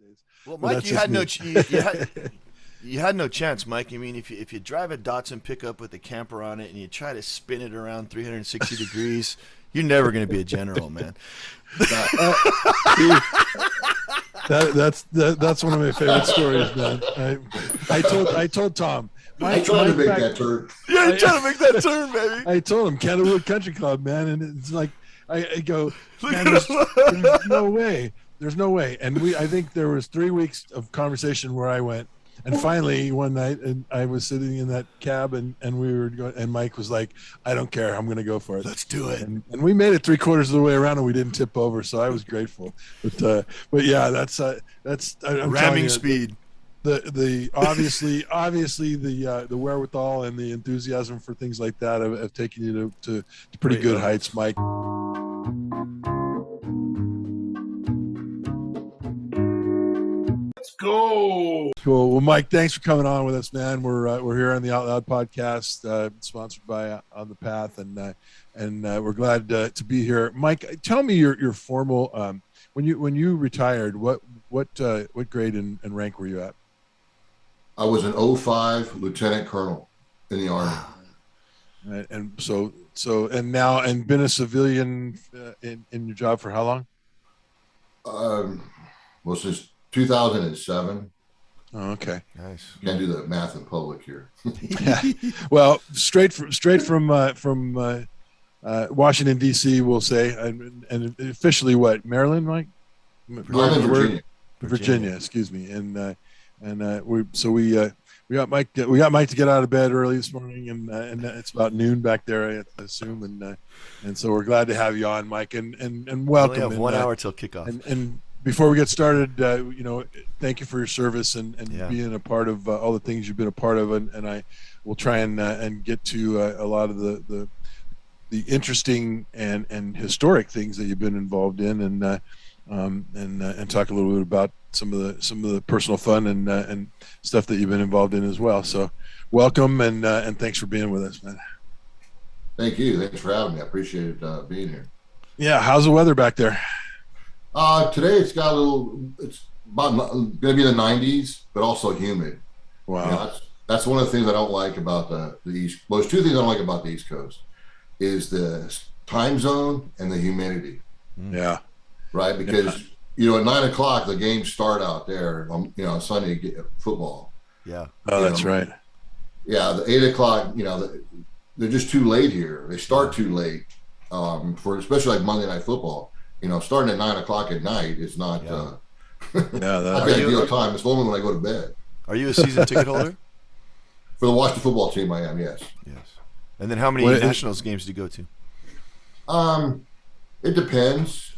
days. Well, But Mike, that's just me. you had no chance, Mike. I mean, if you drive a Datsun pickup with a camper on it and you try to spin it around 360 degrees, you're never going to be a general, man. That's one of my favorite stories, man. I told Tom. I tried to make that turn. Yeah, you're trying to make that turn, baby. I told him Kenilworth Country Club, man, and it's like I go, man, there's no way. There's no way. And I think there was 3 weeks of conversation where I went, and finally one night, and I was sitting in that cab, and we were going, and Mike was like, "I don't care, I'm going to go for it. Let's do it." And we made it 3/4 of the way around, and we didn't tip over, so I was grateful. But yeah, that's I'm ramming you, speed. The obviously the wherewithal and the enthusiasm for things like that have taken you to pretty good heights, Mike. Let's go. Cool. Well, Mike, thanks for coming on with us, man. We're here on the Out Loud podcast, sponsored by On the Path, and we're glad to be here. Mike, tell me your formal when you retired, what grade and rank were you at? I was an 05 lieutenant colonel in the Army. Right. And so now been a civilian in your job for how long? Well, since 2007. Oh, okay. Nice. Can't do the math in public here. Well, straight from Washington D.C. we'll say, and officially what, Maryland, Mike? I'm in Virginia. Virginia, excuse me, and we got Mike to get out of bed early this morning, and it's about noon back there, I assume, and so we're glad to have you on, Mike, and welcome. We only have 1 hour till kickoff. And before we get started, thank you for your service and being a part of all the things you've been a part of, and I will try and get to a lot of the interesting and historic things that you've been involved in, and talk a little bit about some of the personal fun and stuff that you've been involved in as well. So welcome, and thanks for being with us, man. Thank you. Thanks for having me. I appreciate being here. Yeah. How's the weather back there? Today it's about going to be in the 90s, but also humid. Wow. You know, that's one of the things I don't like about the East. Well, there's two things I don't like about the East Coast is the time zone and the humidity. Yeah. Right. Because, at 9 o'clock, the games start out there on Sunday football. Yeah. Oh, that's right. Yeah. The 8 o'clock, they're just too late here. They start too late for especially like Monday Night Football. Starting at 9 o'clock at night is not not the ideal time. It's only when I go to bed. Are you a season ticket holder? For the Washington football team, I am, yes. Yes. And then how many Nationals games do you go to? It depends.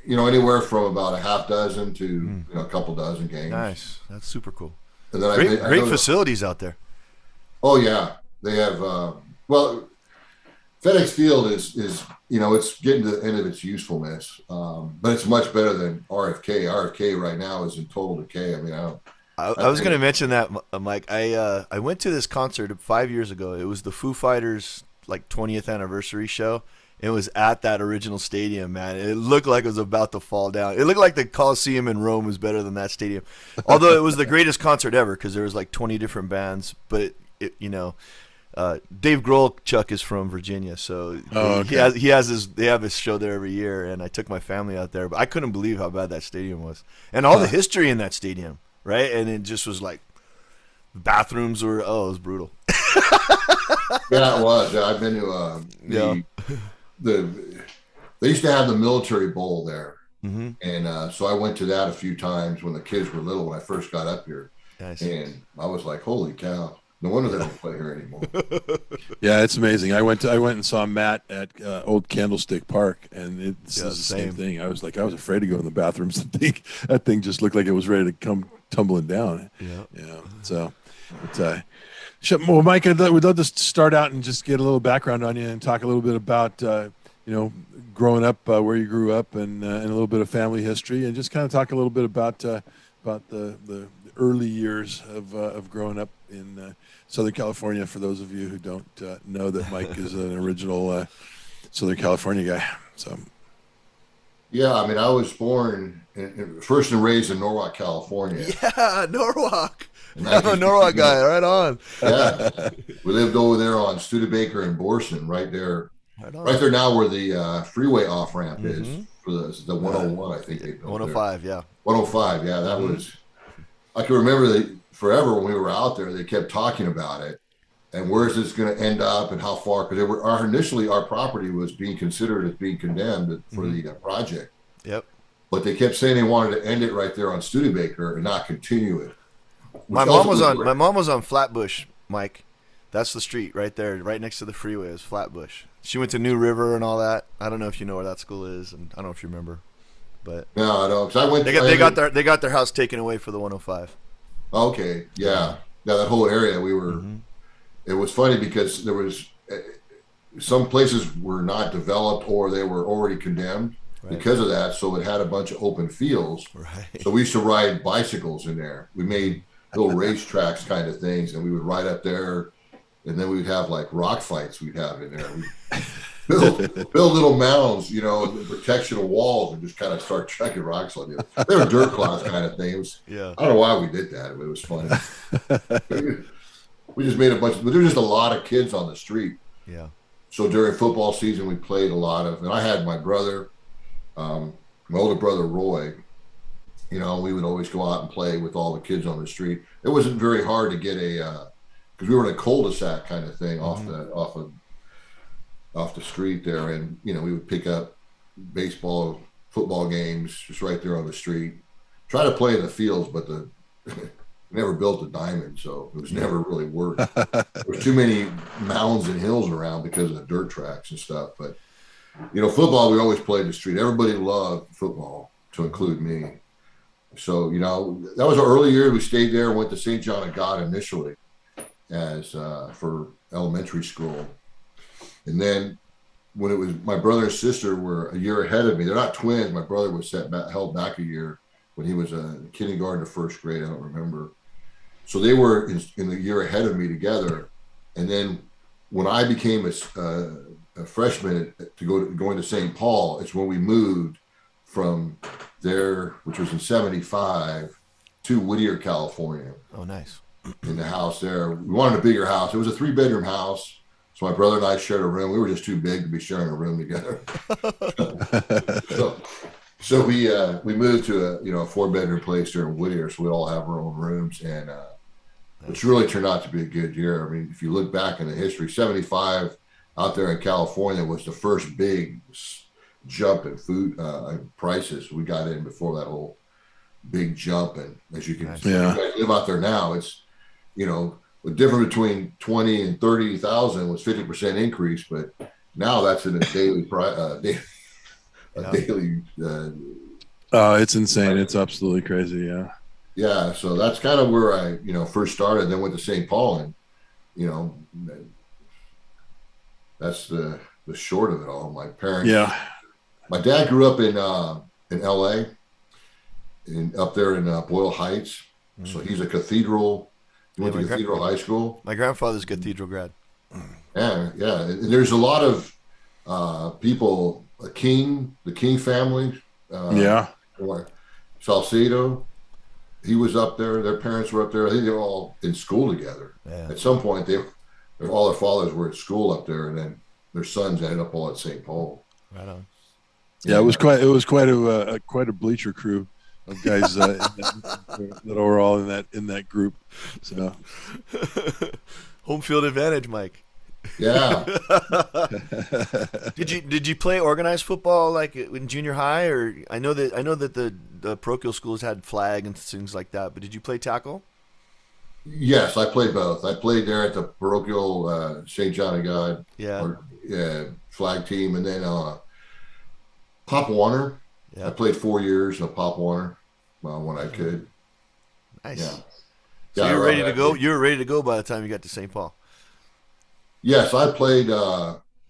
Anywhere from about a half dozen to a couple dozen games. Nice. That's super cool. And then great facilities out there. Oh yeah, they have. FedEx Field is it's getting to the end of its usefulness, but it's much better than RFK. RFK right now is in total decay. I mean, I was going to mention that, Mike. I went to this concert 5 years ago. It was the Foo Fighters 20th anniversary show. It was at that original stadium, man. It looked like it was about to fall down. It looked like the Coliseum in Rome was better than that stadium. Although it was the greatest concert ever because there was 20 different bands. But Dave Grohl, Chuck, is from Virginia, so they have his show there every year, and I took my family out there. But I couldn't believe how bad that stadium was, and all the history in that stadium, right? And it just was bathrooms were it was brutal. Yeah, it was. I've been to they used to have the military bowl there, and so I went to that a few times when the kids were little when I first got up here. Nice. And I was like, holy cow. No wonder they don't play here anymore. Yeah, it's amazing. I went and saw Matt at Old Candlestick Park, and it's the same thing. I was afraid to go in the bathrooms. That thing just looked like it was ready to come tumbling down. Yeah. So, well, Mike, we'd love to start out and just get a little background on you and talk a little bit about growing up, where you grew up, and a little bit of family history, and just kind of talk a little bit about the early years of growing up in Southern California, for those of you who don't know that Mike is an original Southern California guy. So, Yeah, I mean, I was born first and raised in Norwalk, California. Yeah, Norwalk. In I'm a Norwalk guy. 1969. Right on. Yeah, we lived over there on Studebaker and Borson, Right on. right there now where the freeway off ramp is Mm-hmm. for the 101. I think they built there. 105. Yeah. 105. Yeah, that Mhm. was. I can remember that forever when we were out there. They kept talking about it and where's this going to end up and how far? Because initially our property was being considered as being condemned for the project. Yep. But they kept saying they wanted to end it right there on Studebaker and not continue it. My mom was on Flatbush, Mike. That's the street right there, right next to the freeway is Flatbush. She went to New River and all that. I don't know if you know where that school is, and I don't know if you remember, but No, I don't. 'Cause I went. they got their house taken away for the 105. Okay, yeah, that whole area we were. It was funny because there was some places were not developed or they were already condemned because of that. So it had a bunch of open fields. Right. So we used to ride bicycles in there. We made little racetracks kind of things, and we would ride up there, and then we'd have like rock fights. We'd have in there. We'd build little mounds, and protection of walls, and just kind of start chucking rocks on you. They were dirt clods kind of things. Yeah. I don't know why we did that, but it was funny. We just made but there were just a lot of kids on the street. Yeah. So during football season, we played a lot and I had my brother, my older brother, Roy, we would always go out and play with all the kids on the street. It wasn't very hard to get because we were in a cul-de-sac kind of thing off the street there. And, we would pick up baseball, football games just right there on the street, try to play in the fields, but never built a diamond, so it was never really worked. There was too many mounds and hills around because of the dirt tracks and stuff. But football, we always played the street. Everybody loved football, to include me. So that was our early years. We stayed there, went to St. John of God initially as for elementary school, and then when it was my brother and sister were a year ahead of me. They're not twins. My brother was held back a year when he was in kindergarten to first grade. I don't remember. So they were in the year ahead of me together. And then when I became a freshman going to St. Paul, it's when we moved from there, which was in 75, to Whittier, California. Oh, nice. In the house there. We wanted a bigger house. It was a 3-bedroom house. So my brother and I shared a room. We were just too big to be sharing a room together. So we moved to a 4-bedroom place there in Whittier, so we all have our own rooms, and it's really turned out to be a good year. I mean, if you look back in the history, 75 out there in California was the first big jump in food prices. We got in before that whole big jump, and as you can see, if you guys live out there now, it's the difference between 20 and 30,000 was 50% increase, but now that's in a daily price. Daily. It's insane. It's absolutely crazy. Yeah. Yeah. So that's kind of where I, first started. Then went to St. Paul, and that's the short of it all. My parents. Yeah. My dad grew up in L.A. Up there in Boyle Heights. Mm-hmm. So he's a cathedral. He went to Cathedral High School. My grandfather's cathedral grad. Yeah. And there's a lot of people. The King family. Salcedo, he was up there. Their parents were up there. I think they were all in school together. Yeah. At some point, all their fathers were at school up there, and then their sons ended up all at St. Paul. Right on. Yeah, it was quite a bleacher crew of guys that were all in that group. So home field advantage, Mike. Yeah. Did you play organized football like in junior high, or I know that the parochial schools had flag and things like that, but did you play tackle? Yes, I played both. I played there at the parochial St. John of God flag team, and then Pop Warner. Yeah. I played 4 years of Pop Warner when I could. Nice. Yeah. So you were ready to go. You were ready to go by the time you got to St. Paul. Yes, I played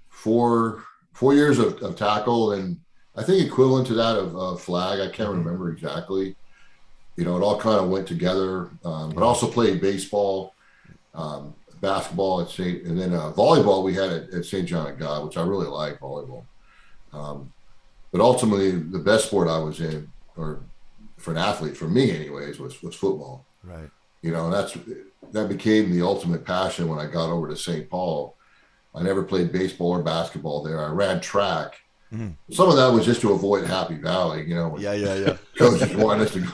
4 years of tackle, and I think equivalent to that of flag. I can't remember exactly. It all kind of went together. But I also played baseball, basketball at and then volleyball we had at St. John of God, which I really like volleyball. but ultimately the best sport I was in, or for an athlete, for me anyways, was football. Right. You know, that became the ultimate passion when I got over to St. Paul. I never played baseball or basketball there. I ran track. Some of that was just to avoid Happy Valley, you know. Yeah. Coaches wanted us to go,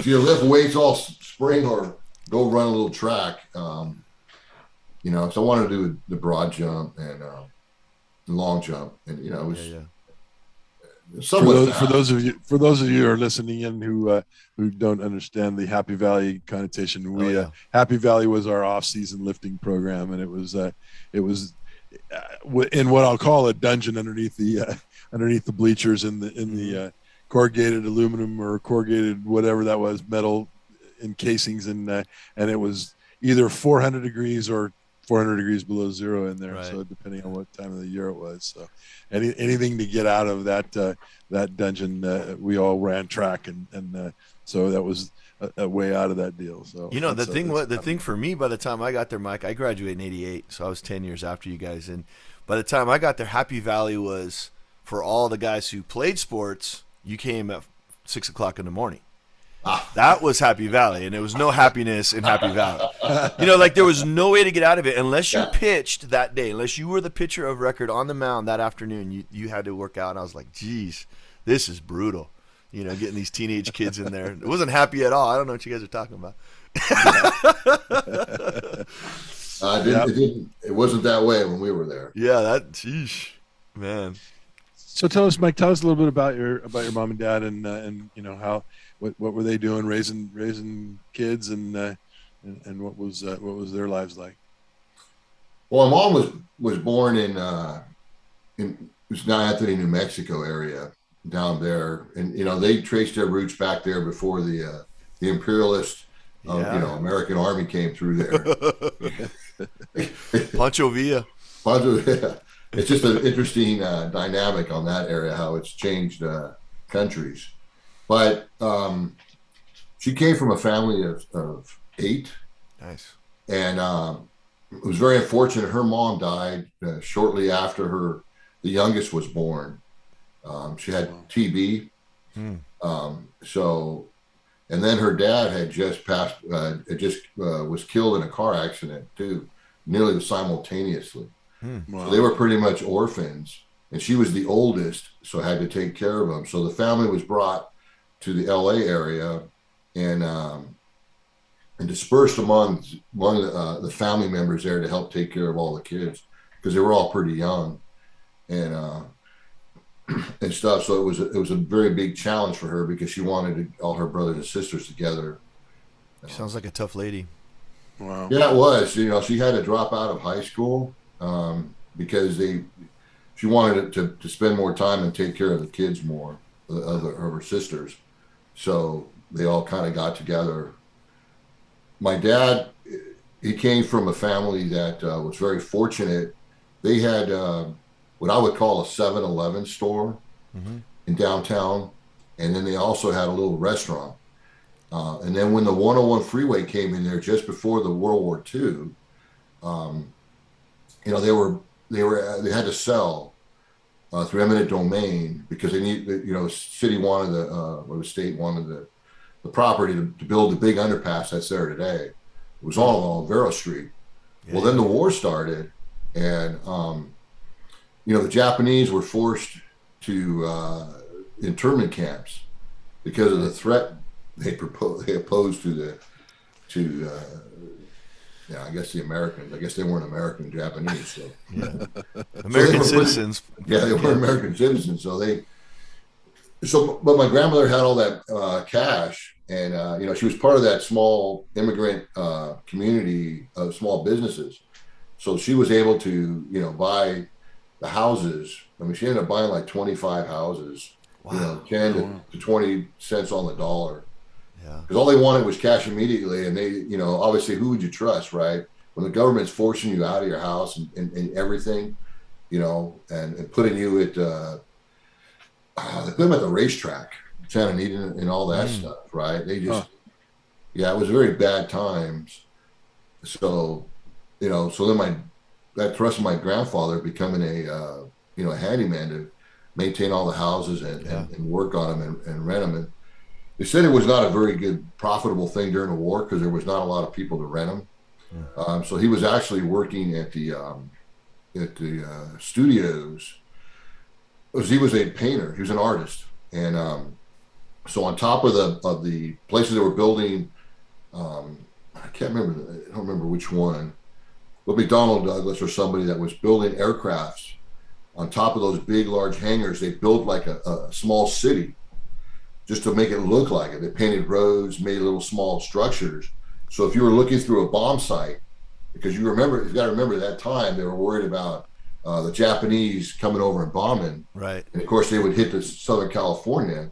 either lift weights all spring or go run a little track. You know, so I wanted to do the broad jump and the long jump, and you know, it was for those of you who are listening in who don't understand the Happy Valley connotation, Happy Valley was our off-season lifting program, and it was in what I'll call a dungeon underneath the bleachers in the corrugated aluminum or corrugated whatever that was, metal encasings, and it was either 400 degrees or 400 degrees below zero in there. Right. So depending on what time of the year it was. So anything to get out of that dungeon, we all ran track, and so that was a way out of that deal. So you know, the thing for me, by the time I got there, Mike, I graduated in '88, so I was 10 years after you guys. And by the time I got there, Happy Valley was, for all the guys who played sports, you came at 6 o'clock in the morning. That was Happy Valley, and there was no happiness in Happy Valley. You know, like there was no way to get out of it unless you pitched that day, unless you were the pitcher of record on the mound that afternoon. You had to work out, and I was like, geez, this is brutal. You know, getting these teenage kids in there. It wasn't happy at all. I don't know what you guys are talking about. It wasn't that way when we were there. Yeah, geez, man. So tell us, Mike, a little bit about your mom and dad, and you know what were they doing, raising kids, and what was their lives like? Well, my mom was born in Anthony, New Mexico area down there, and you know they traced their roots back there before the imperialist American Army came through there. Pancho Villa. It's just an interesting dynamic on that area, how it's changed countries. But she came from a family of 8. Nice. And it was very unfortunate. Her mom died shortly after the youngest was born. She had TB. And then her dad had just passed, was killed in a car accident too, nearly simultaneously. Wow. So they were pretty much orphans, and she was the oldest, so had to take care of them. So the family was brought to the LA area and dispersed among the family members there to help take care of all the kids, because they were all pretty young and stuff. So it was a very big challenge for her, because she wanted all her brothers and sisters together. Sounds like a tough lady. Wow. Yeah, it was. You know, she had to drop out of high school because she wanted to spend more time and take care of the kids more, of her sisters. So they all kind of got together. My dad, he came from a family that was very fortunate. They had what I would call a 7-Eleven store in downtown, and then they also had a little restaurant. And then when the 101 freeway came in there just before the World War II, you know, they had to sell through eminent domain, because they need, you know, the city wanted or the state wanted the property to build the big underpass that's there today. It was all along Vero Street. Yeah. Well, then the war started, and you know, the Japanese were forced to internment camps because of the threat they opposed to I guess the Americans. I guess they weren't American, Japanese. So yeah. American citizens. Yeah, they weren't American citizens. But my grandmother had all that cash, and you know, she was part of that small immigrant community of small businesses. So she was able to, you know, buy the houses. I mean, she ended up buying like 25 houses. Wow. You know, 10 to 20 cents on the dollar. Yeah. Because all they wanted was cash immediately, and they, you know, obviously, who would you trust, right? When the government's forcing you out of your house and everything, you know, and putting you at, they put them at the racetrack, Santa Anita, and all that stuff, right? They just, it was very bad times. So, you know, so then that thrust of my grandfather becoming a handyman to maintain all the houses and work on them and rent them. And they said it was not a very good profitable thing during the war because there was not a lot of people to rent them. So he was actually working at the studios. He was a painter. He was an artist, and so on top of the places that were building, I can't remember. I don't remember which one, but McDonnell Douglas or somebody that was building aircrafts on top of those big, large hangars. They built like a small city just to make it look like it. They painted roads, made little small structures. So if you were looking through a bomb site, because you got to remember at that time they were worried about the Japanese coming over and bombing. Right. And of course they would hit the Southern California.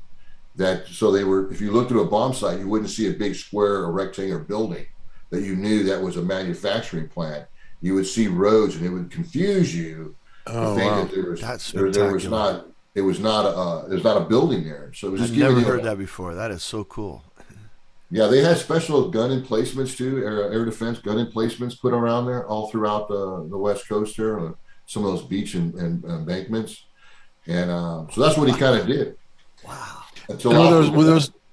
So they were, if you looked at a bomb site, you wouldn't see a big square or rectangular building that you knew that was a manufacturing plant. You would see roads, and it would confuse you to think that it was not a building there. So it was just I've never heard that before. That is so cool. Yeah, they had special gun emplacements too, air defense gun emplacements put around there all throughout the West Coast there, some of those beach and embankments, and so that's what he kind of did. Wow.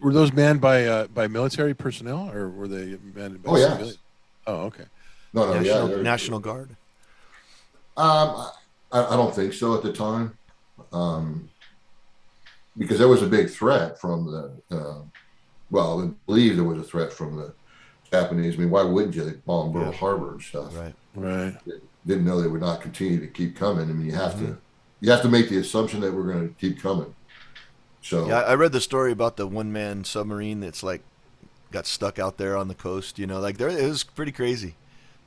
Were those manned by military personnel, or were they manned by civilians? Oh, okay. No, National Guard. I don't think so at the time, because there was a big threat from the. Well, I believe there was a threat from the Japanese. I mean, why wouldn't you? They bombed Pearl Harbor and stuff. Right. Didn't know they would not continue to keep coming. I mean, you have to make the assumption that we're going to keep coming. So yeah, I read the story about the one-man submarine that's like got stuck out there on the coast. You know, like it was pretty crazy.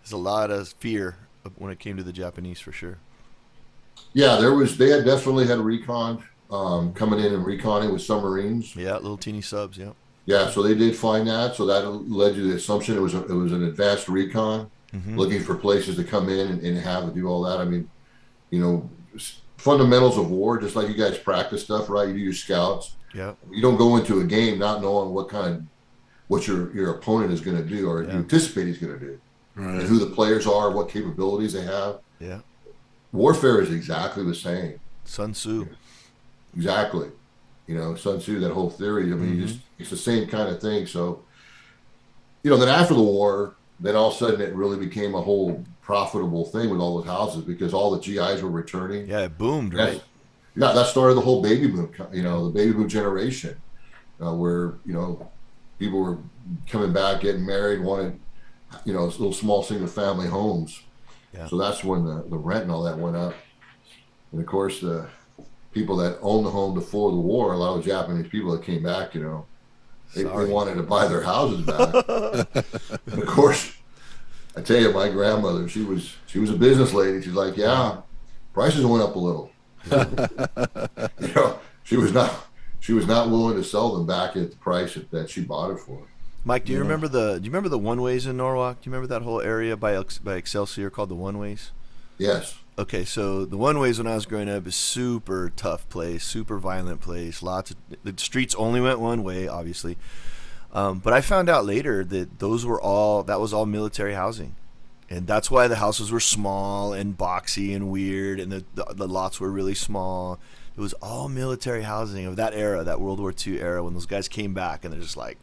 There's a lot of fear when it came to the Japanese, for sure. Yeah, they had definitely had recon coming in and reconning with submarines. Yeah, little teeny subs. Yeah. Yeah, so they did find that. So that led to the assumption it was an advanced recon, looking for places to come in and have to do all that. I mean, you know, fundamentals of war, just like you guys practice stuff, right? You do your scouts. Yeah. You don't go into a game not knowing what your opponent is going to do or you anticipate he's going to do, and who the players are, what capabilities they have. Yeah. Warfare is exactly the same. Sun Tzu. Exactly. You know, Sun Tzu, that whole theory. I mean, it's the same kind of thing. So, you know, then after the war, then all of a sudden it really became a whole profitable thing with all those houses because all the GIs were returning. Yeah, it boomed, right? Yeah, that started the whole baby boom, you know, the baby boom generation, where, you know, people were coming back, getting married, wanted, you know, little small single family homes. Yeah. So that's when the rent and all that went up. And of course, the people that owned the home before the war, a lot of Japanese people that came back, you know, they wanted to buy their houses back. And of course, I tell you, my grandmother, she was a business lady. She's like, yeah, prices went up a little. You know, she was not willing to sell them back at the price that she bought it for. Mike, do you remember the one ways in Norwalk? Do you remember that whole area by Excelsior called the one ways? Yes. Okay, so the one ways when I was growing up is super tough place, super violent place. The streets only went one way, obviously. But I found out later that that was all military housing, and that's why the houses were small and boxy and weird, and the lots were really small. It was all military housing of that era, that World War II era, when those guys came back, and they're just like,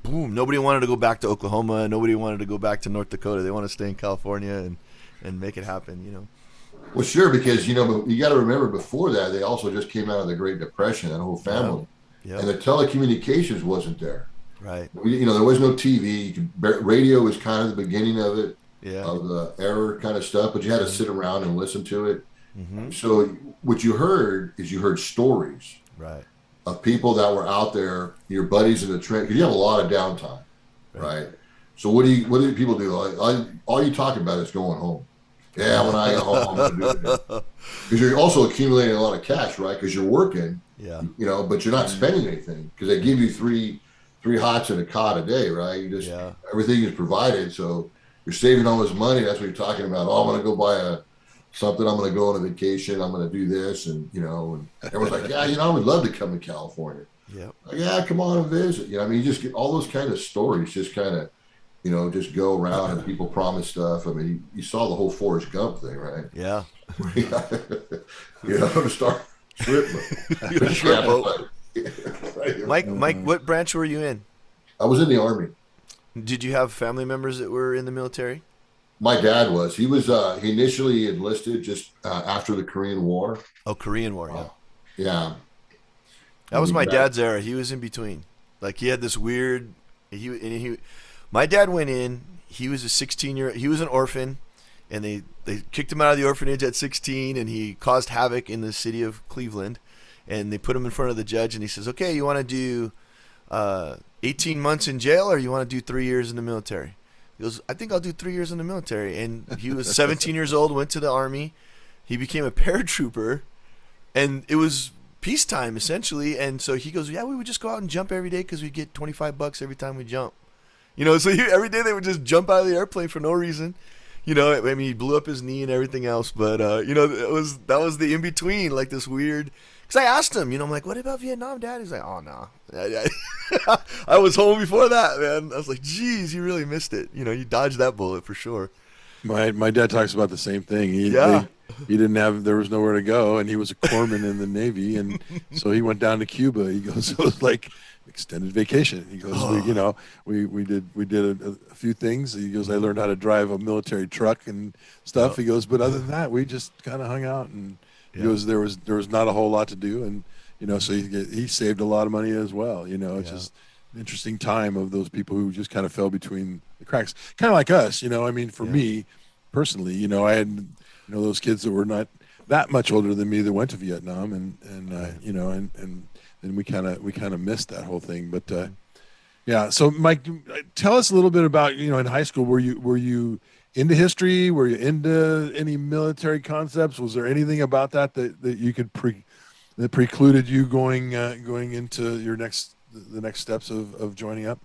boom! Nobody wanted to go back to Oklahoma. Nobody wanted to go back to North Dakota. They want to stay in California and make it happen. You know. Well, sure, because, you know, you got to remember before that, they also just came out of the Great Depression, that whole family. Yeah. And the telecommunications wasn't there. Right. You know, there was no TV. Radio was kind of the beginning of it, of the era kind of stuff, but you had to sit around and listen to it. So what you heard stories of people that were out there, your buddies in the train, because you have a lot of downtime, right? So what do people do? All you talk about is going home. Yeah, when I get home, I'm going to do it. Because you're also accumulating a lot of cash, right? Because you're working, you know, but you're not spending anything because they give you three hots and a cot a day, right? You just everything is provided, so you're saving all this money. That's what you're talking about. Oh, I'm going to go buy something. I'm going to go on a vacation. I'm going to do this, and you know, and everyone's like, yeah, you know, I would love to come to California. Like, yeah, come on and visit. You know, I mean, you just get all those kind of stories, just kind of, you know, just go around and people promise stuff. I mean, you saw the whole Forrest Gump thing, right? Yeah. You know, to start Shrimp boat. Shrimp boat. Right. Mike, what branch were you in? I was in the Army. Did you have family members that were in the military? My dad was. He was. He initially enlisted just after the Korean War. Oh, Korean War, yeah. Yeah. That was my dad's era. He was in between. Like he had this weird. My dad went in. He was a 16-year. He was an orphan, and they kicked him out of the orphanage at 16, and he caused havoc in the city of Cleveland, and they put him in front of the judge, and he says, "Okay, you want to do 18 months in jail, or you want to do 3 years in the military?" He goes, "I think I'll do 3 years in the military." And he was 17 years old, went to the Army. He became a paratrooper, and it was peacetime essentially. And so he goes, "Yeah, we would just go out and jump every day because we get $25 every time we jump." So every day they would just jump out of the airplane for no reason. I mean, he blew up his knee and everything else, but that was the in between, like this weird. Because I asked him, I'm like, "What about Vietnam, Dad?" He's like, "Oh no, I was home before that, man." I was like, "Geez, you really missed it. You dodged that bullet for sure." My dad talks about the same thing. He there was nowhere to go, and he was a corpsman in the Navy, and so he went down to Cuba. He goes, it was like extended vacation. He goes, we did a few things. He goes, I learned how to drive a military truck and stuff. He goes, but other than that, we just kind of hung out, and he goes, there was not a whole lot to do, and so he saved a lot of money as well. It's just an interesting time of those people who just kind of fell between the cracks, kind of like us. I mean, for me personally, I had those kids that were not that much older than me that went to Vietnam, and we kind of missed that whole thing. But yeah, so Mike, tell us a little bit about in high school, were you into history? Were you into any military concepts? Was there anything about that you could that precluded you going into the next steps of joining up?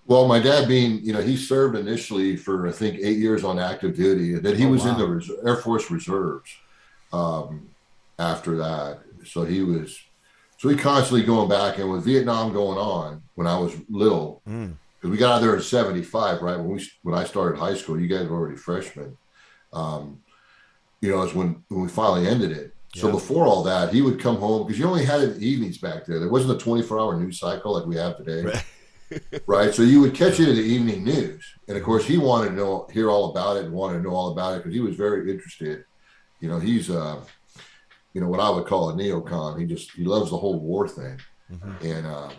Well, my dad being, he served initially for, I think, 8 years on active duty. Then he was in the Air Force Reserves after that. So he constantly going back. And with Vietnam going on when I was little, because we got out there in 75, right? When I started high school, you guys were already freshmen. Is when we finally ended it. So before all that, he would come home because you only had it in the evenings back there. There wasn't a 24-hour news cycle like we have today. Right. Right. So you would catch it in the evening news. And of course, he wanted to hear all about it and wanted to know all about it because he was very interested. He's, what I would call a neocon. He loves the whole war thing. Mm-hmm. And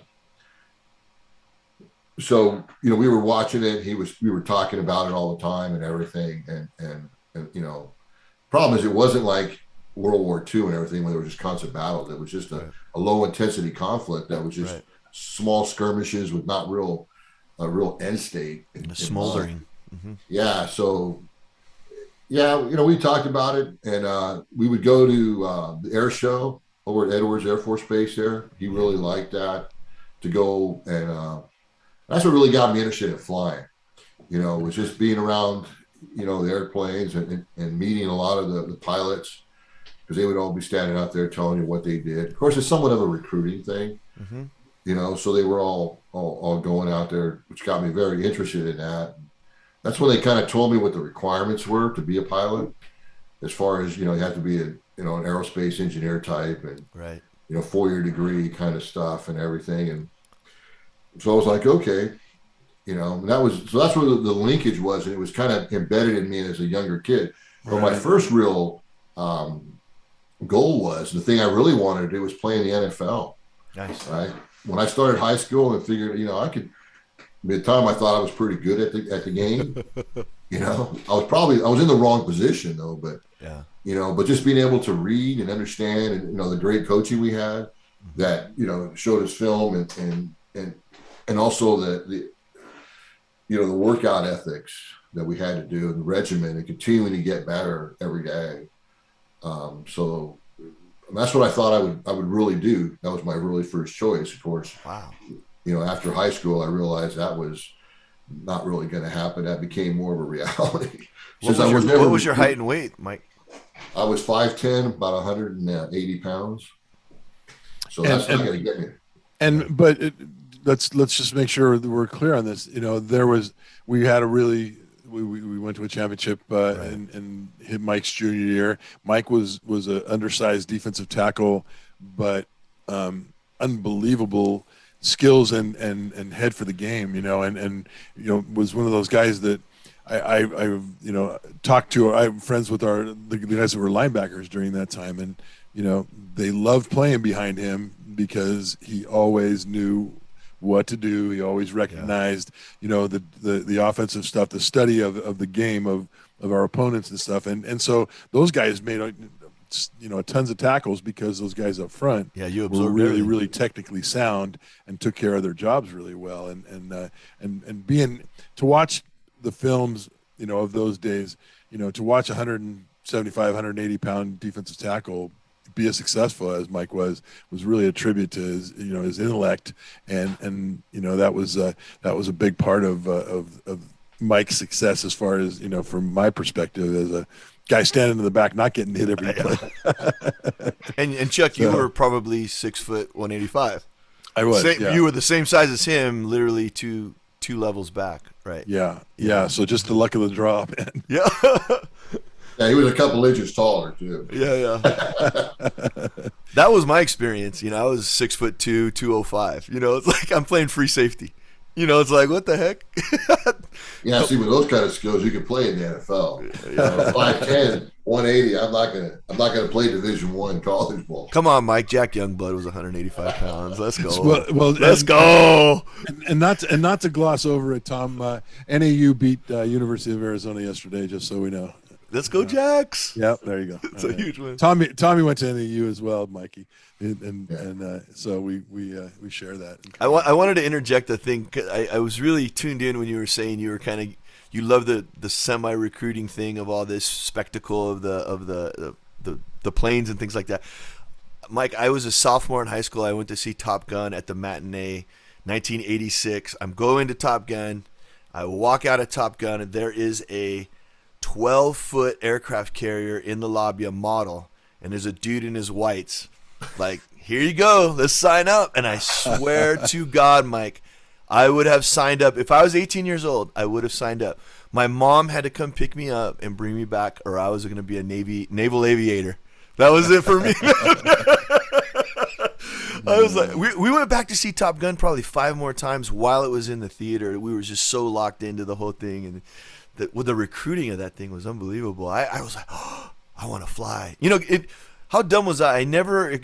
so, we were watching it. We were talking about it all the time and everything. And problem is it wasn't like World War II and everything where there was just constant battles. It was just a low intensity conflict that was just small skirmishes with not a real end state. Smoldering. Mm-hmm. Yeah. So, we talked about it, and we would go to the air show over at Edwards Air Force Base there. He really liked that, to go, and that's what really got me interested in flying. Was just being around, the airplanes and meeting a lot of the pilots, because they would all be standing out there telling you what they did. Of course, it's somewhat of a recruiting thing. Mm-hmm. So they were all going out there, which got me very interested in that. That's when they kind of told me what the requirements were to be a pilot, as far as, you have to be an aerospace engineer type and, 4-year degree kind of stuff and everything. And so I was like, okay, and that's where the linkage was. And it was kind of embedded in me as a younger kid. But my first real goal was, the thing I really wanted to do was play in the NFL. Nice. Right. When I started high school and figured, I could. At the time, I thought I was pretty good at the game. I was in the wrong position though, but but just being able to read and understand, and the great coaching we had, that showed us film and also the workout ethics that we had to do, and the regimen, and continuing to get better every day. So that's what I thought I would really do. That was my really first choice, of course. Wow. After high school, I realized that was not really going to happen. That became more of a reality. What was your height and weight, Mike? I was 5'10", about 180 pounds. So that's not going to get me. Let's just make sure that we're clear on this. We had a really we went to a championship in Mike's junior year. Mike was an undersized defensive tackle, but unbelievable skills and head for the game, and was one of those guys that I talked to. I'm friends with the guys that were linebackers during that time, and they loved playing behind him because he always knew what to do. He always recognized, the offensive stuff, the study of the game of our opponents and stuff, and so those guys made tons of tackles because those guys up front you were really technically sound and took care of their jobs really well, and being to watch the films of those days, to watch 175 180 pound defensive tackle be as successful as Mike was really a tribute to his his intellect, and that was a big part of Mike's success as far as from my perspective as a guy standing in the back not getting hit every play. and Chuck, you were probably 6 foot 185. I was. You were the same size as him, literally two levels back, right? Yeah. So just the luck of the draw, man. Yeah. Yeah, he was a couple inches taller too. Yeah. That was my experience. I was 6'2", 205. It's like I'm playing free safety. It's like, what the heck? Yeah, see, with those kind of skills, you can play in the NFL. 5'10", 180. I'm not gonna play Division I college ball. Come on, Mike. Jack Youngblood was 185 pounds. Let's go. Well, let's go. And not to gloss over it, Tom. NAU beat University of Arizona yesterday. Just so we know. Let's go, Jacks. Yep, there you go. It's a huge win. Tommy went to NAU as well, Mikey, and so we share that. I wanted to interject a thing. I was really tuned in when you were saying you love the semi-recruiting thing of all this spectacle of the planes and things like that. Mike, I was a sophomore in high school. I went to see Top Gun at the matinee, 1986. I'm going to Top Gun. I walk out of Top Gun, and there is a 12-foot aircraft carrier in the lobby, a model, and there's a dude in his whites like, here you go, let's sign up. And I swear to God, Mike, I would have signed up. If I was 18 years old, I would have signed up. My mom had to come pick me up and bring me back, or I was going to be a naval aviator. That was it for me. I was like, we went back to see Top Gun probably 5 more times while it was in the theater. We were just so locked into the whole thing, and the recruiting of that thing was unbelievable. I was like, oh, I want to fly. How dumb was I? It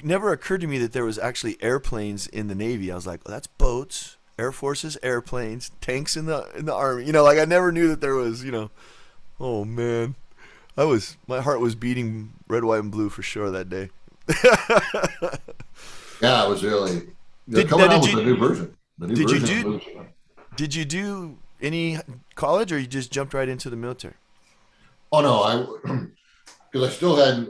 never occurred to me that there was actually airplanes in the Navy. I was like, oh, that's boats, Air Forces, airplanes, tanks in the Army. I never knew that there was. Oh man, my heart was beating red, white, and blue for sure that day. Yeah, it was really. Coming out with the new version. Did you do any college, or you just jumped right into the military? Oh no, because I still had.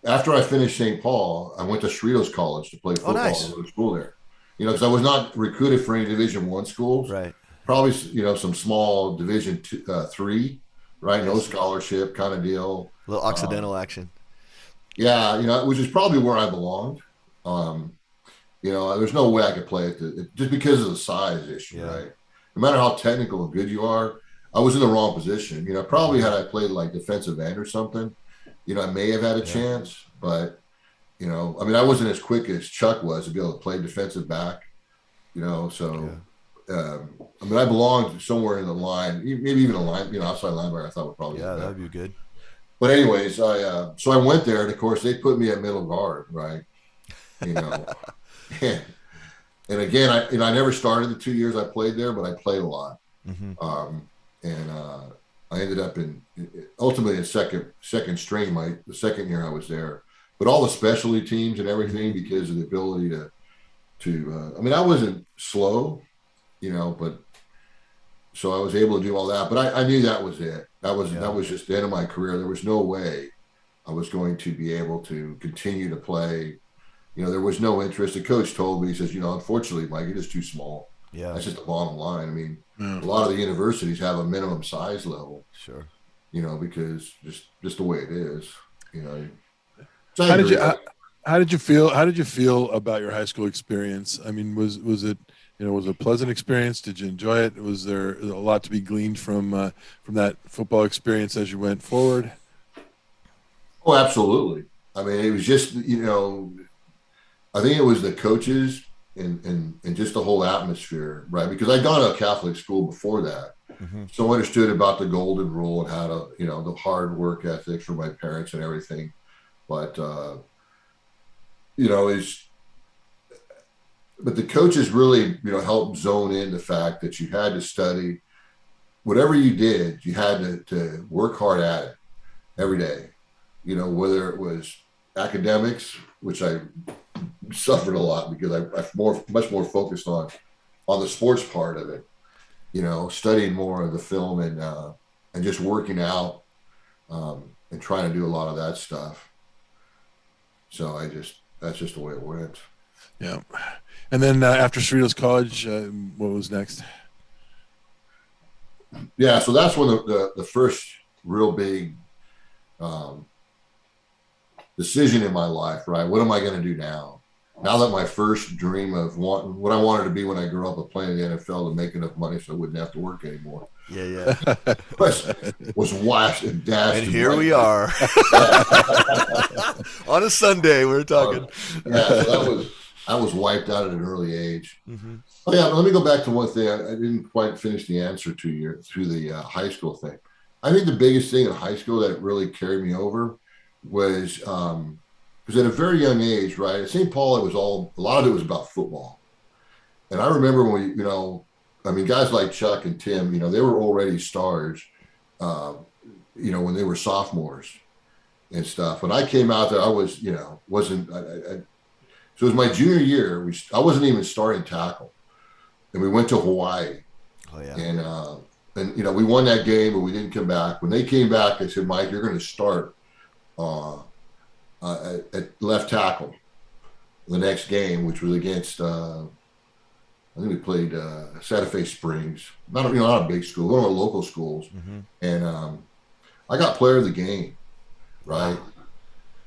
After I finished St. Paul, I went to Cerritos College to play football. Nice. I went to school there. Because I was not recruited for any Division I schools. Right. Probably some small Division 3, right? No scholarship kind of deal. A little Occidental action. Yeah, which is probably where I belonged. There's no way I could play it just because of the size issue, right? No matter how technical and good you are, I was in the wrong position. Probably had I played like defensive end or something, I may have had a chance, but I wasn't as quick as Chuck was to be able to play defensive back, so I belonged somewhere in the line, maybe even a line, outside linebacker I thought would probably be better. That'd be good. But anyways, so I went there, and of course they put me at middle guard, right? And again, I never started the 2 years I played there, but I played a lot. Mm-hmm. I ended up ultimately in second string the second year I was there. But all the specialty teams and everything, because of the ability to I wasn't slow, but so I was able to do all that. But I knew that was it. That was just the end of my career. There was no way I was going to be able to continue to play. There was no interest. The coach told me, he says, unfortunately, Mike, you're just too small. Yeah. That's just the bottom line. A lot of the universities have a minimum size level. Sure. Because just the way it is, So How did you feel? How did you feel about your high school experience? I mean, was it, was it a pleasant experience? Did you enjoy it? Was there a lot to be gleaned from that football experience as you went forward? Oh, absolutely. I mean, it was just, I think it was the coaches and just the whole atmosphere, right? Because I'd gone to a Catholic school before that. Mm-hmm. So I understood about the golden rule and how to, the hard work ethics for my parents and everything. But, is, but the coaches really, helped zone in the fact that you had to study. Whatever you did, you had to work hard at it every day, whether it was academics, which I suffered a lot because I'm much more focused on the sports part of it, studying more of the film and just working out and trying to do a lot of that stuff. So that's just the way it went. Yeah. And then after Cerritos College, what was next? Yeah, so that's when the first real big decision in my life, right? What am I going to do now? Now that my first dream of what I wanted to be when I grew up, of playing in the NFL to make enough money so I wouldn't have to work anymore. Yeah. was washed and dashed. And here we are. On a Sunday, we're talking. So I was wiped out at an early age. Mm-hmm. Oh yeah, let me go back to one thing. I didn't quite finish the answer to the high school thing. I think the biggest thing in high school that really carried me over was because at a very young age, right, at St. Paul, a lot of it was about football. And I remember when guys like Chuck and Tim, they were already stars, when they were sophomores and stuff. When I came out there, I was, wasn't. So it was my junior year. I wasn't even starting tackle, and we went to Hawaii. Oh yeah. And we won that game, but we didn't come back. When they came back, I said, Mike, you're going to start at left tackle the next game, which was against I think we played Santa Fe Springs, not a big school, one of our local schools. Mm-hmm. And I got player of the game, right?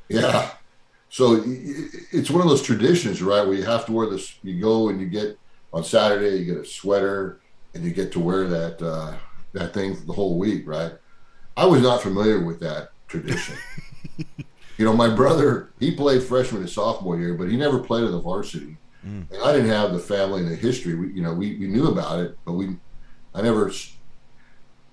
Yeah. So it's one of those traditions, right, where you have to wear this. You go and you get on Saturday, you get a sweater, and you get to wear that thing the whole week, right? I was not familiar with that tradition. My brother, he played freshman and sophomore year, but he never played in the varsity. And I didn't have the family and the history. We knew about it, but I never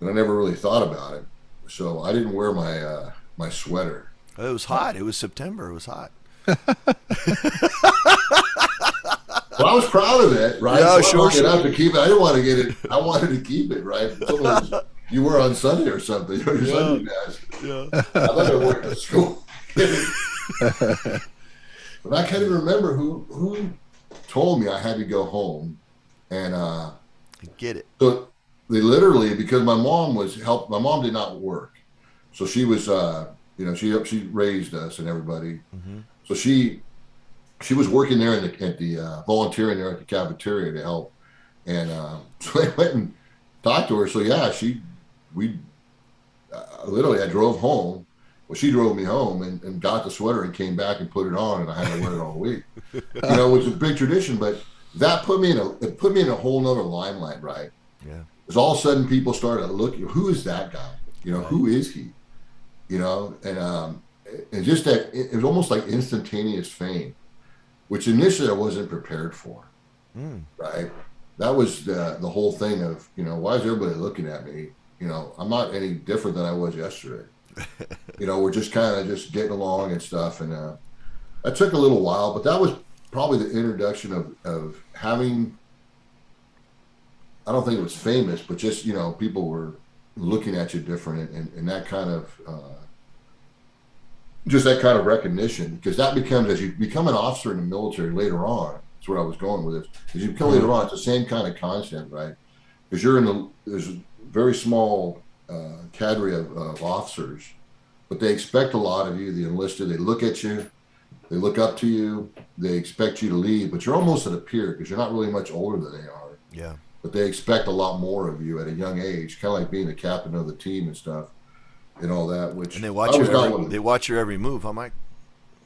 really thought about it. So I didn't wear my sweater. It was hot. It was September. It was hot. Well, I was proud of it, right? Yeah, so sure. Enough to keep it. I didn't want to get it. I wanted to keep it, right? You were on Sunday or something. Your Sunday best. Yeah. I thought I worked at school. But I can't even remember who told me I had to go home, and get it. So they literally, because my mom did not work, so she was she raised us and everybody. Mm-hmm. So she was working there at the volunteering there at the cafeteria to help, and so I went and talked to her. So yeah, I drove home. Well, she drove me home and got the sweater and came back and put it on, and I had to wear it all week. It was a big tradition, but that put me in a whole nother limelight, right? Yeah. Because all of a sudden people started looking, who is that guy? Right. Who is he? And just that it was almost like instantaneous fame, which initially I wasn't prepared for. Right? That was the whole thing of, why is everybody looking at me? I'm not any different than I was yesterday. We're just kind of just getting along and stuff. And that took a little while, but that was probably the introduction of having, I don't think it was famous, but just, people were looking at you different and that kind of, just that kind of recognition, because that becomes, as you become an officer in the military later on, that's where I was going with this, as you become later on, it's the same kind of concept, right? Because there's a very small cadre of officers, but they expect a lot of you, the enlisted. They look at you, they look up to you, they expect you to lead, but you're almost at a peer because you're not really much older than they are. Yeah. But they expect a lot more of you at a young age, kind of like being the captain of the team and stuff and all that. Which and they watch your every move, huh, Mike?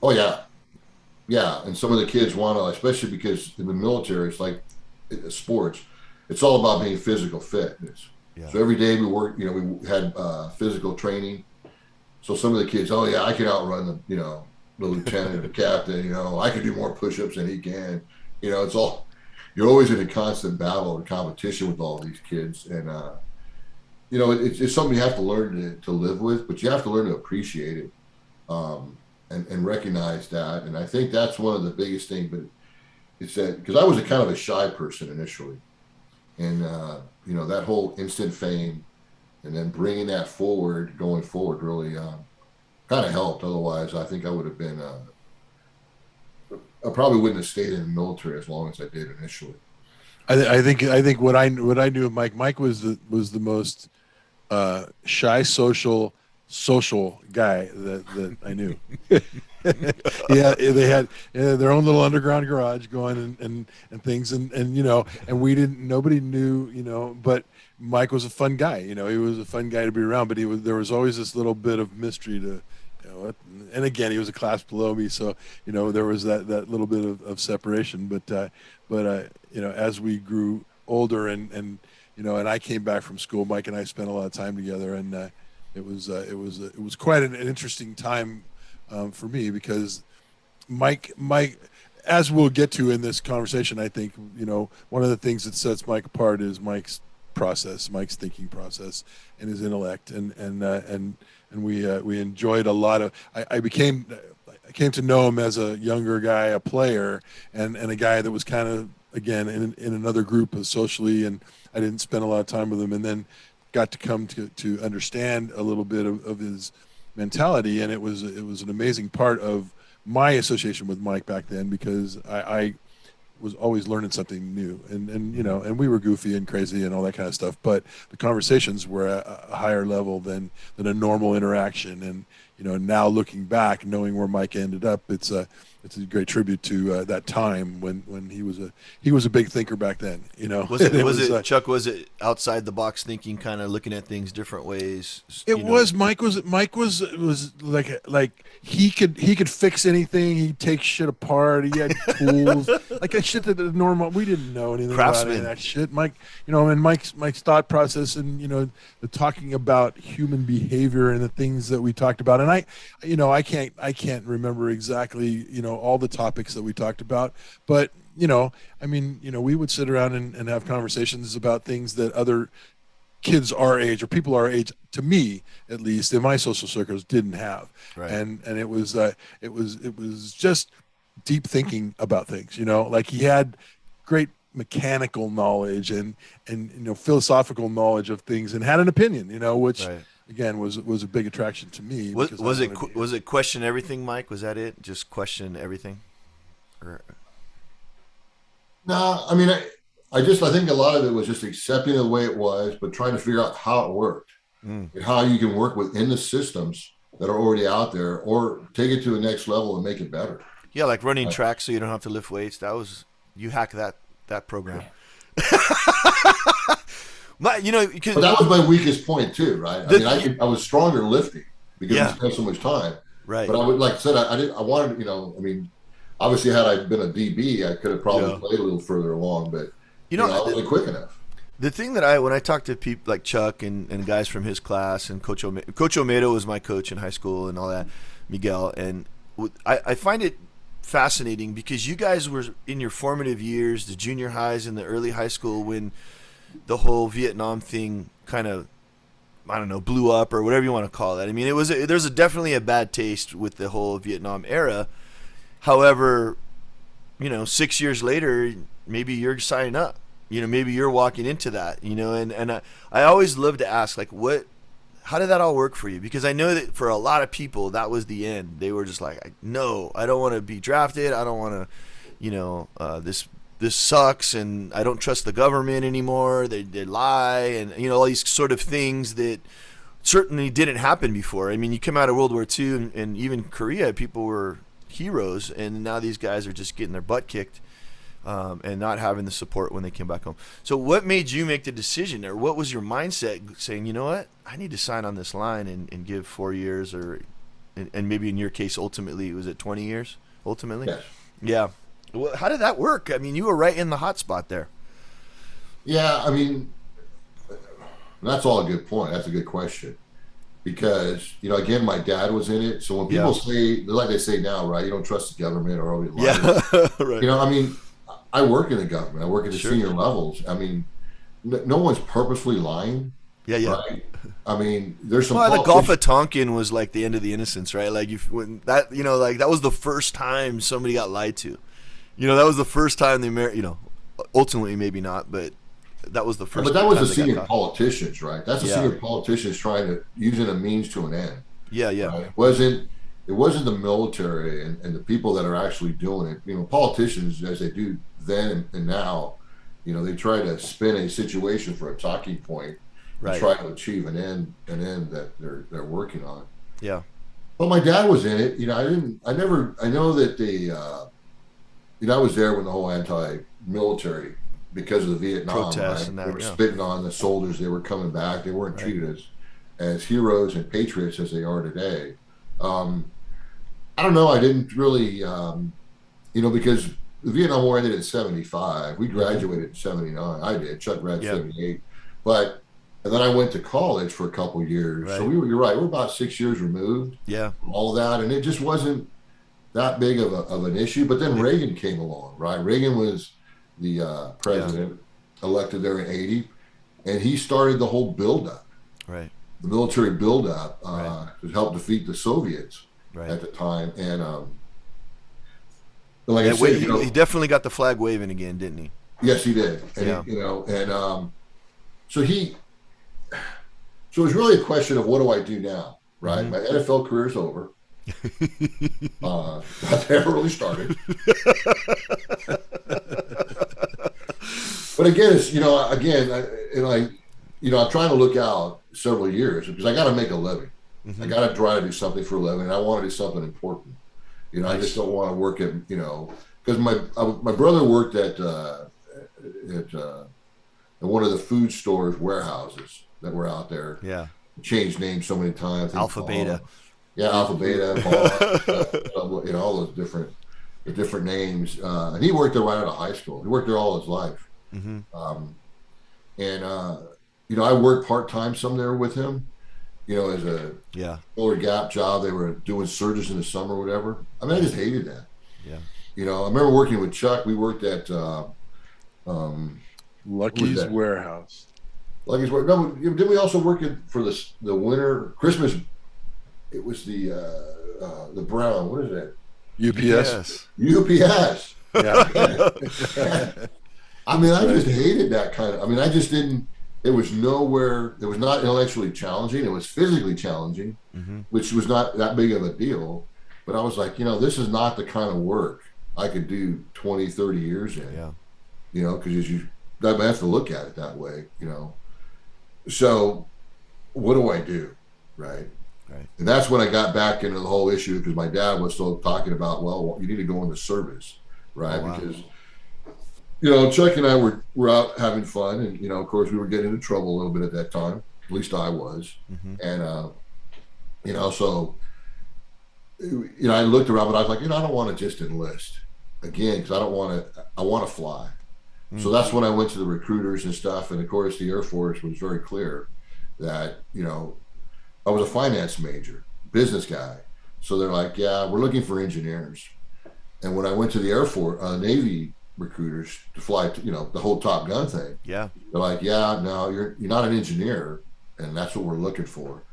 Oh yeah, Yeah, and some of the kids want to, especially because in the military, it's like sports. It's all about being physical fitness. Yeah. So every day we worked, we had physical training. So some of the kids, oh yeah, I can outrun the lieutenant or the captain. I can do more push-ups than he can. It's all, you're always in a constant battle and competition with all these kids, and it's something you have to learn to live with, but you have to learn to appreciate it. And recognize that. And I think that's one of the biggest things, but it's that, because I was a kind of a shy person initially. And, that whole instant fame and then bringing that going forward really kind of helped. Otherwise, I think I would have been, I probably wouldn't have stayed in the military as long as I did initially. I think what I knew of Mike was the most shy social guy that I knew. Yeah, they had their own little underground garage going and things, and nobody knew, but Mike was a fun guy. He was a fun guy to be around, but there was always this little bit of mystery to, and again, he was a class below me, so there was that little bit of separation, but as we grew older and I came back from school, Mike and I spent a lot of time together, and it was quite an interesting time for me, because Mike, as we'll get to in this conversation, I think one of the things that sets Mike apart is Mike's thinking process, and his intellect, and we enjoyed a lot of. I came to know him as a younger guy, a player, and a guy that was kind of, again, in another group of socially, and I didn't spend a lot of time with him, and then got to come to understand a little bit of his mentality, and it was an amazing part of my association with Mike back then, because I was always learning something new, and we were goofy and crazy and all that kind of stuff, but the conversations were at a higher level than a normal interaction, and now looking back, knowing where Mike ended up, it's a great tribute to that time when he was a big thinker back then. Was it Chuck? Was it outside the box thinking, kind of looking at things different ways? Was Mike was like he could fix anything. He'd take shit apart. He had tools like that shit that the normal, we didn't know anything about any of that shit. Mike, and Mike's thought process, and the talking about human behavior and the things that we talked about, and I can't remember exactly all the topics that we talked about, but we would sit around and have conversations about things that other kids our age, or people our age, to me at least, in my social circles, didn't have. Right. And it was just deep thinking about things. Like he had great mechanical knowledge and philosophical knowledge of things, and had an opinion, which right. Again was a big attraction to me. Was it question everything, Mike? Was that it? Just question everything? Or... No, I mean, I think a lot of it was just accepting the way it was, but trying to figure out how it worked and how you can work within the systems that are already out there, or take it to the next level and make it better. Yeah, like running track so you don't have to lift weights. You hack that program. But that was my weakest point too, right? I was stronger lifting because we spent so much time. Right. But I would, like I said, I wanted, obviously had I been a DB, I could have probably played a little further along, but I wasn't quick enough. The thing that when I talk to people like Chuck and guys from his class, and Coach Omedo was my coach in high school and all that, Miguel, and I find it fascinating because you guys were in your formative years, the junior highs and the early high school, when the whole Vietnam thing kind of, I don't know, blew up, or whatever you want to call it. I mean, there's definitely a bad taste with the whole Vietnam era. However, 6 years later, maybe you're signing up. Maybe you're walking into that. And I always love to ask, like, how did that all work for you? Because I know that for a lot of people, that was the end. They were just like, no, I don't want to be drafted. I don't want to, this sucks, and I don't trust the government anymore. They lie, and all these sort of things that certainly didn't happen before. I mean, you come out of World War II and even Korea, people were heroes, and now these guys are just getting their butt kicked and not having the support when they came back home. So what made you make the decision, or what was your mindset saying, you know what, I need to sign on this line and give 4 years, and maybe in your case, ultimately, was it 20 years ultimately? Yes. Yeah. Well, how did that work? I mean, you were right in the hot spot there. Yeah, I mean, that's all a good point. That's a good question. Because, again, my dad was in it. So when people say, like they say now, right, you don't trust the government or always lie. Yeah. Right. I mean, I work in the government. I work at the senior levels. I mean, no one's purposely lying. Yeah. Right? I mean, there's some. Well, the Gulf of Tonkin was like the end of the innocence, right? Like that was the first time somebody got lied to. That was the first time ultimately maybe not, but that was the first. But that was the senior politicians, right? That's the senior politicians trying to using a means to an end. Yeah. Right? It wasn't the military and the people that are actually doing it. Politicians, as they do then and now, they try to spin a situation for a talking point. Right. Try to achieve an end that they're working on. Yeah. But my dad was in it. I know that I was there when the whole anti-military, because of the Vietnam protests, right? And that, they were spitting on the soldiers. They were coming back. They weren't treated as heroes and patriots as they are today. I don't know. I didn't really, because the Vietnam War ended in 75. We graduated in 79. I did. Chuck graduated 78. And then I went to college for a couple of years. Right. So you're right. We're about 6 years removed. Yeah. From all of that. And it just wasn't that big of an issue. But then Reagan came along, right? Reagan was the president elected there in 80. And he started the whole buildup. Right. The military buildup to help defeat the Soviets at the time. And like I said, he definitely got the flag waving again, didn't he? Yes, he did. And So it's really a question of what do I do now, right? Mm-hmm. My NFL career is over. That never really started. But again, it's I'm trying to look out several years because I got to make a living. Mm-hmm. I got to try to do something for a living, and I want to do something important. Nice. I just don't want to work at because my brother worked at one of the food stores warehouses that were out there. Yeah. Changed names so many times. Alpha Beta. Yeah, Alpha Beta, all those different names. And he worked there right out of high school. He worked there all his life. Mm-hmm. I worked part-time some there with him, as a Fuller Gap job. They were doing surges in the summer or whatever. I mean, I just hated that. Yeah. I remember working with Chuck. We worked at Lucky's Warehouse. Lucky's Warehouse. No, didn't we also work for the winter Christmas? It was the brown. What is that? UPS. UPS. Yeah. I mean, I just hated that kind of. I mean, I just didn't. It was nowhere. It was not intellectually challenging. It was physically challenging, which was not that big of a deal. But I was like, this is not the kind of work I could do 20, 30 years in. Yeah. Because you have to look at it that way. So, what do I do, right? Right. And that's when I got back into the whole issue because my dad was still talking about, well, you need to go into service, right? Oh, wow. Because, Chuck and I were out having fun, and of course, we were getting into trouble a little bit at that time. At least I was, and so I looked around, but I was like, I don't want to just enlist again because I want to fly. Mm-hmm. So that's when I went to the recruiters and stuff, and of course, the Air Force was very clear that I was a finance major, business guy. So they're like, yeah, we're looking for engineers. And when I went to the Air Force, Navy recruiters to fly, the whole Top Gun thing. Yeah. They're like, yeah, no, you're not an engineer. And that's what we're looking for.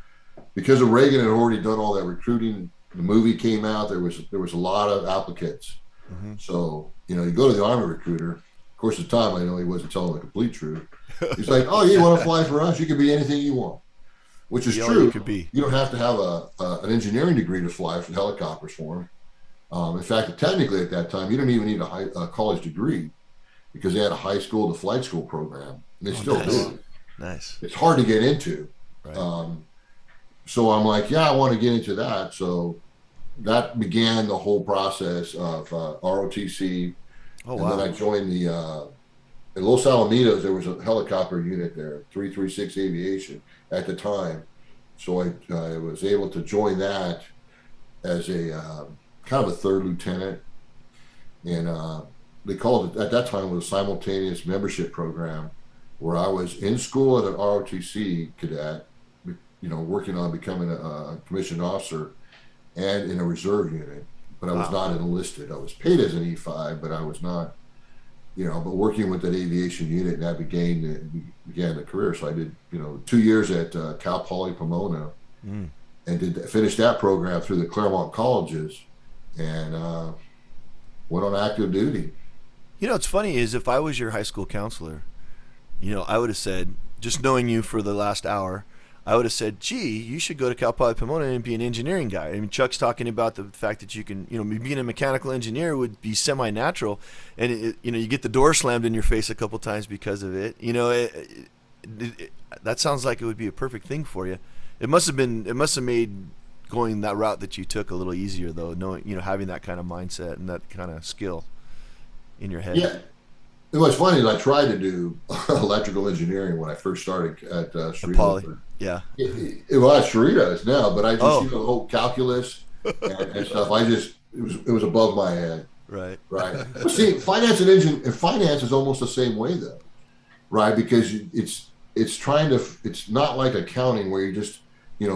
Because of Reagan had already done all that recruiting. The movie came out. There was a lot of applicants. Mm-hmm. So, you go to the Army recruiter. Of course, at the time, I know he wasn't telling the complete truth. He's like, oh, you want to fly for us? You can be anything you want. Which is true. You don't have to have an engineering degree to fly for helicopters for them. In fact, technically at that time, you didn't even need a college degree because they had a high school to flight school program. And they still do. Nice. It's hard to get into. Right. So I'm like, yeah, I want to get into that. So that began the whole process of ROTC. Oh, wow. And then I joined in Los Alamitos, there was a helicopter unit there, 336 Aviation at the time. So I was able to join that as a kind of a third lieutenant. and they called it at that time, it was a simultaneous membership program, where I was in school at an ROTC cadet, working on becoming a commissioned officer, and in a reserve unit. But I was not enlisted. I was paid as an E5, but I was not, but working with that aviation unit, and that began the career. So I did, 2 years at Cal Poly Pomona, and finished that program through the Claremont colleges, and went on active duty. What's funny is if I was your high school counselor, I would have said, just knowing you for the last hour, I would have said, gee, you should go to Cal Poly Pomona and be an engineering guy. I mean, Chuck's talking about the fact that you can, being a mechanical engineer would be semi-natural, and you get the door slammed in your face a couple times because of it. That sounds like it would be a perfect thing for you. It must have made going that route that you took a little easier, though, knowing, having that kind of mindset and that kind of skill in your head. Yeah. It was funny. I tried to do electrical engineering when I first started at Cerritos. Yeah. Well, at Cerritos now, but I just, the whole calculus and stuff. It was above my head. Right. Right. But see, finance is almost the same way, though, right? Because it's not like accounting where you're just,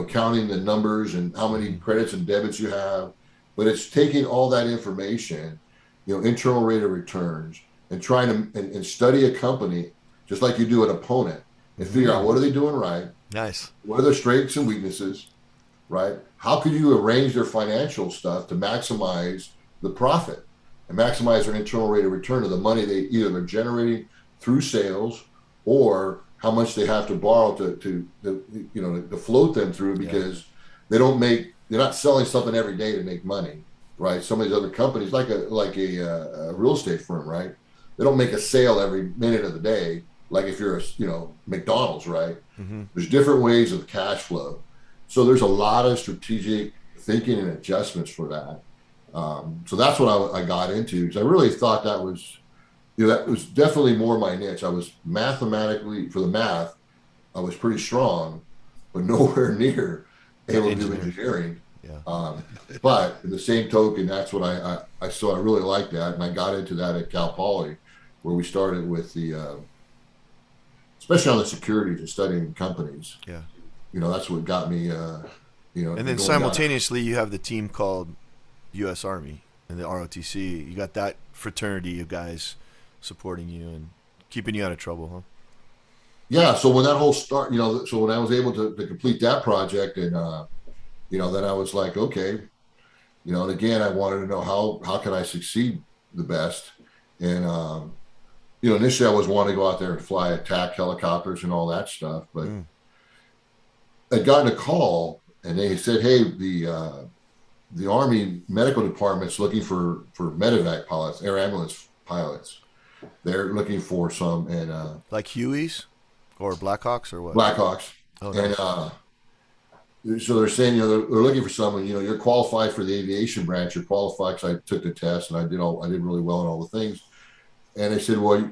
counting the numbers and how many credits and debits you have, but it's taking all that information, internal rate of returns, and trying to and study a company just like you do an opponent, and figure out what are they doing right. Nice. What are their strengths and weaknesses, right? How could you arrange their financial stuff to maximize the profit and maximize their internal rate of return of the money they're generating through sales, or how much they have to borrow to float them through, because they're not selling something every day to make money, right? Some of these other companies, like a real estate firm, right? They don't make a sale every minute of the day, like if you're McDonald's, right? Mm-hmm. There's different ways of cash flow. So there's a lot of strategic thinking and adjustments for that. So that's what I got into, because I really thought that was, that was definitely more my niche. I was mathematically, for the math, I was pretty strong, but nowhere near able to do engineering. Yeah. But in the same token, that's what I really liked that, and I got into that at Cal Poly, where we started with especially on the securities and studying companies. Yeah. That's what got me. And then simultaneously, you have the team called U.S. Army and the ROTC. You got that fraternity of guys supporting you and keeping you out of trouble, huh? Yeah. So when that whole so when I was able to complete that project, and then I was like, okay, and again, I wanted to know how can I succeed the best, and initially I was wanting to go out there and fly attack helicopters and all that stuff, but I'd gotten a call, and they said, hey, the Army medical department's looking for medevac pilots, air ambulance pilots. They're looking for some, and like Hueys or Blackhawks or what? Blackhawks. Oh, nice. And so they're saying, they're looking for someone, you're qualified for the aviation branch. You're qualified, because I took the test and I did really well in all the things. And they said, well,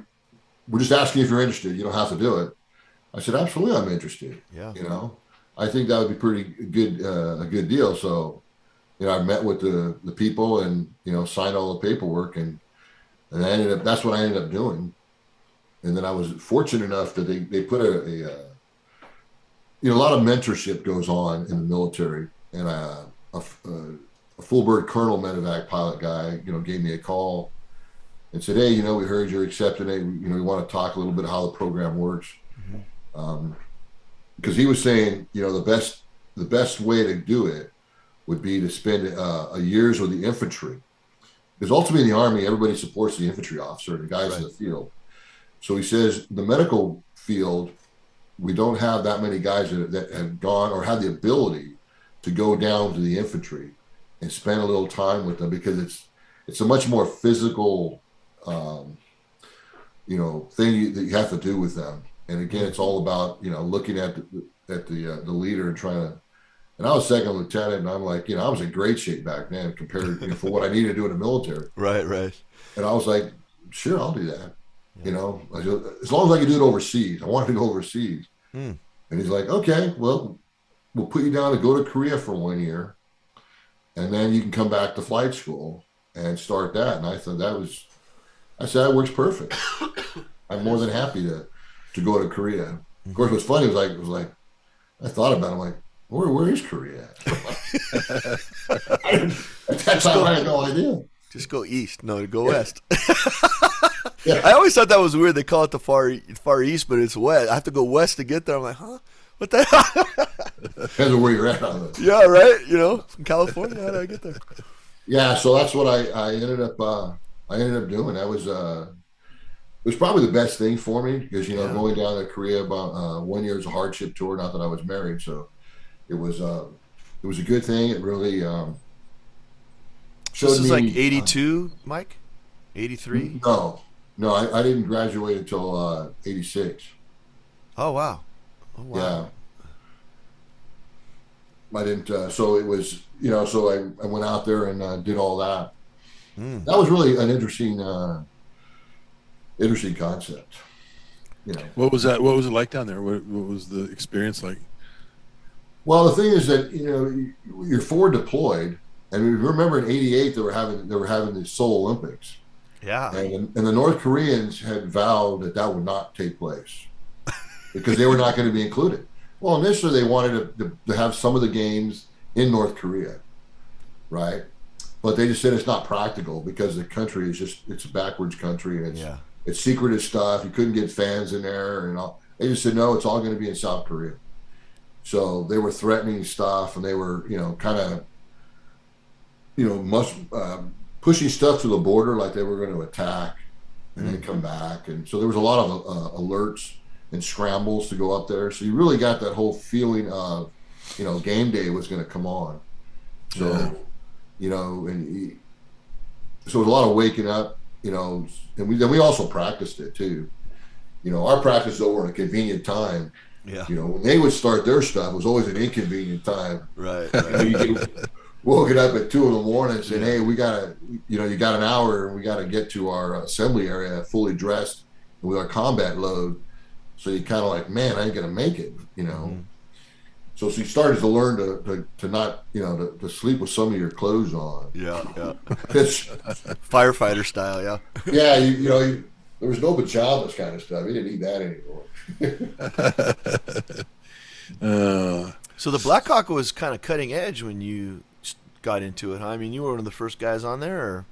we're just asking if you're interested. You don't have to do it. I said, absolutely, I'm interested. Yeah. I think that would be pretty good, a good deal. So, I met with the people and, signed all the paperwork, and that's what I ended up doing. And then I was fortunate enough that they put a lot of mentorship goes on in the military, and a full bird colonel medevac pilot guy, gave me a call and said, hey, we heard you're accepting it. We want to talk a little bit how the program works. Mm-hmm. Because he was saying, the best way to do it would be to spend a years with the infantry. Because ultimately in the Army, everybody supports the infantry officer, the guys in the field. So he says, the medical field, we don't have that many guys that have gone or have the ability to go down to the infantry and spend a little time with them, because it's a much more physical, thing that you have to do with them. And again, it's all about, looking at the leader and trying to. And I was second lieutenant, and I'm like, I was in great shape back then compared for what I needed to do in the military. Right. And I was like, sure, I'll do that. Yeah. As long as I can do it overseas. I wanted to go overseas. And he's like, okay, well, we'll put you down to go to Korea for 1 year, and then you can come back to flight school. and start that. And I thought I said that works perfect. I'm more than happy to go to Korea. Of course, what's funny was like I thought about it. I'm like, where is Korea at? At that time, I had no idea. Just go east. No, go west. Yeah. I always thought that was weird. They call it the far east, but it's west. I have to go west to get there. I'm like, huh? What the hell? Depends on where you're at on this. Yeah, right. You know, from California, how did I get there? Yeah, so that's what I ended up doing. That was it was probably the best thing for me because going down to Korea about 1 year is a hardship tour. Not that I was married, so it was a good thing. It really showed This is me, like 82, Mike. 83. No, I didn't graduate until 86. Oh wow. Yeah. I didn't. So it was, so I went out there and did all that. That was really an interesting concept. What was that? What was it like down there? What was the experience like? Well, the thing is that you're forward deployed, and remember in '88 they were having the Seoul Olympics. Yeah. And the North Koreans had vowed that would not take place because they were not going to be included. Well, initially they wanted to have some of the games in North Korea, right? But they just said it's not practical because the country is it's a backwards country and it's secretive stuff. You couldn't get fans in there and all. They just said no, it's all going to be in South Korea. So they were threatening stuff and they were kind of pushing stuff to the border like they were going to attack and then come back. And so there was a lot of alerts and scrambles to go up there. So you really got that whole feeling of, game day was going to come on. So, and so it was a lot of waking up, and we also practiced it too. Our practice though were a convenient time. Yeah. When they would start their stuff, it was always an inconvenient time. Right. You woken up at 2 a.m. and said, hey, we gotta, you got an hour and we gotta get to our assembly area fully dressed with our combat load. So you kind of like, man, I ain't gonna make it, So you started to learn to not, to sleep with some of your clothes on. Yeah. It's Firefighter style, yeah. Yeah, there was no pajamas kind of stuff. You didn't need that anymore. So the Blackhawk was kind of cutting edge when you got into it, huh? I mean, you were one of the first guys on there,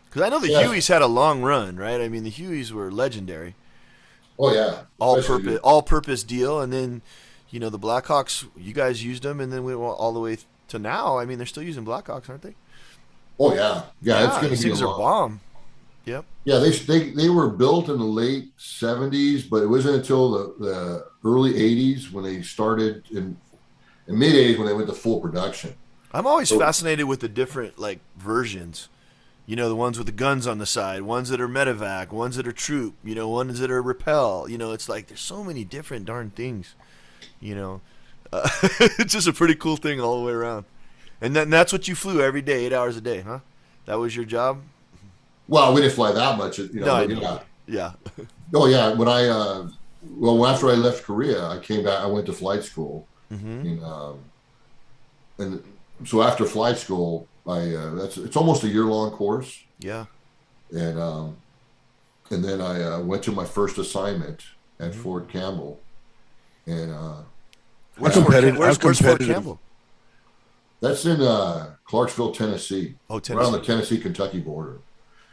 because I know the Hueys had a long run, right? I mean, the Hueys were legendary. Oh yeah, all purpose deal, and then the Blackhawks, you guys used them, and then we went all the way to now. I mean, they're still using Blackhawks, aren't they? Oh yeah. It's going to be things are bomb. Yep. Yeah, they were built in the late 70s, but it wasn't until the early 80s when they started in mid 80s when they went to full production. I'm always fascinated with the different versions. The ones with the guns on the side, ones that are medevac, ones that are troop, ones that are repel. It's like there's so many different darn things. It's just a pretty cool thing all the way around. And that's what you flew every day, 8 hours a day, huh? That was your job? Well, we didn't fly that much. Yeah. Oh yeah. When after I left Korea, I came back. I went to flight school, and so after flight school, it's almost a year-long course. Yeah. And then I went to my first assignment at Fort Campbell, and where's Fort Campbell? That's in Clarksville, Tennessee. Oh, Tennessee. Around the Tennessee-Kentucky border.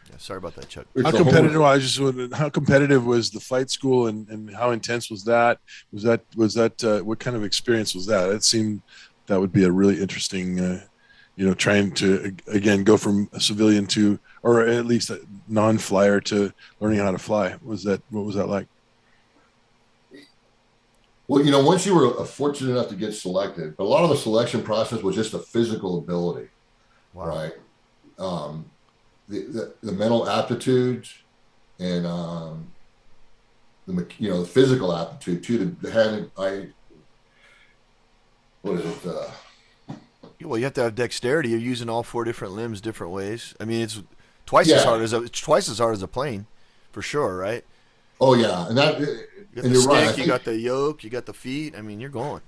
Yeah, sorry about that, Chuck. How competitive? I just wondered, how competitive was the flight school, and how intense was that? Was that what kind of experience was that? It seemed that would be a really interesting, trying to again go from a civilian to, or at least a non-flyer to learning how to fly. What was that like? Well, once you were fortunate enough to get selected, but a lot of the selection process was just a physical ability, right? The mental aptitudes and the physical aptitude too. What is it? Well, you have to have dexterity. You're using all 4 different limbs different ways. I mean, it's twice as hard as a plane, for sure, right? Oh yeah, and that. You got the stick, you got the yoke, you got the feet. I mean, you're going.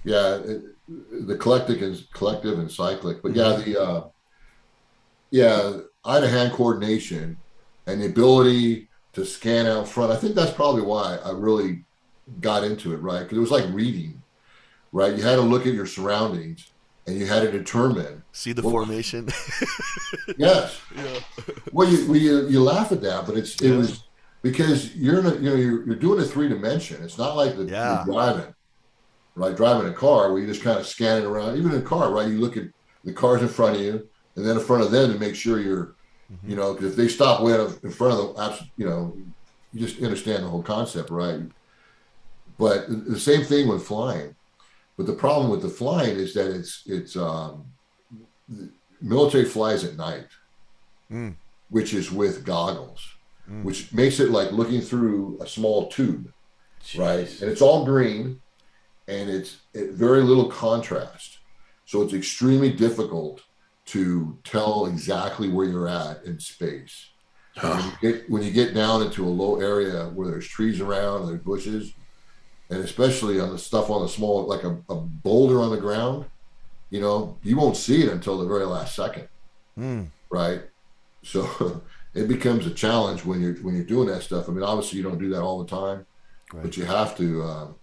Yeah, the collective and cyclic, but yeah, yeah, eye to hand coordination and the ability to scan out front. I think that's probably why I really got into it, right? Because it was like reading, right? You had to look at your surroundings and you had to determine. See the formation. Yes. Yeah. Well, you laugh at that, but it was because you're doing a 3-dimension. It's not like you're driving, right? Driving a car where you just kind of scan it around. Even in a car, right? You look at the cars in front of you and then in front of them to make sure you're, because if they stop way in front of them, you just understand the whole concept, right? But the same thing with flying. But the problem with the flying is that it's military flies at night, which is with goggles, which makes it like looking through a small tube, right? And it's all green, and it's very little contrast, so it's extremely difficult to tell exactly where you're at in space. When you get down into a low area where there's trees around and there's bushes, and especially on the stuff on the small, like a boulder on the ground, you won't see it until the very last second, right? So it becomes a challenge when you're doing that stuff. I mean, obviously you don't do that all the time, but you have to.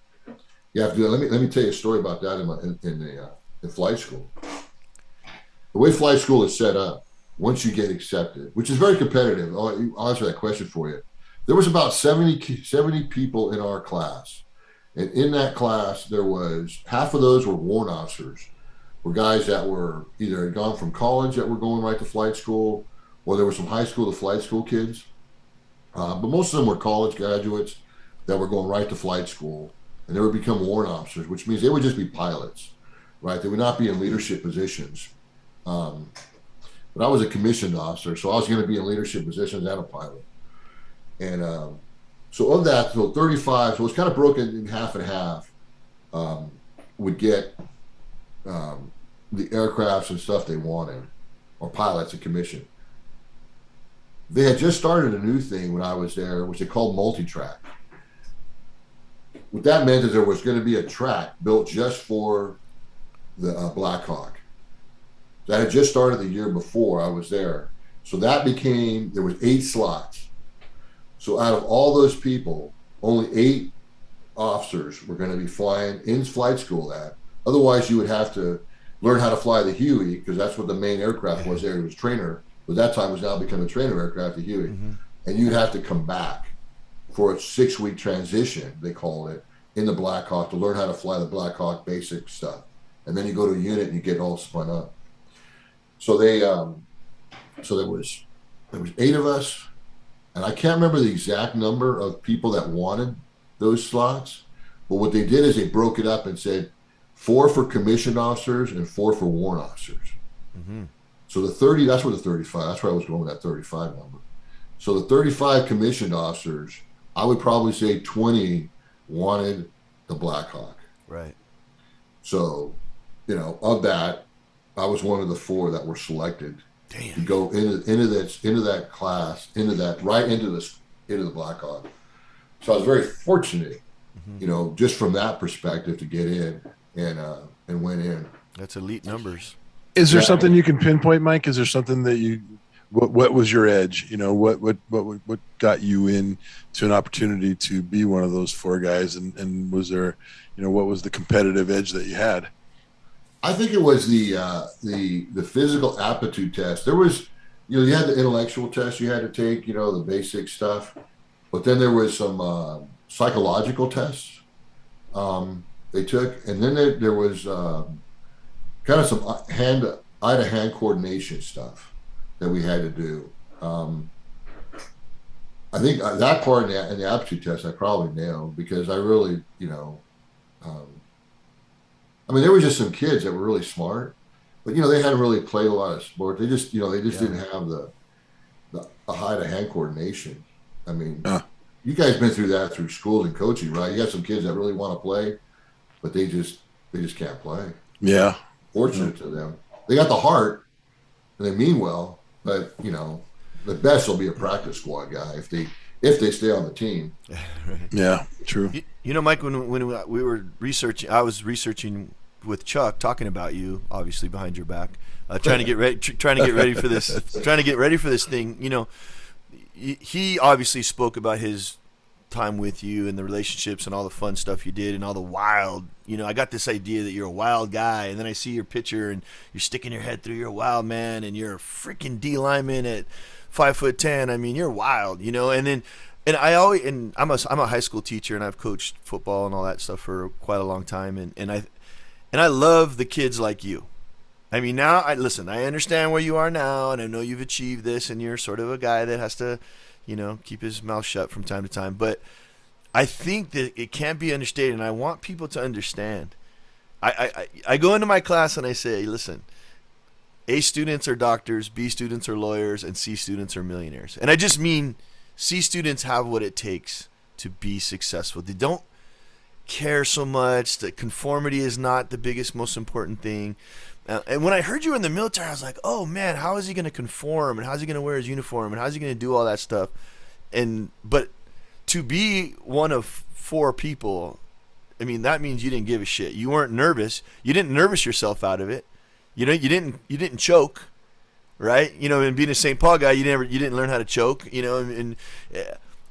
You have to do that. Let me tell you a story about that in flight school. The way flight school is set up, once you get accepted, which is very competitive. I'll answer that question for you. There was about 70 people in our class. And in that class, there was half of those were warrant officers, were guys that were either had gone from college that were going right to flight school, or there were some high school to flight school kids. But most of them were college graduates that were going right to flight school, and they would become warrant officers, which means they would just be pilots, right? They would not be in leadership positions. But I was a commissioned officer, so I was going to be in leadership positions and a pilot. And so of that, so 35, so it's kind of broken in half and half, would get the aircrafts and stuff they wanted, or pilots and commission. They had just started a new thing when I was there, which they called multi-track. What that meant is there was going to be a track built just for the Blackhawk. That had just started the year before I was there. So that became, there was 8 slots. So out of all those people, only 8 officers were going to be flying in flight school at. Otherwise, you would have to learn how to fly the Huey, because that's what the main aircraft was there. It was trainer, but that time was now becoming a trainer aircraft, the Huey. And you'd have to come back for a 6-week transition, they called it, in the Blackhawk to learn how to fly the Blackhawk basic stuff. And then you go to a unit and you get all spun up. So they, so there was 8 of us, and I can't remember the exact number of people that wanted those slots. But what they did is they broke it up and said 4 for commissioned officers and 4 for warrant officers. So the 30, that's where the 35, that's where I was going with that 35 number. So the 35 commissioned officers, I would probably say 20 wanted the Blackhawk. Right. So, of that, I was one of the 4 that were selected to go into that class, into the Blackhawk. So I was very fortunate, just from that perspective to get in and went in. That's elite numbers. Is there something you can pinpoint, Mike? Is there something that what was your edge? What got you in to an opportunity to be one of those 4 guys? And was there, what was the competitive edge that you had? I think it was the physical aptitude test. There was, you had the intellectual test you had to take, the basic stuff, but then there was some psychological tests they took, and then there was kind of some eye-to-hand coordination stuff that we had to do. I think that part in the aptitude test I probably nailed, because I really, there were just some kids that were really smart, but they hadn't really played a lot of sport. They just, didn't have the eye-to-hand coordination. You guys been through that through schools and coaching, right? You got some kids that really want to play, but they just can't play. Yeah. Fortunate to them. They got the heart and they mean well, but the best will be a practice squad guy if they stay on the team. Yeah, true. Mike, when we were researching, I was researching with Chuck talking about you, obviously behind your back, trying to get ready for this thing. You know, he obviously spoke about his time with you and the relationships and all the fun stuff you did and all the wild. You know, I got this idea that you're a wild guy, and then I see your picture and you're sticking your head through. You're a wild man, and you're a freaking D lineman at 5'10". I mean, you're wild. You know, and I'm a high school teacher, and I've coached football and all that stuff for quite a long time, and I love the kids like you. I mean, now I understand where you are now, and I know you've achieved this, and you're sort of a guy that has to, you know, keep his mouth shut from time to time. But I think that it can't be understated, and I want people to understand. I go into my class and I say, listen, A students are doctors, B students are lawyers, and C students are millionaires. And I just mean C students have what it takes to be successful. They don't care so much. That conformity is not the biggest, most important thing. And when I heard you were in the military, I was like, oh man, how is he going to conform, and how's he going to wear his uniform, and how's he going to do all that stuff? But to be one of 4 people, I mean, that means you didn't give a shit. You weren't nervous. You didn't nervous yourself out of it. You know, you didn't choke, right? You know, and being a St. Paul guy, you didn't learn how to choke. You know, and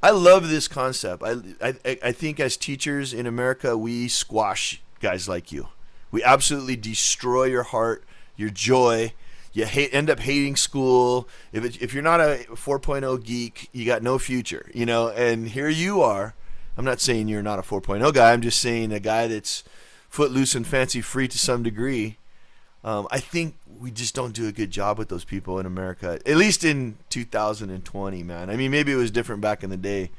I love this concept. I think as teachers in America, we squash guys like you. We absolutely destroy your heart, your joy. You end up hating school. If you're not a 4.0 geek, you got no future, you know. And here you are. I'm not saying you're not a 4.0 guy. I'm just saying a guy that's footloose and fancy free to some degree. I think we just don't do a good job with those people in America, at least in 2020, man. I mean, maybe it was different back in the day,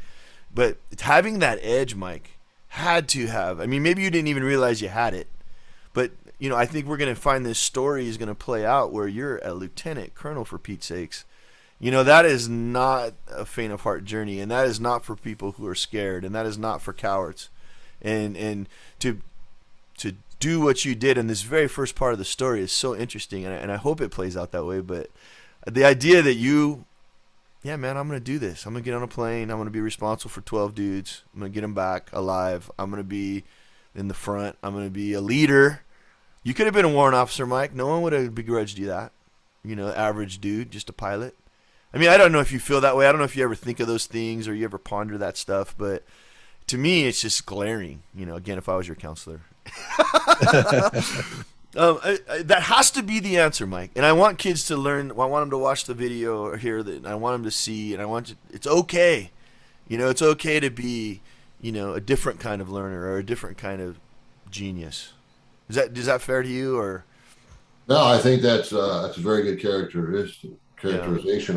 but having that edge, Mike, had to have. I mean, maybe you didn't even realize you had it. But, you know, I think we're going to find this story is going to play out where you're a lieutenant colonel, for Pete's sakes. You know, that is not a faint of heart journey, and that is not for people who are scared, and that is not for cowards. And to do what you did in this very first part of the story is so interesting, and I hope it plays out that way. But the idea that yeah, man, I'm going to do this. I'm going to get on a plane. I'm going to be responsible for 12 dudes. I'm going to get them back alive. I'm going to be in the front. I'm going to be a leader. You could have been a warrant officer, Mike. No one would have begrudged you that. You know, average dude, just a pilot. I mean, I don't know if you feel that way. I don't know if you ever think of those things or you ever ponder that stuff. But to me, it's just glaring. You know, again, if I was your counselor. That has to be the answer, Mike. And I want kids to learn. I want them to watch the video or hear that. I want them to see. And it's okay. You know, it's okay to be, you know, a different kind of learner or a different kind of genius. Is that fair to you, or? No, I think that's a very good characterization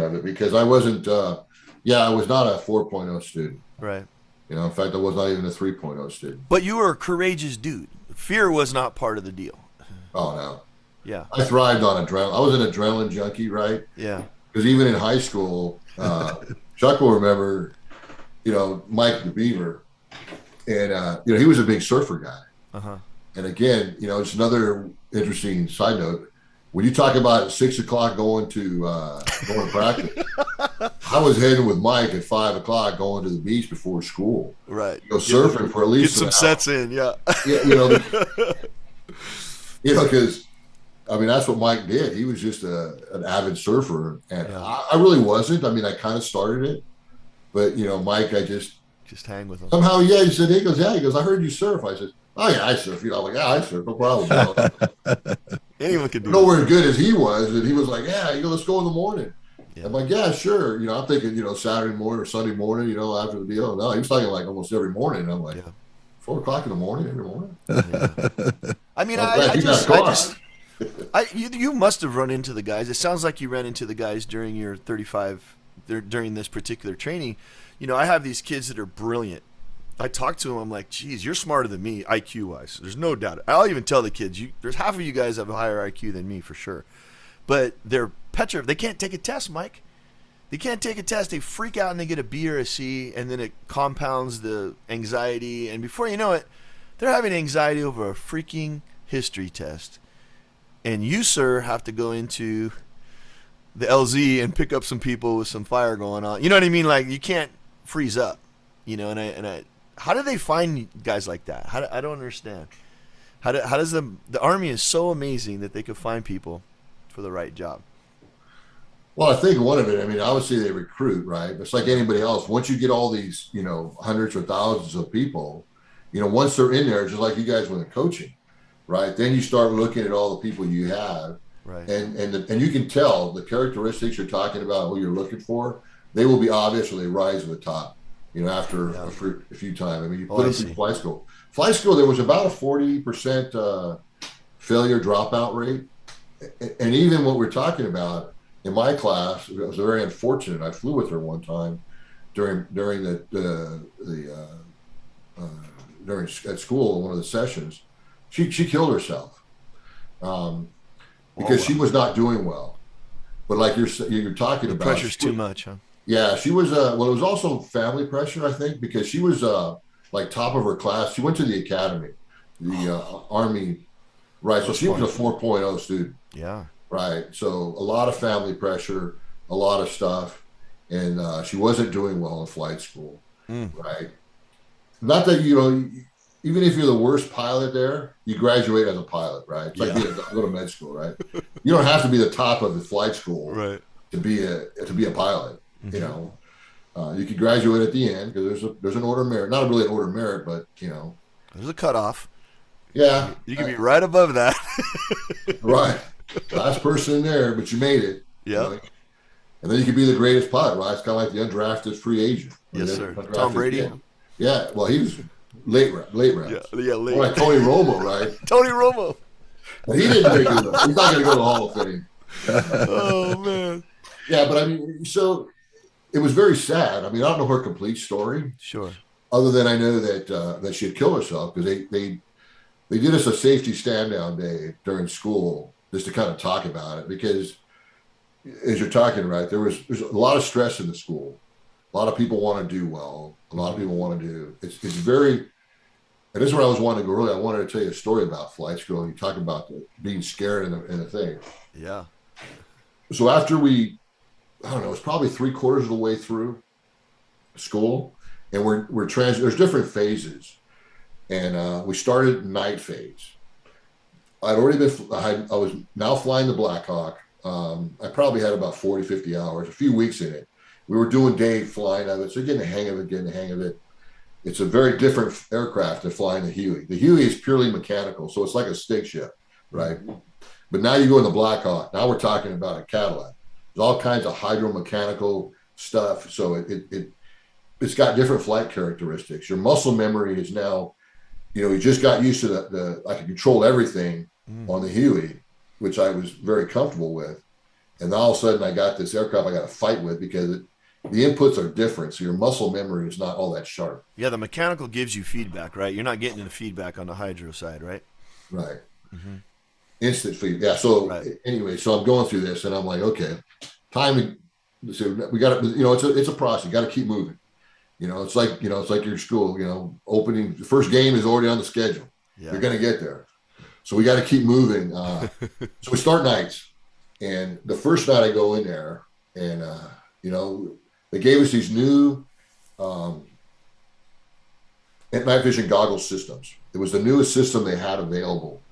of it, because I wasn't. I was not a 4.0 student. Right. You know, in fact, I was not even a 3.0 student. But you were a courageous dude. Fear was not part of the deal. Oh no. Yeah. I thrived on adrenaline. I was an adrenaline junkie, right? Yeah. Because even in high school, Chuck will remember, you know, Mike the Beaver, and you know, he was a big surfer guy. Uh-huh. And again, you know, it's another interesting side note. When you talk about 6 o'clock going to practice, I was heading with Mike at 5 o'clock going to the beach before school. Right. Go surfing for at least get some sets in. Yeah. Yeah, you know, because I mean, that's what Mike did. He was just an avid surfer, and I really wasn't. I mean, I kind of started it, but you know, Mike, I just hang with him somehow. Yeah, he said, he goes, I heard you surf. I said, oh yeah, I surf. You know, I'm like, yeah, I surf, no problem. You know? Anyone could do it. Nowhere as good as he was, and he was like, yeah, you know, let's go in the morning. Yeah. I'm like, yeah, sure. You know, I'm thinking, you know, Saturday morning or Sunday morning, you know, after the deal. No, he was talking like almost every morning. And I'm like, 4 o'clock in the morning, every morning. Yeah. I mean, you must have run into the guys. It sounds like you ran into the guys during your 35, during this particular training. You know, I have these kids that are brilliant. I talk to them. I'm like, geez, you're smarter than me, IQ wise. There's no doubt. I'll even tell the kids, there's half of you guys have a higher IQ than me for sure. But they're petrified. They can't take a test, Mike. They can't take a test. They freak out and they get a B or a C, and then it compounds the anxiety. And before you know it, they're having anxiety over a freaking history test. And you, sir, have to go into the LZ and pick up some people with some fire going on. You know what I mean? Like, you can't freeze up. You know, and I how do they find guys like that? I don't understand. How does the Army is so amazing that they could find people for the right job? Well, I think one of it, I mean, obviously they recruit, right? It's like anybody else. Once you get all these, hundreds or thousands of people, once they're in there, just like you guys with the coaching, right? Then you start looking at all the people you have, right? And you can tell the characteristics you're talking about, who you're looking for, they will be obvious when they rise to the top, after a few times. I mean, you put them through flight school. Flight school, there was about a 40% failure dropout rate. And even what we're talking about in my class, it was very unfortunate. I flew with her one time during at school, one of the sessions. She killed herself because she was not doing well. But like you're talking about, pressure's too much, huh? Yeah, she was. Well, it was also family pressure, I think, because she was like top of her class. She went to the academy, the Army, right? So she was a 4.0 student. Yeah. Right. So a lot of family pressure, a lot of stuff, and she wasn't doing well in flight school, right? Not that even if you're the worst pilot there, you graduate as a pilot, right? It's like go to med school, right? You don't have to be the top of the flight school, right, to be a pilot. You could graduate at the end because there's an order of merit, not really an order of merit, but there's a cutoff. Yeah, you can be right above that. Right, last person in there, but you made it. Yeah, and then you could be the greatest pilot, right? It's kind of like the undrafted free agent. Yes, sir. Tom Brady. Yeah, well, he was late rounds. Yeah, late. Like Tony Romo, right? Tony Romo. But he didn't make it. He's not going to go to the Hall of Fame. Oh man. Yeah, but I mean, so it was very sad. I mean, I don't know her complete story. Sure. Other than I know that she had killed herself because they did us a safety stand down day during school just to kind of talk about it because, as you're talking, right, there's a lot of stress in the school. A lot of people want to do well. A lot of people want to do. It's very. And this is where I was wanting to go earlier. I wanted to tell you a story about flight school. You talk about being scared in the thing. Yeah. So after I don't know, it's probably 3/4 of the way through school, and there's different phases, and we started night phase. I was now flying the Blackhawk. I probably had about 40, 50 hours, a few weeks in it. We were doing day flying of it, so getting the hang of it. It's a very different aircraft than flying the Huey. The Huey is purely mechanical, so it's like a stick shift, right? But now you go in the Blackhawk. Now we're talking about a Cadillac. There's all kinds of hydromechanical stuff, so it's got different flight characteristics. Your muscle memory is now, you just got used to I could control everything on the Huey, which I was very comfortable with. And now all of a sudden I got this aircraft I got to fight with because the inputs are different. So your muscle memory is not all that sharp. Yeah, the mechanical gives you feedback, right? You're not getting the feedback on the hydro side, right? Right. Mm-hmm. Instant feedback. Yeah. So anyway, so I'm going through this and I'm like, okay, time to, so we got to, it's a process. You got to keep moving. It's like your school, opening, the first game is already on the schedule. Yeah. You're going to get there. So we got to keep moving. So we start nights. And the first night I go in there and, they gave us these new night vision goggles systems. It was the newest system they had available.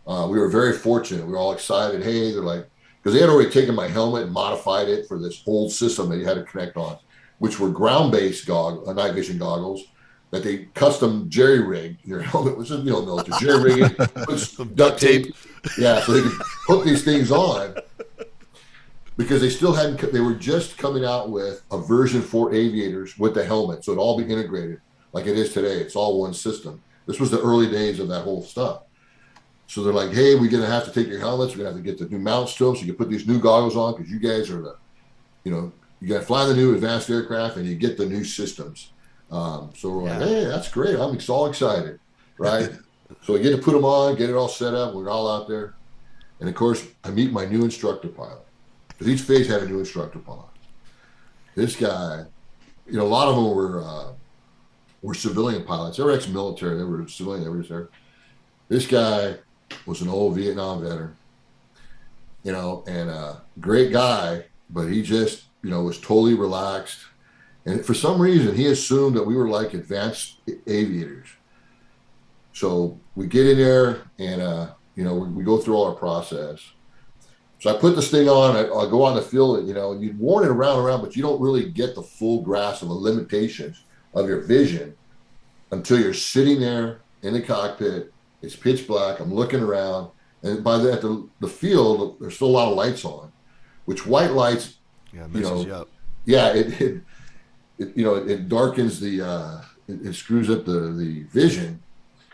We were very fortunate. We were all excited. Hey, they're like, because they had already taken my helmet and modified it for this old system that you had to connect on, which were ground-based night vision goggles that they custom jerry-rigged your helmet, which is, military jerry-rigging, put some duct tape. Yeah, so they could put these things on. Because they were just coming out with a version for aviators with the helmet. So it'd all be integrated like it is today. It's all one system. This was the early days of that whole stuff. So they're like, hey, we're going to have to take your helmets. We're going to have to get the new mounts to them. So you can put these new goggles on because you guys are you got to fly the new advanced aircraft and you get the new systems. So we're like, hey, that's great. I'm all excited. Right. So we get to put them on, get it all set up. We're all out there. And of course, I meet my new instructor pilot. Because each phase had a new instructor pilot. This guy, a lot of them were civilian pilots. They were ex-military. They were civilian. They were just there. This guy was an old Vietnam veteran, and a great guy, but he just, was totally relaxed. And for some reason, he assumed that we were like advanced aviators. So we get in there and, we go through all our process. So I put this thing on, I go on the field, and you warn it around, but you don't really get the full grasp of the limitations of your vision until you're sitting there in the cockpit. It's pitch black. I'm looking around, and by the field, there's still a lot of lights on, which white lights, messes you up. Yeah, it darkens it screws up the vision.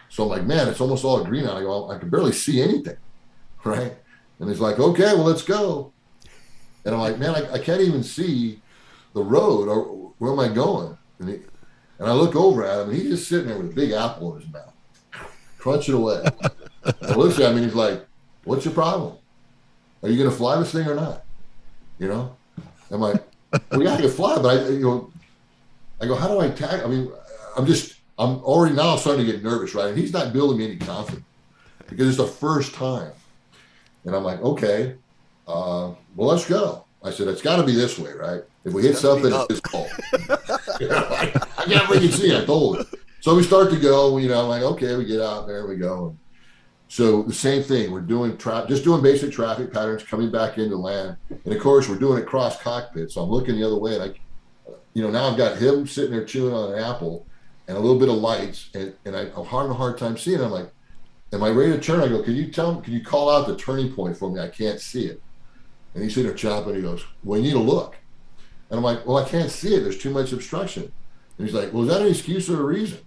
So I'm like, man, it's almost all green out. I go, I can barely see anything, right? And he's like, okay, well, let's go. And I'm like, man, I can't even see the road, or where am I going? And I look over at him, and he's just sitting there with a big apple in his mouth, crunching away. I look at him, and he's like, what's your problem? Are you going to fly this thing or not? I'm like, well, yeah, I can fly, but I go, how do I tag? I mean, I'm already now starting to get nervous, right? And he's not building me any confidence because it's the first time. And I'm like, okay, well, let's go. I said, it's got to be this way, right? If we hit something, it's this call. I can't really see. I told him. So we start to go. I'm like, okay, we get out there, we go. So the same thing. We're doing just doing basic traffic patterns, coming back into land, and of course we're doing it cross cockpit. So I'm looking the other way, and now I've got him sitting there chewing on an apple, and a little bit of lights, and I'm having a hard time seeing. I'm like, am I ready to turn? I go, can you call out the turning point for me? I can't see it. And he's sitting there chopping. He goes, well, you need to look. And I'm like, well, I can't see it. There's too much obstruction. And he's like, well, is that an excuse or a reason?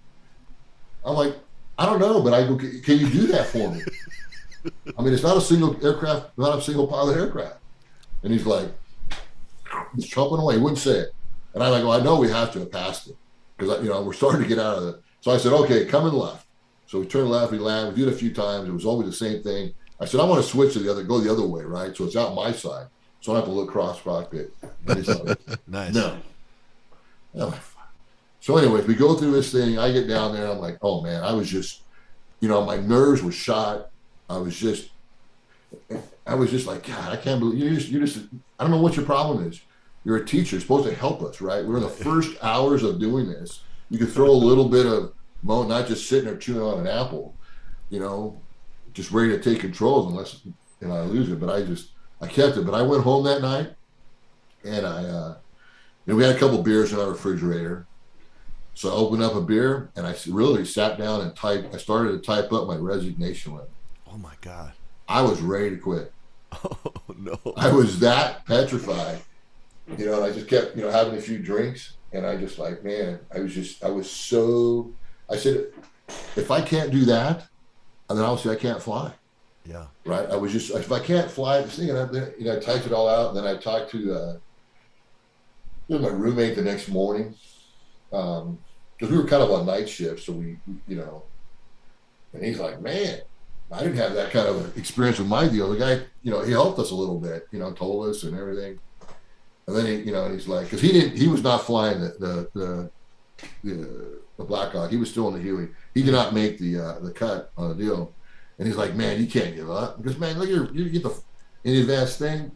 I'm like, I don't know, but I go, can you do that for me? I mean, it's not a single pilot aircraft. And he's like, he's chopping away. He wouldn't say it. And I'm like, well, I know we have to have passed it because, we're starting to get out of it. So I said, okay, come in left. So we turn left, we land, we do it a few times. It was always the same thing. I said, I want to switch to go the other way, right? So it's out my side. So I don't have to look cross cockpit. And he's like, nice. No. So anyways, we go through this thing. I get down there. I'm like, oh man, I was just, my nerves were shot. I was just like, God, I can't believe you just, I don't know what your problem is. You're a teacher, you're supposed to help us, right? We're in the first hours of doing this. You could throw a little bit of not just sitting there chewing on an apple, just ready to take controls unless I lose it. But I kept it. But I went home that night, and we had a couple beers in our refrigerator. So I opened up a beer, and I really sat down and typed. I started to type up my resignation letter. Oh my God! I was ready to quit. Oh no! I was that petrified, and I just kept having a few drinks, and I just like, man, I said, if I can't do that, then obviously I can't fly. Yeah. Right. I was just, if I can't fly this thing, and I typed it all out, and then I talked to my roommate the next morning, because we were kind of on night shift, so we and he's like, man, I didn't have that kind of experience with my deal. The guy, he helped us a little bit, told us and everything, and then he's like, because he was not flying the Blackhawk. He was still in the Huey. He did not make the cut on the deal. And he's like, man, you can't give up. Because, man, look, you get in the advanced thing.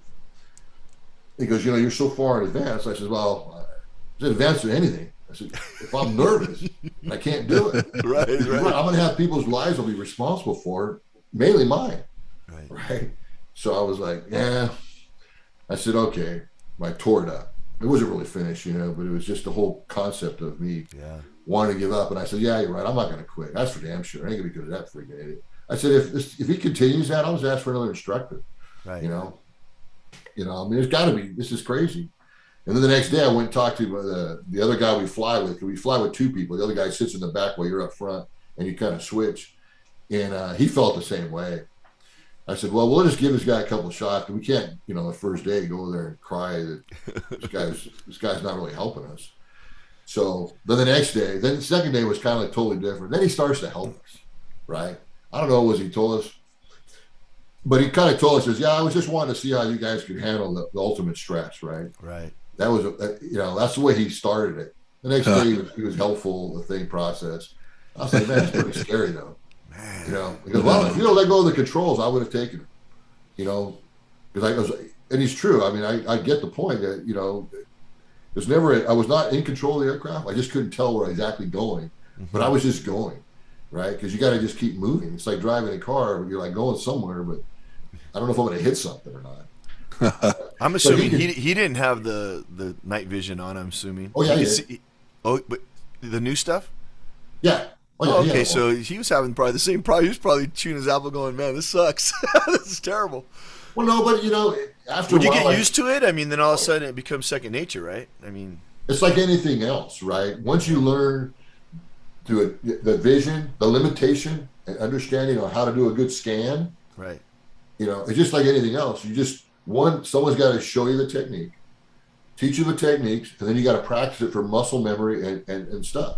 He goes, you're so far in advance. I said, well, is it advanced to anything? I said, if I'm nervous, I can't do it. Right. I'm going to have people's lives I'll be responsible for, mainly mine. Right. So I was like, yeah. I said, okay. I tore it up. It wasn't really finished, but it was just the whole concept of me wanting to give up. And I said, yeah, you're right. I'm not going to quit. That's for damn sure. I ain't going to be good at that freaking idiot. I said, if he continues that, I'll just ask for another instructor. Right. I mean, there's got to be. This is crazy. And then the next day, I went and talked to the other guy we fly with. We fly with two people. The other guy sits in the back while you're up front, and you kind of switch. And he felt the same way. I said, well, we'll just give this guy a couple of shots. We can't, the first day go there and cry that this guy's not really helping us. So then the second day was kind of like totally different. Then he starts to help us, right? I don't know what he told us, but he kind of told us, yeah, I was just wanting to see how you guys could handle the ultimate stress, right? Right. That was, that's the way he started it. The next day he was helpful, the thing process. I was like, man, it's pretty scary though. Man. Because, well, if you don't let go of the controls, I would have taken it, because and he's true. I mean, I get the point that, I was not in control of the aircraft. I just couldn't tell where I was exactly going, but I was just going. right? Because you got to just keep moving. It's like driving a car. You're like going somewhere, but I don't know if I'm going to hit something or not. I'm assuming he didn't have the night vision on. I'm assuming. Oh yeah, but the new stuff. Yeah. Oh, okay, so he was having probably the same problem. He was probably chewing his apple, going, "Man, this sucks. This is terrible." Well, no, but after would a while, you get used to it? I mean, then all of a sudden it becomes second nature, right? I mean, it's like anything else, right? Once you learn the vision, the limitation, and understanding on how to do a good scan, right? It's just like anything else. Someone's got to show you the technique, teach you the techniques, and then you got to practice it for muscle memory and stuff.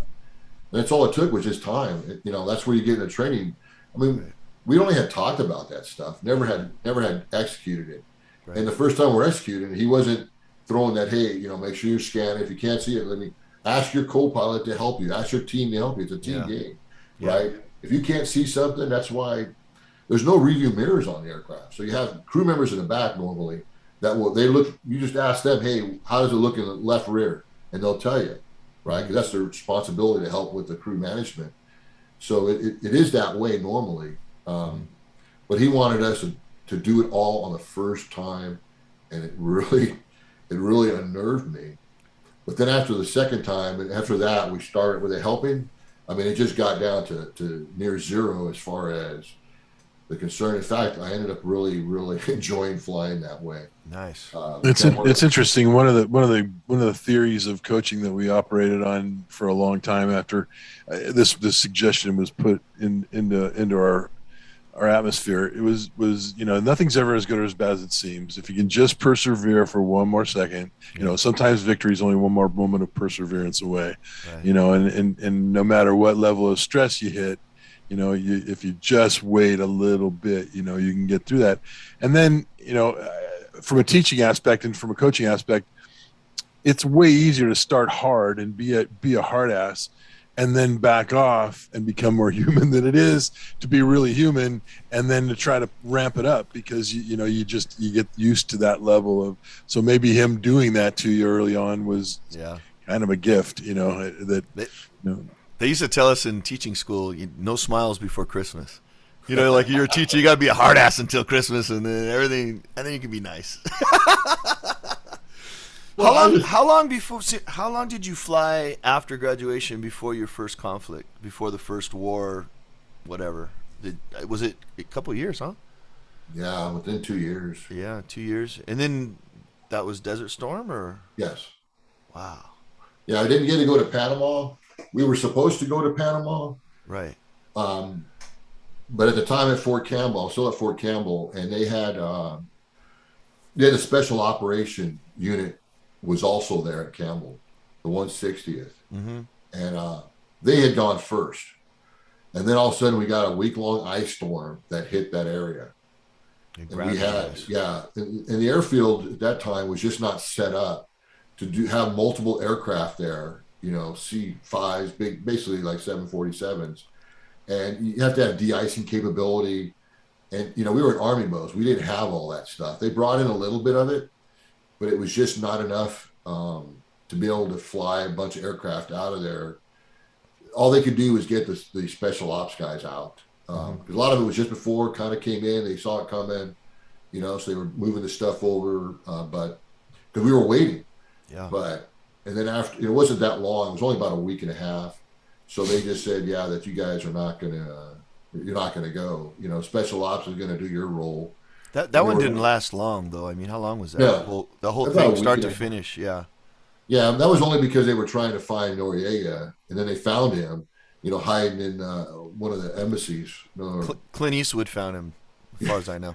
And that's all it took was just time. That's where you get into training. I mean, we only had talked about that stuff, never had executed it. Right. And the first time we're executing it, he wasn't throwing that, hey, make sure you're scanning. If you can't see it, let me ask your co-pilot to help you. Ask your team to help you. It's a team game, right? If you can't see something, that's why there's no review mirrors on the aircraft. So you have crew members in the back normally you just ask them, hey, how does it look in the left rear? And they'll tell you, right? Because that's their responsibility to help with the crew management. So it is that way normally. But he wanted us to do it all on the first time, and it really unnerved me. But then after the second time, and after that, we started with it helping. I mean, it just got down to near zero as far as the concern. In fact, I ended up really enjoying flying that way. Nice. It's interesting. One of the theories of coaching that we operated on for a long time after this suggestion was put into our atmosphere, it was nothing's ever as good or as bad as it seems. If you can just persevere for one more second, sometimes victory is only one more moment of perseverance away. Right. And no matter what level of stress you hit, if you just wait a little bit, you can get through that. And then, from a teaching aspect and from a coaching aspect, it's way easier to start hard and be a hard ass and then back off and become more human than it is to be really human, and then to try to ramp it up because you get used to that level of. So maybe him doing that to you early on was kind of a gift, They used to tell us in teaching school, no smiles before Christmas. Like you're a teacher, you got to be a hard ass until Christmas, and then everything, and then you can be nice. How long did you fly after graduation before your first conflict, before the first war, whatever? Was it a couple of years, huh? Yeah, within 2 years. Yeah, 2 years. And then that was Desert Storm, or? Yes. Wow. Yeah, I didn't get to go to Panama. We were supposed to go to Panama. Right. But at the time at Fort Campbell, I was still at Fort Campbell, and they had a special operation unit was also there at Campbell, the 160th. Mm-hmm. And they had gone first. And then all of a sudden we got a week-long ice storm that hit that area. And we had, and the airfield at that time was just not set up to have multiple aircraft there, C-5s, basically like 747s. And you have to have de-icing capability. And, we were in Army modes. We didn't have all that stuff. They brought in a little bit of it, but it was just not enough to be able to fly a bunch of aircraft out of there. All they could do was get the special ops guys out. Because a lot of it was just before it kind of came in. They saw it coming, so they were moving the stuff over. But because we were waiting. Yeah. And then after, it wasn't that long. It was only about a week and a half. So they just said, that you guys are not going to, you're not going to go. Special ops is going to do your role. That one didn't last long, though. I mean, how long was that? Yeah. The whole thing, start to finish, yeah. Yeah, that was only because they were trying to find Noriega, and then they found him, hiding in one of the embassies. Clint Eastwood found him, as far as I know.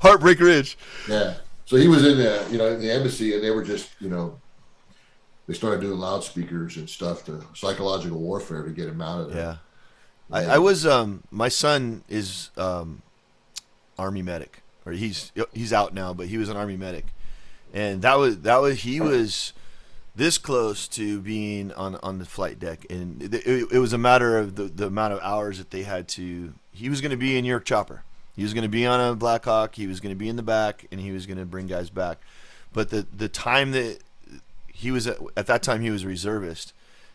Heartbreak Ridge. Yeah. So he was in the embassy, and they were just, they started doing loudspeakers and stuff to psychological warfare to get him out of there. Yeah. I was my son is Army medic, or he's out now, but he was an Army medic, and he was this close to being on the flight deck, and it was a matter of the amount of hours that they had to. He was going to be in New York chopper. He was going to be on a Blackhawk. He was going to be in the back, and he was going to bring guys back. But the time that he was at that time, he was a reservist.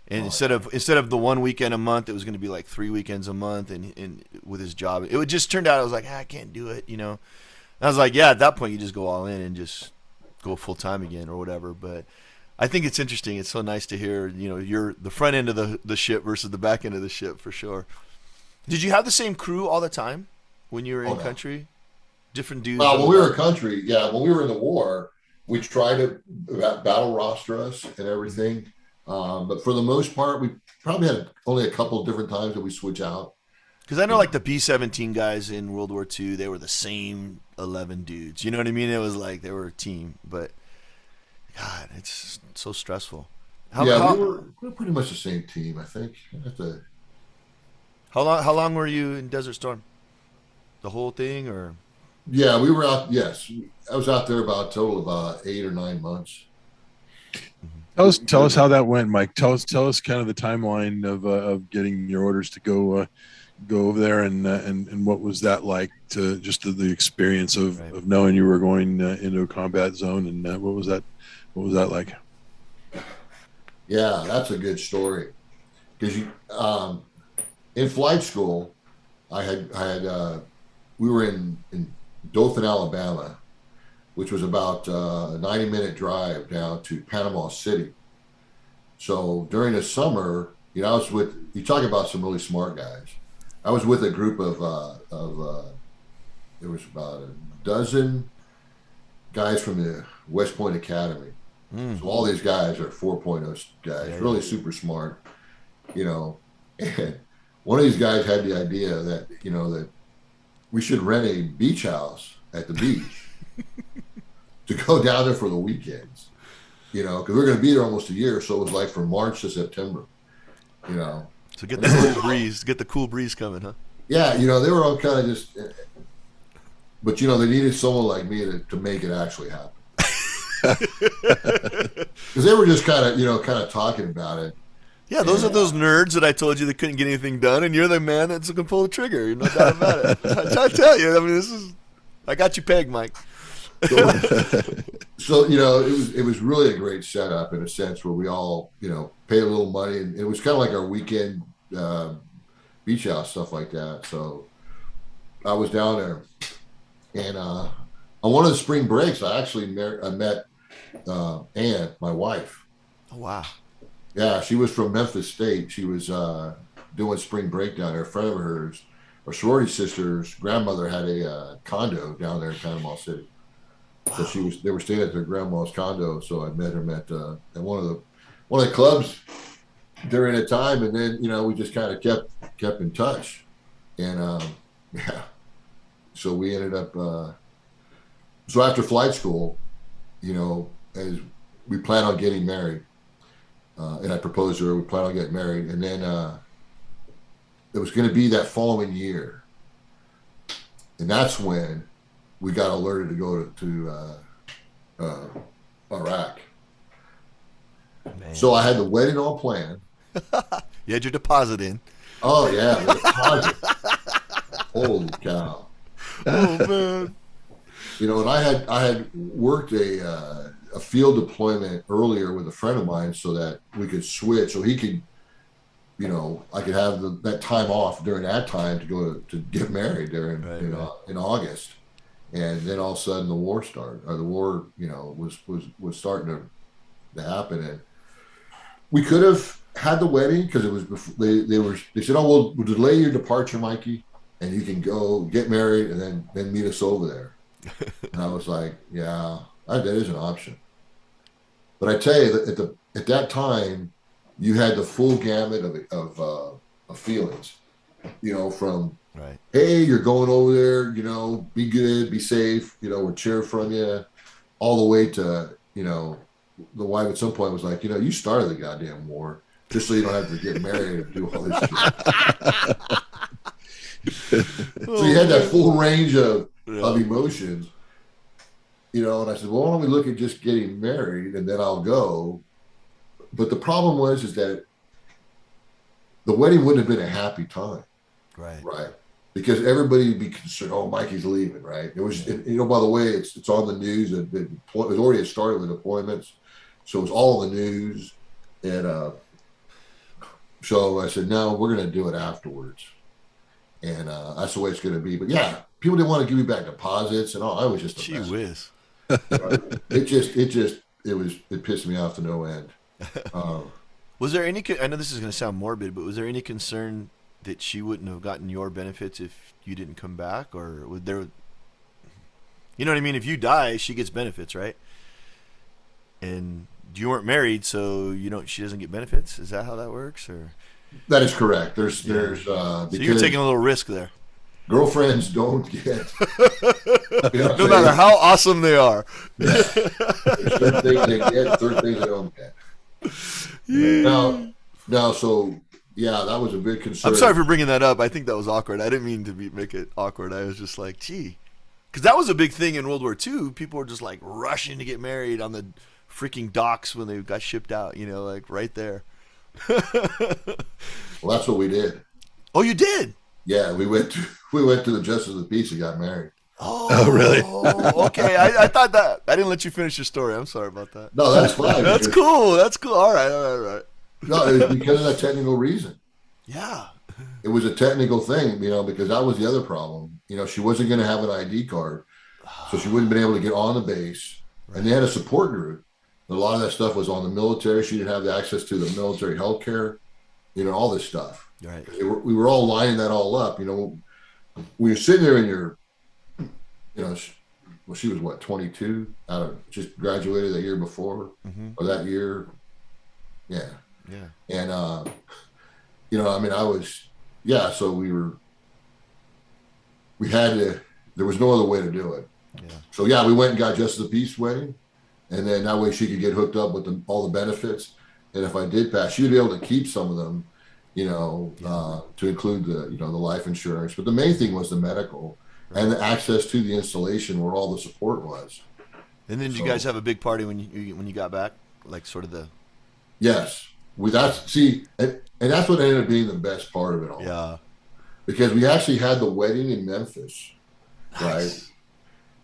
And instead of the one weekend a month, it was going to be like 3 weekends a month. And with his job, it would just turned out I was like, I can't do it, you know. And I was like, yeah, at that point you just go all in and just go full time again or whatever. But I think it's interesting. It's so nice to hear, you know, you're the front end of the ship versus the back end of the ship for sure. Did you have the same crew all the time when you were in country? Different dudes? Well, when we were in country, yeah, when we were in the war, we tried to battle roster us and everything. But for the most part, we probably had only a couple of different times that we switch out. Because I know like the B-17 guys in World War II, they were the same 11 dudes. You know what I mean? It was like they were a team. But, God, it's so stressful. We were pretty much the same team, I think. How long were you in Desert Storm? The whole thing, or? Yeah, we were out. Yes, I was out there about a total of 8 or 9 months. Tell us how that went, Mike. Tell us kind of the timeline of getting your orders to go over there, and what was that like, to just the experience of knowing you were going into a combat zone, and what was that like? Yeah, that's a good story, because in flight school, we were in Dothan, Alabama, which was about a 90-minute drive down to Panama City. So during the summer, you know, you talk about some really smart guys. I was with a group of there was about a dozen guys from the West Point Academy. So all these guys are 4.0 guys, really super smart, you know. And one of these guys had the idea that, you know, that we should rent a beach house at the beach to go down there for the weekends, you know, because we're going to be there almost a year. So it was like from March to September, you know. So get the cool breeze, get the cool breeze coming, huh? Yeah, you know, they were all kind of just, but, you know, they needed someone like me to make it actually happen. Because they were just kind of talking about it. Yeah, those are those nerds that I told you that couldn't get anything done, and you're the man that's going to pull the trigger. No doubt about it. I tell you, I mean, I got you pegged, Mike. So you know, it was really a great setup in a sense where we all, you know, paid a little money, and it was kind of like our weekend beach house, stuff like that. So I was down there, and on one of the spring breaks, I actually met Ann, my wife. Oh, wow. Yeah, she was from Memphis State. She was doing spring break down there. A friend of hers, her sorority sister's grandmother had a condo down there in Panama City. Wow. So they were staying at their grandma's condo. So I met her at one of the clubs during the time, and then, you know, we just kind of kept in touch, and yeah. So we ended up. So after flight school, you know, as we planned on getting married. And I proposed to her. We planned on getting married, and then it was going to be that following year, and that's when we got alerted to go to Iraq. Man. So I had the wedding all planned. You had your deposit in. Oh yeah, the deposit. Holy cow! Oh man! You know, and I had worked a field deployment earlier with a friend of mine so that we could switch, so he could, you know, I could have that time off during that time to go to get married there in August, and then all of a sudden the war started, or the war, you know, was starting to happen, and we could have had the wedding because it was before, they said, oh, we'll delay your departure, Mikey, and you can go get married and then meet us over there. And I was like, yeah, that is an option. But I tell you that at that time, you had the full gamut of feelings, you know, from, hey, you're going over there, you know, be good, be safe, you know, we're cheering from you, all the way to, you know, the wife at some point was like, you know, you started the goddamn war just so you don't have to get married and do all this shit. So you had that full range of emotions. You know, and I said, well, why don't we look at just getting married and then I'll go. But the problem is that the wedding wouldn't have been a happy time. Right. Because everybody would be concerned, oh, Mikey's leaving, right? It was, you know, by the way, it's on the news. It was already started with deployments. So it was all in the news. And So I said, no, we're going to do it afterwards. And that's the way it's going to be. But yeah, people didn't want to give me back deposits and all. I was just Gee whiz. It pissed me off to no end. Was there any? I know this is going to sound morbid, but was there any concern that she wouldn't have gotten your benefits if you didn't come back, or would there? You know what I mean? If you die, she gets benefits, right? And you weren't married, so you don't. She doesn't get benefits. Is that how that works, or? That is correct. There's so you're taking a little risk there. Girlfriends don't get, no matter how awesome they are. There's certain things they get, certain things they don't get. Now, so yeah, that was a big concern. I'm sorry for bringing that up. I think that was awkward. I didn't mean to make it awkward. I was just like, gee, because that was a big thing in World War II. People were just like rushing to get married on the freaking docks when they got shipped out. Like right there. Well, that's what we did. Oh, you did? Yeah, we went to the Justice of the Peace and got married. Oh really? Okay. I thought that. I didn't let you finish your story. I'm sorry about that. No, that's fine. That's cool. All right. No, it was because of that technical reason. Yeah. It was a technical thing, because that was the other problem. She wasn't going to have an ID card, so she wouldn't have been able to get on the base. Right. And they had a support group. A lot of that stuff was on the military. She didn't have the access to the military health care, all this stuff. Right. We were all lining that all up. We were sitting there in your, she was what, 22? Just graduated the year before, or that year. Yeah. Yeah. And, I was, so there was no other way to do it. Yeah. So yeah, we went and got Justice of the Peace wedding. And then that way she could get hooked up with all the benefits. And if I did pass, she'd be able to keep some of them, to include the life insurance. But the main thing was the medical and the access to the installation where all the support was. And then did you guys have a big party when you got back? Like sort of the... Yes. And that's what ended up being the best part of it all. Yeah. Because we actually had the wedding in Memphis, nice.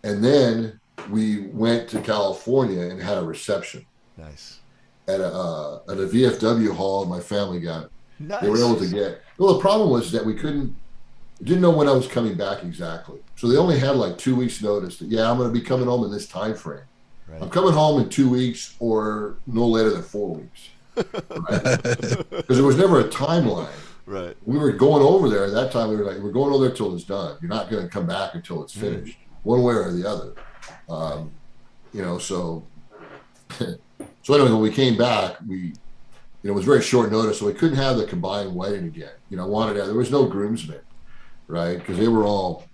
Right? And then we went to California and had a reception. Nice. At a VFW hall my family got. Nice. They were able to get. Well, the problem was that we didn't know when I was coming back exactly. So they only had like 2 weeks notice that, I'm going to be coming home in this time frame. Right. I'm coming home in 2 weeks or no later than 4 weeks. Right? Because there was never a timeline. Right. We were going over there at that time. We were like, we're going over there till it's done. You're not going to come back until it's finished, one way or the other. So anyway, when we came back, it was very short notice, so we couldn't have the combined wedding again. There was no groomsmen, right? Because they were all,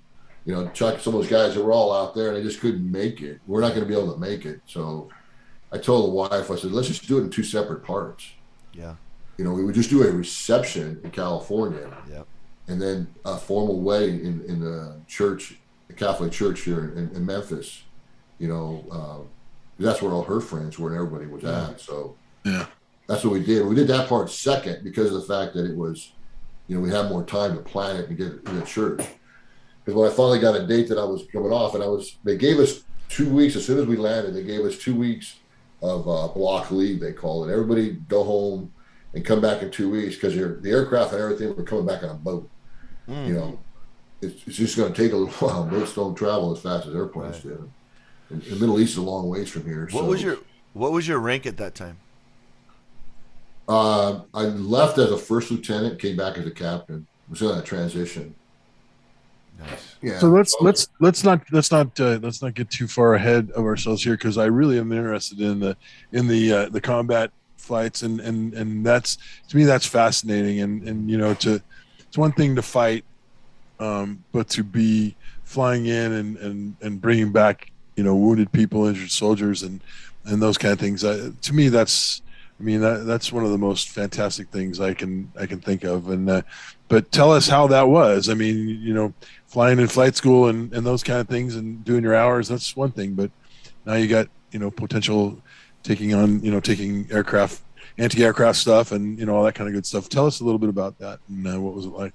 Chuck, some of those guys that were all out there, and they just couldn't make it. We're not going to be able to make it. So I told the wife, I said, let's just do it in 2 separate parts. Yeah. We would just do a reception in California. Yep. And then a formal wedding in the church, the Catholic church here in Memphis. That's where all her friends were and everybody was at. So that's what we did. We did that part second because of the fact that it was, we had more time to plan it and get it in the church. Because when I finally got a date that I was coming off, and they gave us 2 weeks as soon as we landed. They gave us 2 weeks of block leave, they call it. Everybody go home and come back in 2 weeks because the aircraft and everything were coming back on a boat. It's just going to take a little while. Boats don't travel as fast as airplanes do. And the Middle East is a long ways from here. What was your rank at that time? I left as a first lieutenant, came back as a captain. I was in that transition. Nice. Yeah. So let's not get too far ahead of ourselves here, because I really am interested in the combat flights, and that's, to me, that's fascinating. And it's one thing to fight, but to be flying in and bringing back wounded people, injured soldiers, and those kind of things. To me, that's one of the most fantastic things I can think of. And but tell us how that was. Flying in flight school and those kind of things and doing your hours, that's one thing. But now you got potential taking aircraft, anti-aircraft stuff, and all that kind of good stuff. Tell us a little bit about that and what was it like?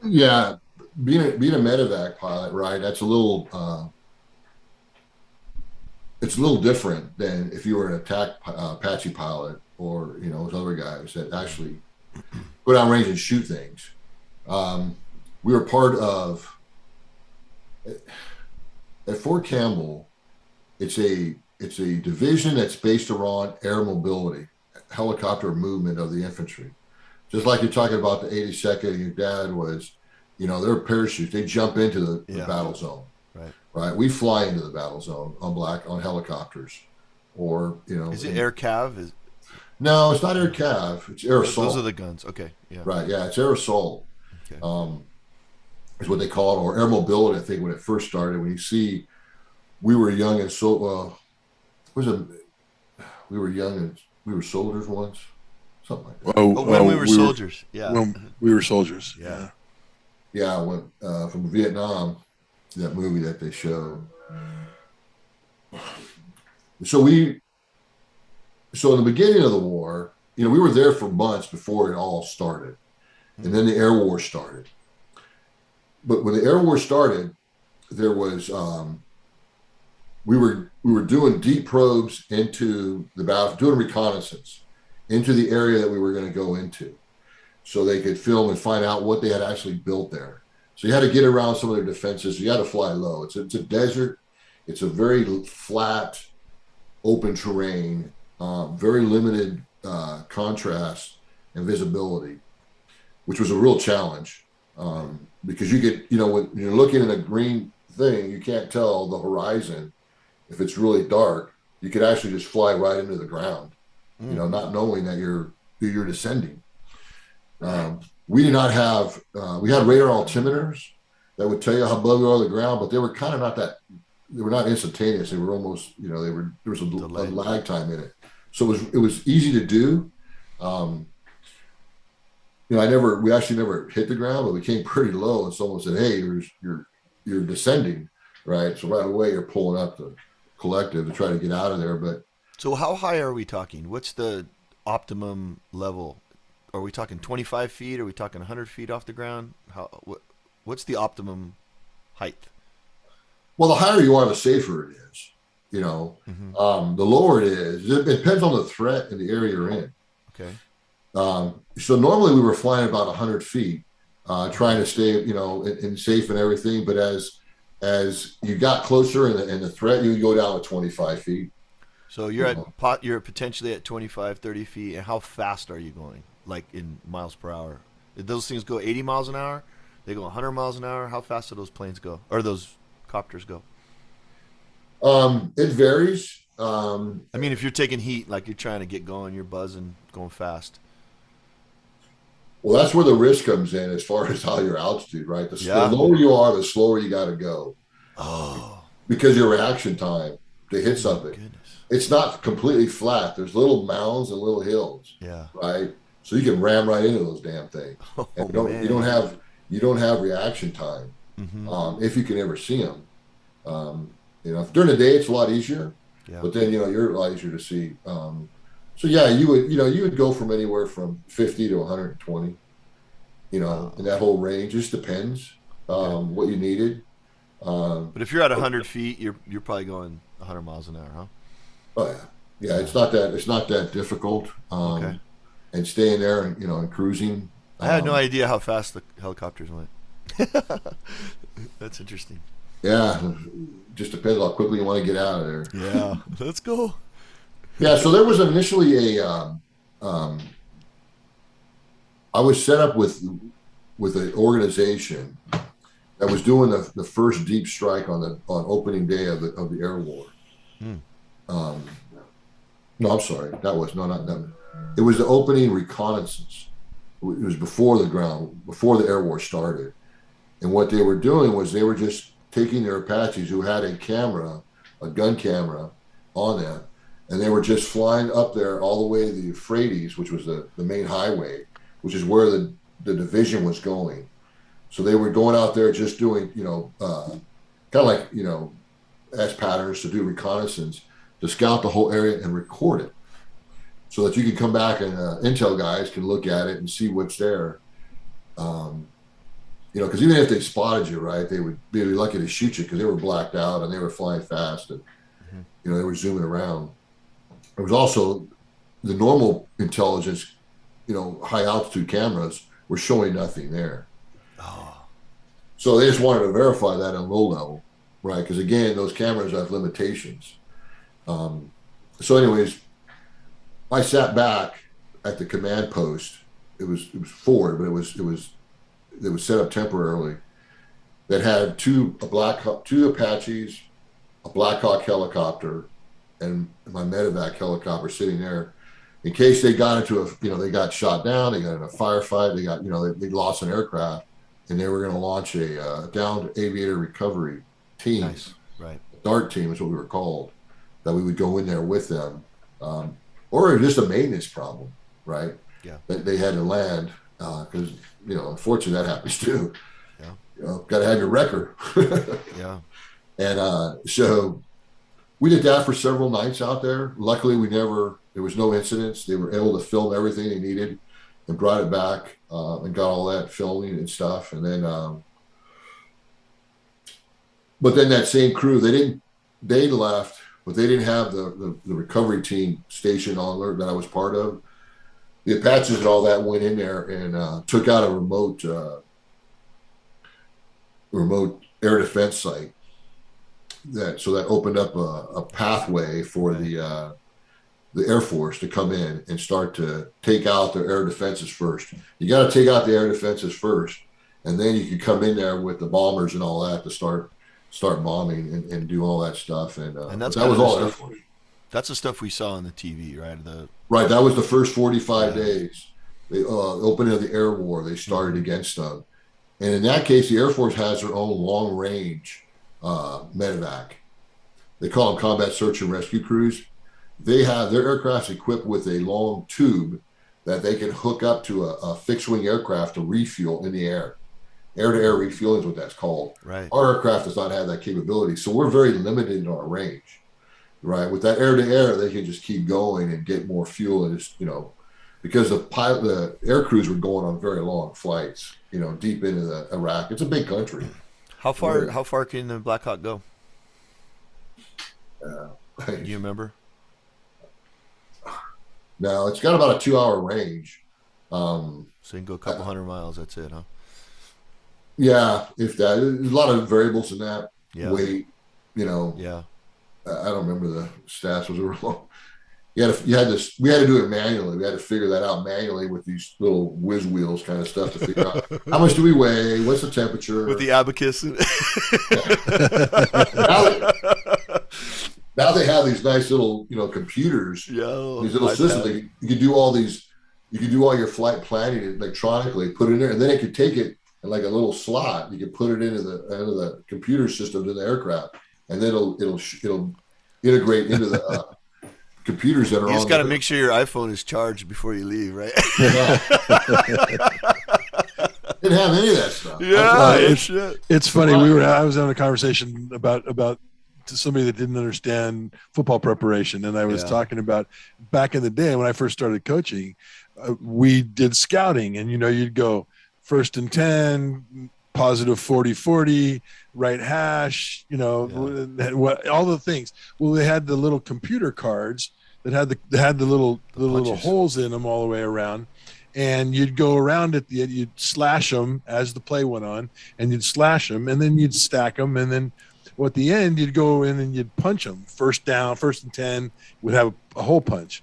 Yeah, being a medevac pilot, right? That's a little. It's a little different than if you were an attack Apache pilot. or those other guys that actually go down range and shoot things. We were part of at Fort Campbell. It's a division that's based around air mobility, helicopter movement of the infantry. Just like you're talking about the 82nd, and your dad was, they're parachutes. They jump into the battle zone. Right. We fly into the battle zone on helicopters, or Is it air cav? No, it's not air cav. It's air assault. Those are the guns. Okay. Yeah. Right. Yeah, it's air assault. Okay. Is what they call it, or air mobility. I think when it first started, when you see, we were young and we were young and we were soldiers once, something like that. When we were soldiers. When we were soldiers. Yeah. Yeah. When from Vietnam, that movie that they showed. So in the beginning of the war, we were there for months before it all started, and then the air war started. But when the air war started, there was we were doing deep probes into the battle, doing reconnaissance into the area that we were going to go into, so they could film and find out what they had actually built there. So you had to get around some of their defenses. You had to fly low. It's a desert. It's a very flat, open terrain, very limited contrast and visibility, which was a real challenge. Because you get, when you're looking at a green thing, you can't tell the horizon. If it's really dark, you could actually just fly right into the ground, not knowing that you're descending. We did not have, we had radar altimeters that would tell you how low we were on the ground, but they were kind of they were not instantaneous. They were almost, there was a lag time in it. So it was easy to do. We actually never hit the ground, but we came pretty low, and someone said, "Hey, you're descending," right? So right away you're pulling up the collective to try to get out of there. But so how high are we talking? What's the optimum level? Are we talking 25 feet? Are we talking 100 feet off the ground? What's the optimum height? Well, the higher you are, the safer it is. The lower it is. It depends on the threat and the area you're in. Okay. So normally we were flying about 100 feet, trying to stay, in safe and everything. But as you got closer and the threat, you would go down to 25 feet. So you're potentially at 25, 30 feet. And how fast are you going? Like in miles per hour? Did those things go 80 miles an hour? They go 100 miles an hour? How fast do those planes go? Or those copters go? It varies. If you're taking heat, like you're trying to get going, you're buzzing, going fast. Well, that's where the risk comes in as far as how your altitude, right? The lower you are, the slower you got to go. Oh. Because your reaction time to hit something. Goodness. It's not completely flat. There's little mounds and little hills. Yeah. Right? So you can ram right into those damn things. And you don't have reaction time. Mm-hmm. If you can ever see them. During the day it's a lot easier. Yeah. But then you're a lot easier to see. So yeah, you would go from anywhere from 50 to 120, in that whole range. It just depends what you needed. But if you're at 100 feet, you're probably going 100 miles an hour, huh? Oh yeah, yeah. It's not that difficult. Okay. And staying there and cruising. I had no idea how fast the helicopters went. That's interesting. Yeah, just depends how quickly you want to get out of there. Yeah, let's go. Yeah, so there was initially I was set up with an organization that was doing the first deep strike on opening day of the air war. No, I'm sorry, not that. It was the opening reconnaissance. It was before the air war started, and what they were doing was they were just taking their Apaches who had a gun camera on them. And they were just flying up there all the way to the Euphrates, which was the main highway, which is where the division was going. So they were going out there just doing, kind of like, S patterns to do reconnaissance, to scout the whole area and record it so that you can come back and intel guys can look at it and see what's there. Because even if they spotted you, right, they would be lucky to shoot you because they were blacked out and they were flying fast and, they were zooming around. It was also, the normal intelligence, high altitude cameras were showing nothing there. Oh. So they just wanted to verify that on low level, right? Because again, those cameras have limitations. So anyways, I sat back at the command post. It was forward, but it was set up temporarily. That had two Apaches, a Blackhawk helicopter, and my medevac helicopter sitting there, in case they got into they got shot down, they got in a firefight, they lost an aircraft, and they were going to launch a downed aviator recovery team. Nice. Right. DART team is what we were called. That we would go in there with them, or just a maintenance problem, right? Yeah. That they had to land because unfortunately that happens too. Yeah. Got to have your record. Yeah. And so we did that for several nights out there. Luckily, there was no incidents. They were able to film everything they needed and brought it back and got all that filming and stuff. And then, but then that same crew, they left, but they didn't have the recovery team station on alert that I was part of. The Apaches and all that went in there and took out a remote air defense site. So that opened up a pathway for the Air Force to come in and start to take out their air defenses first. You got to take out the air defenses first, and then you can come in there with the bombers and all that to start bombing and do all that stuff. And that's that was all Air Force. That's the stuff we saw on the TV, right? Right. That was the first 45 days. They opening of the air war. They started against them, and in that case, the Air Force has their own long range medevac. They call them combat search and rescue crews. They have their aircrafts equipped with a long tube that they can hook up to a fixed wing aircraft to refuel in the air. Air-to-air refueling is what that's called. Right. Our aircraft does not have that capability, so we're very limited in our range. Right. With that air-to-air, they can just keep going and get more fuel and just because the air crews were going on very long flights, deep into Iraq. It's a big country. How far can the Blackhawk go? Do you remember? No, it's got about a 2-hour range. So you can go a couple hundred miles. That's it, huh? Yeah, if that. There's a lot of variables in that. Yeah. Weight, Yeah. I don't remember the stats. Was it long? We had to do it manually. We had to figure that out manually with these little whiz wheels kind of stuff to figure out how much do we weigh, what's the temperature. With the abacus. Now they have these nice little, computers. Yeah. These little systems. You can do all these. You can do all your flight planning electronically. Put it in there, and then it could take it in like a little slot. You can put it into the computer systems in the aircraft, and then it'll integrate into the computers that are on. You just got to make sure your iPhone is charged before you leave, right? Didn't have any of that stuff. Yeah, it's funny. I was having a conversation about to somebody that didn't understand football preparation, and I was talking about back in the day when I first started coaching, we did scouting, and you'd go 1st and 10, positive 40-40, right hash, all the things. Well, they had the little computer cards that had the little holes in them all the way around, and you'd go around at the end, you'd slash them as the play went on, and you'd slash them, and then you'd stack them, and then at the end you'd go in and you'd punch them. First down, 1st and 10 would have a hole punch.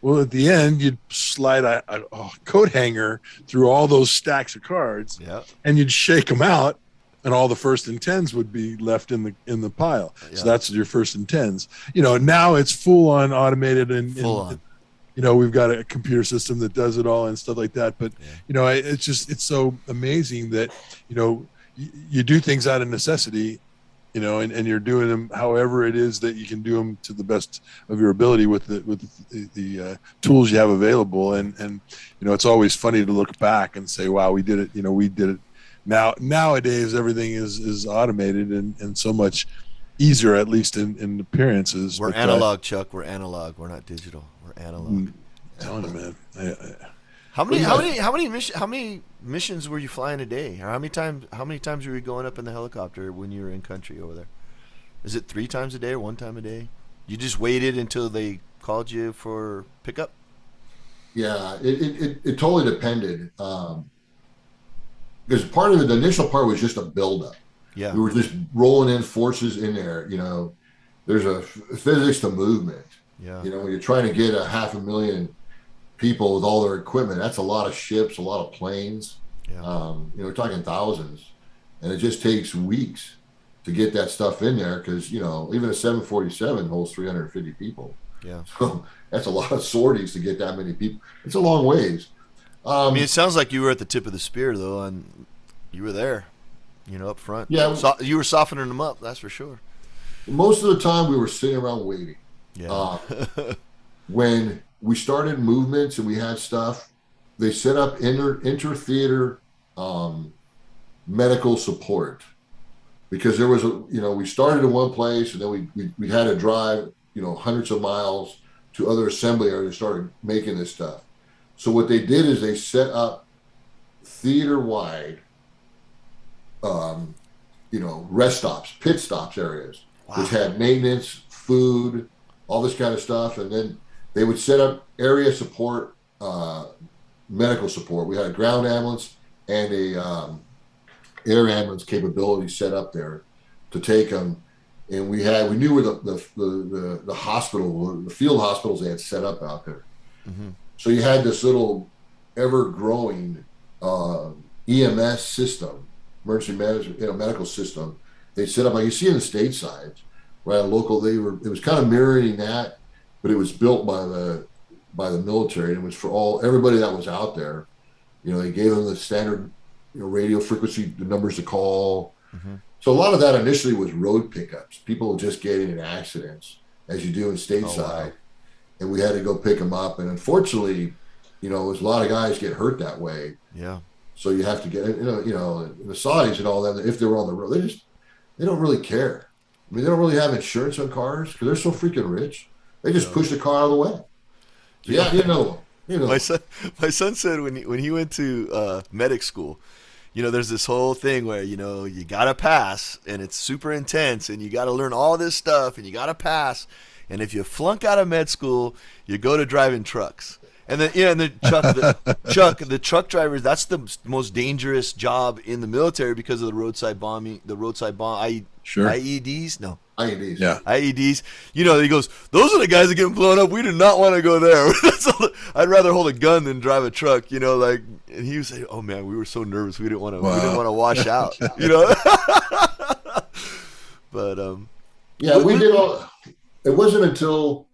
Well, at the end, you'd slide a coat hanger through all those stacks of cards, and you'd shake them out, and all the 1st and 10s would be left in the pile. Yeah. So that's your 1st and 10s. Now it's full on automated, and we've got a computer system that does it all and stuff like that. But it's so amazing that you do things out of necessity. And you're doing them however it is that you can do them to the best of your ability with the tools you have available. And it's always funny to look back and say, wow, we did it. We did it. Nowadays, everything is automated and so much easier, at least in appearances. We're analog, Chuck. We're analog. We're not digital. We're analog. I'm telling you, man. How many missions were you flying a day? Or how many times were you going up in the helicopter when you were in country over there? Is it 3 times a day or 1 time a day? You just waited until they called you for pickup? Yeah, it totally depended. Because part of the initial part was just a buildup. Yeah. We were just rolling in forces in there. There's a physics to movement. Yeah. When you're trying to get 500,000 people with all their equipment, that's a lot of ships, a lot of planes. Yeah. We're talking thousands, and it just takes weeks to get that stuff in there because even a 747 holds 350 people. Yeah. So that's a lot of sorties to get that many people. It's a long ways. I mean, it sounds like you were at the tip of the spear, though, and you were there, up front. Yeah. You were softening them up, that's for sure. Most of the time, we were sitting around waiting. Yeah. When we started movements and we had stuff, they set up inter-theater medical support because there was we started in one place and then we had to drive hundreds of miles to other assembly areas and started making this stuff. So what they did is they set up theater-wide, rest stops, pit stops areas, which had maintenance, food, all this kind of stuff. And then they would set up area support, medical support. We had a ground ambulance and a air ambulance capability set up there to take them. And we knew where the hospital, the field hospitals they had set up out there. Mm-hmm. So you had this little ever-growing EMS system, emergency management, medical system. They set up like you see in the stateside, right? Local, it was kind of mirroring that, but it was built by the military, and it was for everybody that was out there. They gave them the standard, radio frequency, the numbers to call. Mm-hmm. So a lot of that initially was road pickups, people just getting in accidents, as you do in stateside. Oh, wow. And we had to go pick them up. And unfortunately, there's a lot of guys get hurt that way. Yeah. So you have to get, the Saudis and all that, if they were on the road, they don't really care. I mean, they don't really have insurance on cars because they're so freaking rich. They just push the car out of the way. So yeah, My son said when he went to medic school, there's this whole thing where, you got to pass and it's super intense and you got to learn all this stuff and you got to pass. And if you flunk out of med school, you go to driving trucks. And then, the truck drivers, that's the most dangerous job in the military because of the roadside bombing, Sure. IEDs? No. IEDs. Yeah. IEDs. He goes, those are the guys that get blown up. We do not want to go there. I'd rather hold a gun than drive a truck, and he was saying, oh man, we were so nervous. We didn't want to, wash out, But, yeah, we did all, it wasn't until,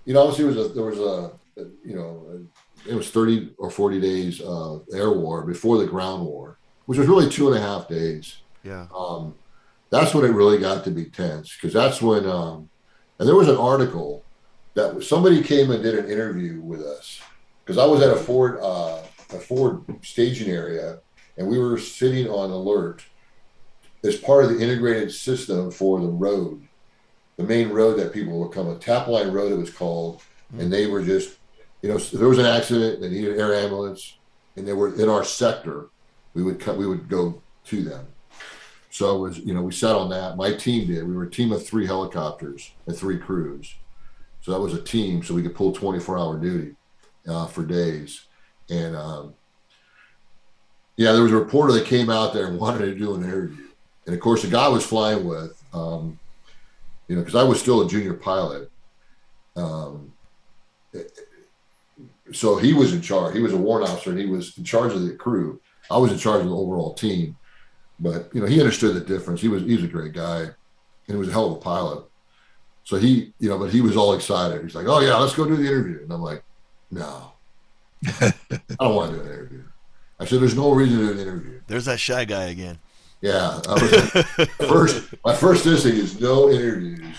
obviously it was 30 or 40 days of air war before the ground war, which was really 2.5 days. Yeah. That's when it really got to be tense because that's when, and there was an article that somebody came and did an interview with us because I was at a Ford staging area and we were sitting on alert as part of the integrated system for the road, the main road that people would come, a tap line road it was called, and they were just, if there was an accident, they needed an air ambulance, and they were in our sector, we would go to them. So it was, we sat on that. My team did. We were a team of 3 helicopters and 3 crews. So that was a team, so we could pull 24-hour duty for days. And there was a reporter that came out there and wanted to do an interview. And of course, the guy I was flying with, because I was still a junior pilot. So he was in charge. He was a warrant officer, and he was in charge of the crew. I was in charge of the overall team. But, he understood the difference. He was a great guy, and he was a hell of a pilot. So but he was all excited. He's like, oh, yeah, let's go do the interview. And I'm like, no, I don't want to do an interview. I said, there's no reason to do an interview. There's that shy guy again. Yeah. My first instinct is no interviews.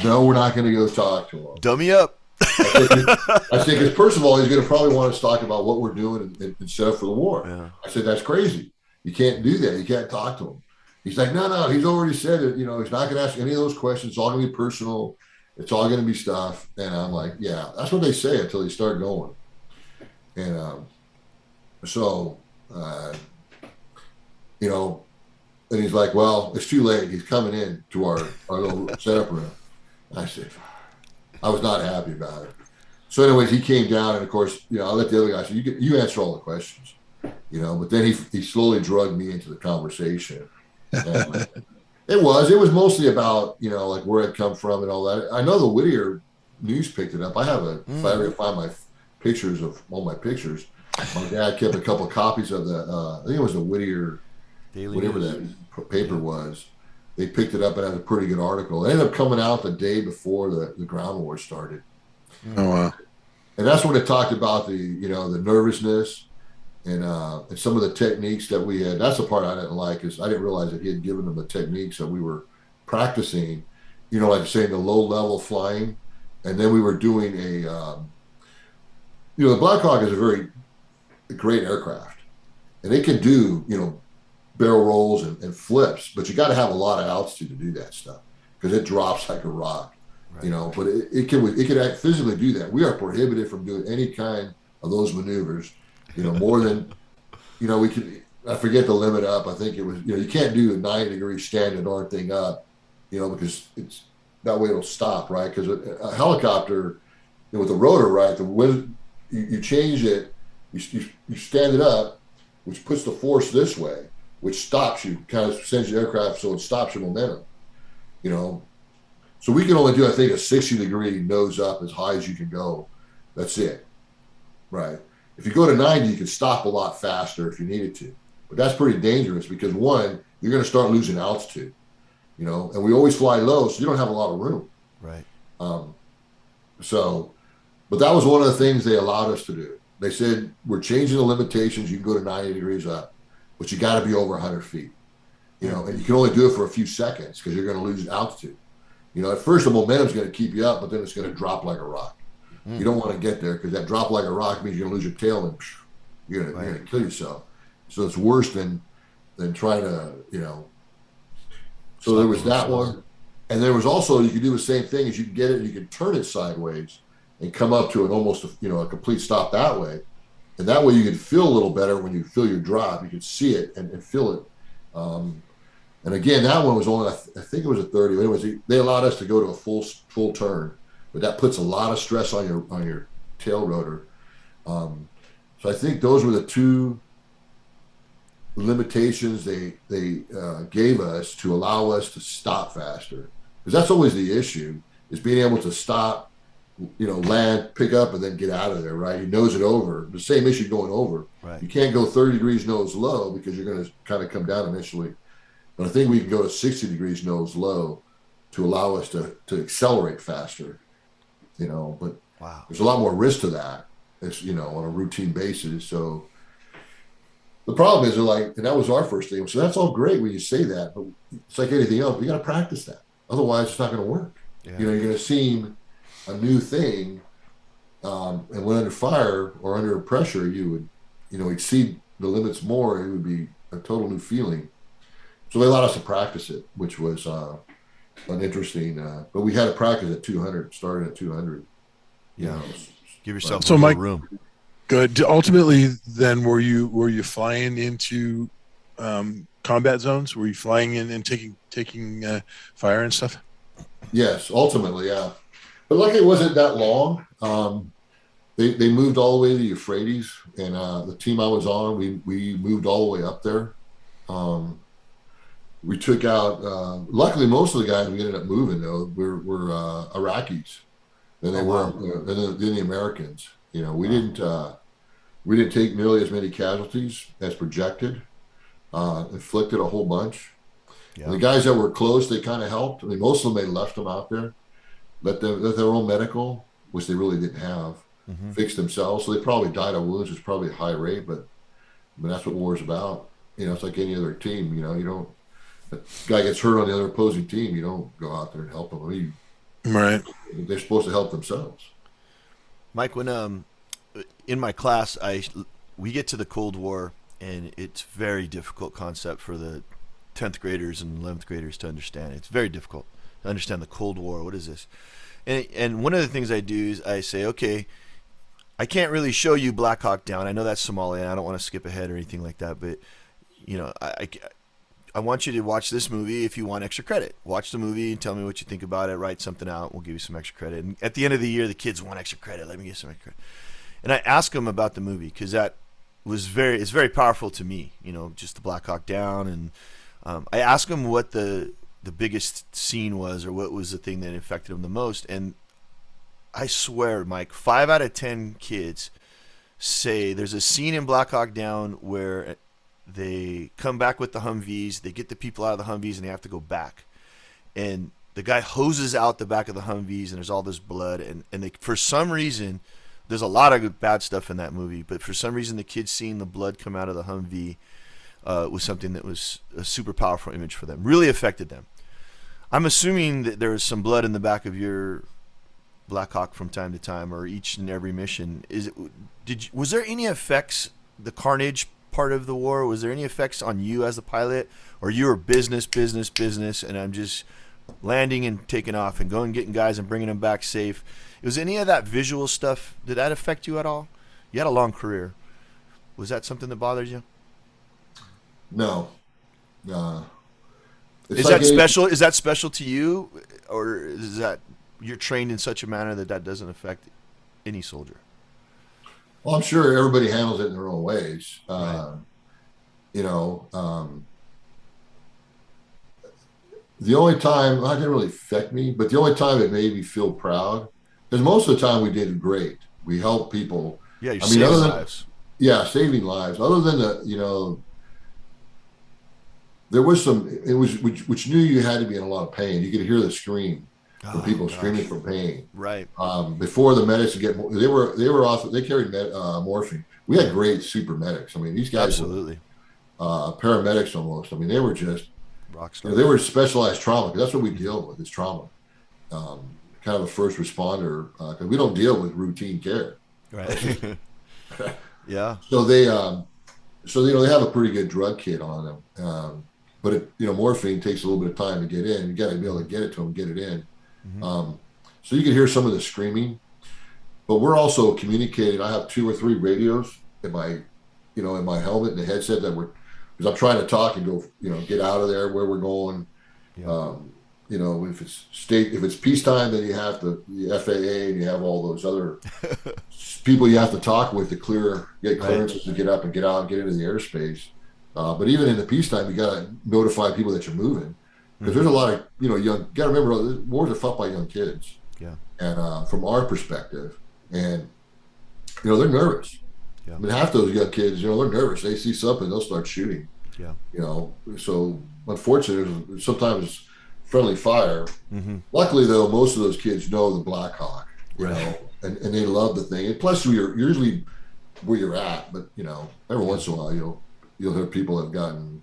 No, we're not going to go talk to him. Dummy up. I said, because first of all, he's going to probably want us to talk about what we're doing and set up for the war. Yeah. I said, that's crazy. You can't do that. You can't talk to him. He's like, no, he's already said it. He's not going to ask any of those questions. It's all going to be personal. It's all going to be stuff. And I'm like, yeah, that's what they say until you start going. And and he's like, well, it's too late. He's coming in to our little setup room. And I said, I was not happy about it. So, anyways, he came down, and of course, I let the other guy say, "You answer all the questions," But then he slowly drugged me into the conversation. And it was mostly about like where I'd come from and all that. I know the Whittier News picked it up. I have if I ever find my pictures of all my pictures, my dad kept a couple of copies of the. I think it was the Whittier, Daily whatever News. that paper was. They picked it up and had a pretty good article. It ended up coming out the day before the ground war started. Oh wow! And that's when it talked about the the nervousness and some of the techniques that we had. That's the part I didn't like, is I didn't realize that he had given them the techniques that we were practicing. Like saying the low level flying, and then we were doing a. The Blackhawk is a very great aircraft, and it can do barrel rolls and flips, but you got to have a lot of altitude to do that stuff because it drops like a rock. Right. But it can physically do that. We are prohibited from doing any kind of those maneuvers, more than, we can, I forget the limit up. I think it was, you can't do a 90-degree stand the darn thing up, because it's that way it'll stop, right? Because a helicopter, with a rotor, right, you change it, you stand it up, which puts the force this way, which stops you, kind of sends your aircraft so it stops your momentum, So we can only do, I think, a 60-degree nose up as high as you can go. That's it, right? If you go to 90, you can stop a lot faster if you needed to. But that's pretty dangerous because, one, you're going to start losing altitude, and we always fly low, so you don't have a lot of room. Right. But that was one of the things they allowed us to do. They said, we're changing the limitations. You can go to 90 degrees up, but you got to be over 100 feet, and you can only do it for a few seconds because you're going to lose altitude. At first the momentum's going to keep you up, but then it's going to drop like a rock. You don't want to get there because that drop like a rock means you're going to lose your tail and you're going to kill yourself. So it's worse than trying to, So there was that one. And there was also, you could do the same thing as you can get it and you can turn it sideways and come up to an almost, a complete stop that way. And that way you can feel a little better when you feel your drop. You can see it and feel it. And again, that one was only, I think it was a 30. Anyways, they allowed us to go to a full turn, but that puts a lot of stress on your tail rotor. So I think those were the two limitations they gave us to allow us to stop faster. Because that's always the issue, is being able to stop, land, pick up, and then get out of there, right? You nose it over. The same issue going over. Right. You can't go 30 degrees nose low because you're going to kind of come down initially. But I think we can go to 60 degrees nose low to allow us to accelerate faster, but wow. There's a lot more risk to that. It's, on a routine basis. So the problem is and that was our first thing. So that's all great when you say that, but it's like anything else. We got to practice that. Otherwise it's not going to work. Yeah. You're going to seem a new thing. And when under fire or under pressure, you would, exceed the limits more. It would be a total new feeling. So they allowed us to practice it, which was an interesting. But we had to practice at 200, starting at 200. Yeah, give yourself so Mike, room. Good. Ultimately, then, were you flying into combat zones? Were you flying in and taking fire and stuff? Yes, ultimately, yeah. But luckily, it wasn't that long. They moved all the way to the Euphrates, and the team I was on, we moved all the way up there. We took out. Luckily, most of the guys we ended up moving though were Iraqis, than they were than the Americans. We didn't take nearly as many casualties as projected. Inflicted a whole bunch. Yeah. The guys that were close, they kind of helped. I mean, most of them they left them out there, let their own medical, which they really didn't have, fix themselves. So they probably died of wounds. It's probably a high rate, but that's what war is about. It's like any other team. You don't. A guy gets hurt on the other opposing team, you don't go out there and help them. Right. They're supposed to help themselves. Mike, when in my class, we get to the Cold War, and it's very difficult concept for the 10th graders and 11th graders to understand. It's very difficult to understand the Cold War. What is this? And one of the things I do is I say, okay, I can't really show you Black Hawk Down. I know that's Somalia, and I don't want to skip ahead or anything like that, but I want you to watch this movie if you want extra credit. Watch the movie and tell me what you think about it. Write something out. We'll give you some extra credit. And at the end of the year, the kids want extra credit. Let me get some extra credit. And I ask them about the movie because it's very powerful to me. You know, just the Black Hawk Down, and I ask them what the biggest scene was, or what was the thing that affected them the most. And I swear, Mike, 5 out of 10 kids say there's a scene in Black Hawk Down where they come back with the Humvees, they get the people out of the Humvees, and they have to go back. And the guy hoses out the back of the Humvees, and there's all this blood. And they, for some reason, there's a lot of bad stuff in that movie, but for some reason the kids seeing the blood come out of the Humvee was something that was a super powerful image for them. Really affected them. I'm assuming that there was some blood in the back of your Black Hawk from time to time, or each and every mission. Was there any effects, the carnage part of the war, was there any effects on you as the pilot, or you were business, and I'm just landing and taking off and going and getting guys and bringing them back safe? Was any of that visual stuff, did that affect you at all? You had a long career. Was that something that bothered you? No. Is that special? Is that special to you, or is that you're trained in such a manner that doesn't affect any soldier? Well, I'm sure everybody handles it in their own ways. Right. You know, the only time, it didn't really affect me, but the only time it made me feel proud, because most of the time we did great. We helped people. Yeah, you're saving lives. Yeah, saving lives. Other than there was some, it was, which knew you had to be in a lot of pain. You could hear the scream from people screaming from pain. Right. Before the medics would get, they carried morphine. We had great super medics. I mean, these guys absolutely were paramedics almost. I mean, they were just rock stars. They were specialized trauma, because that's what we deal with, is trauma. Kind of a first responder, because we don't deal with routine care. Right. Yeah. So they have a pretty good drug kit on them. But morphine takes a little bit of time to get in. You got to be able to get it to them, get it in. Mm-hmm. So you can hear some of the screaming, but we're also communicating. I have 2 or 3 radios in my helmet and the headset because I'm trying to talk and go, get out of there, where we're going. Yeah. If it's peacetime, then you have the FAA, and you have all those other people you have to talk with to get clearances to get up and get out and get into the airspace. But even in the peacetime, you got to notify people that you're moving, because there's a lot of young. Got to remember, wars are fought by young kids. Yeah. And from our perspective, and they're nervous. Yeah. I mean, half those young kids, they're nervous. They see something, they'll start shooting. Yeah. So unfortunately, there's sometimes friendly fire. Mm-hmm. Luckily, though, most of those kids know the Blackhawk, and they love the thing. And plus, you're usually where you're at, but every once in a while, you'll hear people have gotten,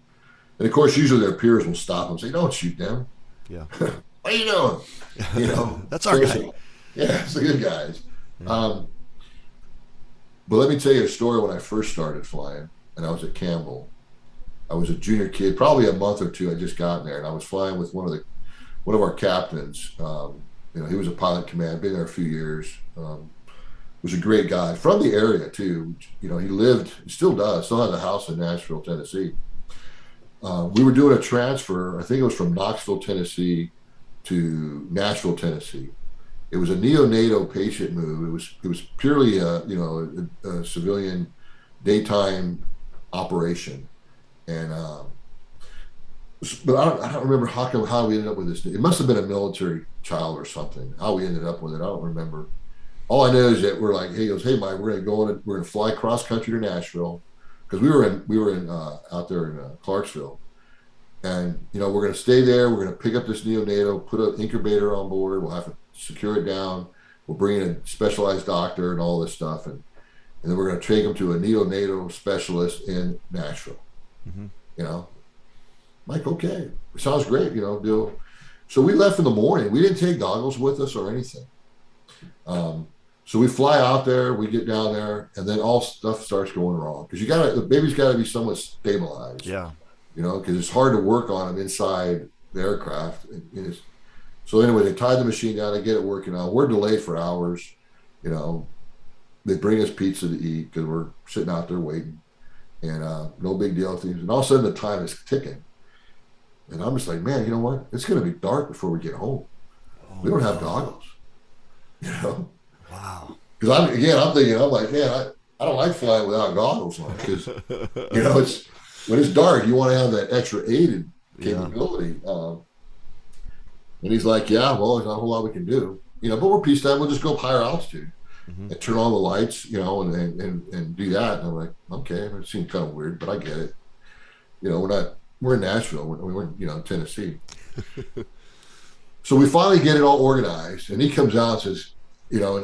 and of course, usually their peers will stop them and say, "Don't shoot them." Yeah. What are you doing? That's our guy. Yeah, it's the good guys. Yeah. But let me tell you a story. When I first started flying, and I was at Campbell, I was a junior kid, probably a month or 2. I just gotten there, and I was flying with one of our captains. He was a pilot command, been there a few years. Was a great guy from the area too. He still has a house in Nashville, Tennessee. We were doing a transfer. I think it was from Knoxville, Tennessee to Nashville, Tennessee. It was a neonatal patient move. It was purely a civilian daytime operation, and but I don't remember how we ended up with this. It must have been a military child or something. How we ended up with it, I don't remember. All I know is that we're like, hey, Mike, we're gonna fly cross country to Nashville, because we were in out there in Clarksville, and we're gonna stay there. We're gonna pick up this neonatal, put an incubator on board. We'll have to secure it down. We'll bring in a specialized doctor and all this stuff, and then we're gonna take him to a neonatal specialist in Nashville. Mm-hmm. Like, okay, sounds great. Deal. So we left in the morning. We didn't take goggles with us or anything. So we fly out there, we get down there, and then all stuff starts going wrong, because the baby's got to be somewhat stabilized. Yeah. Because it's hard to work on them inside the aircraft. So anyway, they tied the machine down, they get it working out. We're delayed for hours. They bring us pizza to eat because we're sitting out there waiting, and no big deal things. And all of a sudden, the time is ticking, And I'm just like, man, you know what? It's going to be dark before we get home. We don't have goggles, you know? Wow. Because I'm thinking, I'm like, man, I don't like flying without goggles on, because, you know, it's when it's dark, you want to have that extra aided capability. And he's like, yeah, well, there's not a whole lot we can do, you know, but we're peacetime. We'll just go up higher altitude and turn on the lights, you know, and do that. And I'm like, okay, it seems kind of weird, but I get it. You know, we're in Nashville. We're you know, in Tennessee. So we finally get it all organized, and he comes out and says, you know,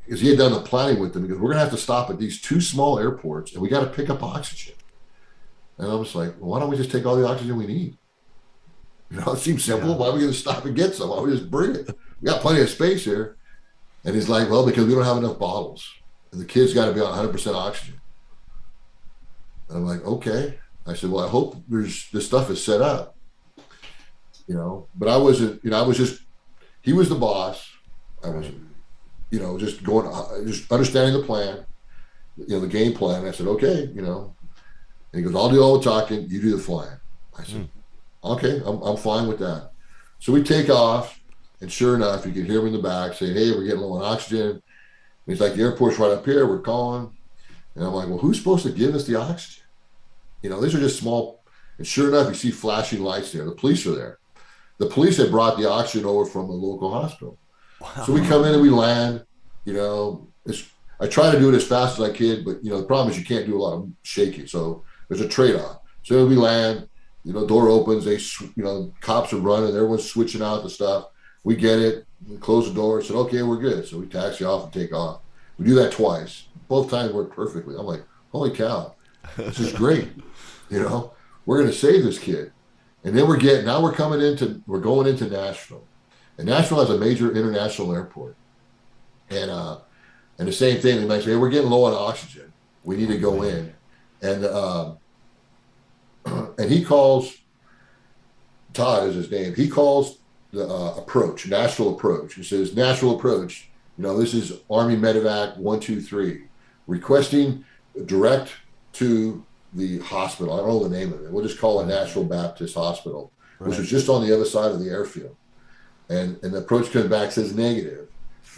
because he had done the planning with them, because we're going to have to stop at these 2 small airports, and we got to pick up oxygen. And I was like, well, why don't we just take all the oxygen we need? You know, it seems simple. Why are we going to stop and get some? Why don't we just bring it? We got plenty of space here. And he's like, well, because we don't have enough bottles, and the kids got to be on 100% oxygen. And I'm like, okay. I said, well, I hope this stuff is set up. You know, but I wasn't, you know, he was the boss. I was, you know, just understanding the plan, you know, the game plan. I said, okay, you know, and he goes, I'll do all the talking, you do the flying. I said, okay, I'm fine with that. So we take off, and sure enough, you can hear him in the back saying, hey, we're getting low on oxygen. And he's like, the airport's right up here, we're calling. And I'm like, well, who's supposed to give us the oxygen? You know, these are just small. And sure enough, you see flashing lights there. The police are there. The police had brought the oxygen over from the local hospital. Wow. So we come in and we land, you know, I try to do it as fast as I can, but, you know, the problem is you can't do a lot of shaking. So there's a trade-off. So we land, you know, door opens, you know, cops are running, everyone's switching out the stuff. We get it, we close the door, said, okay, we're good. So we taxi off and take off. We do that twice. Both times worked perfectly. I'm like, holy cow, this is great. You know, we're going to save this kid. And then we're going into Nashville. And Nashville has a major international airport. And the same thing, they might say, hey, we're getting low on oxygen. We need to go in. And and he calls, Todd is his name, he calls the approach, Nashville approach. He says, Nashville approach, you know, this is Army Medevac 123, requesting direct to the hospital. I don't know the name of it. We'll just call it Nashville Baptist Hospital, which was just on the other side of the airfield. And the approach comes back, says negative.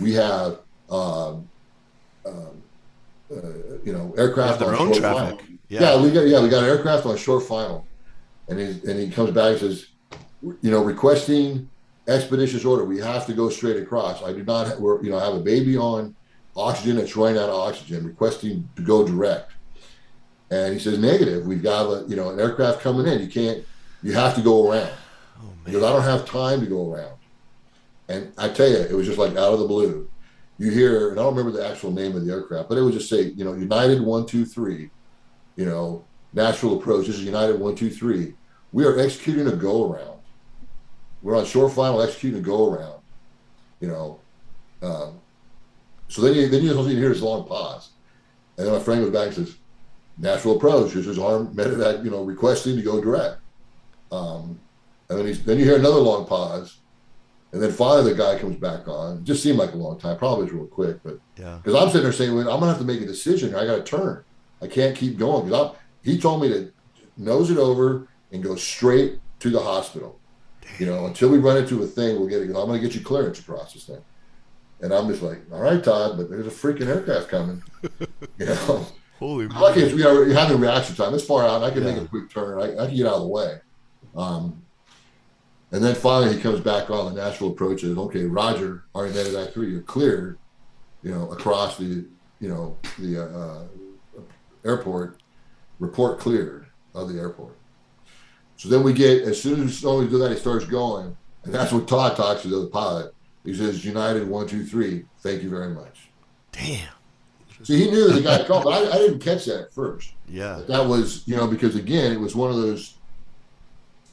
We have, you know, aircraft on short final. We got aircraft on short final. And he comes back and says, you know, requesting expeditious order. We have to go straight across. I do not, I have a baby on oxygen that's running out of oxygen, requesting to go direct. And he says, negative. We've got an aircraft coming in. You have to go around. Oh, man. Because I don't have time to go around. And I tell you, it was just like out of the blue. You hear, and I don't remember the actual name of the aircraft, but it would just say, you know, United 123, you know, Nashville approach. This is United 123. We are executing a go around. We're on short final executing a go around. You know, so then you hear this long pause, and then my friend goes back and says, Nashville approach. This is armed medevac, you know, requesting to go direct. And then you hear another long pause, and then finally the guy comes back on. It just seemed like a long time. Probably was real quick, but because I'm sitting there saying, well, I'm gonna have to make a decision. I got to turn. I can't keep going because he told me to nose it over and go straight to the hospital. You know, until we run into a thing, we'll get it. I'm going to get you clearance across this thing. And I'm just like, all right, Todd, but there's a freaking aircraft coming. You know, holy. Lucky it's, you know, you're having reaction time. It's far out. I can make a quick turn. I can get out of the way. And then finally he comes back on the Nashville approach and says, okay, Roger, Army Medevac 3, you're cleared, you know, across the airport, report cleared of the airport. So then we get, as soon as we do that, he starts going, and that's when Todd talks to the other pilot. He says, United 123, thank you very much. Damn. See, he knew that the guy called, but I didn't catch that at first. Yeah. But that was, you know, because again, it was one of those,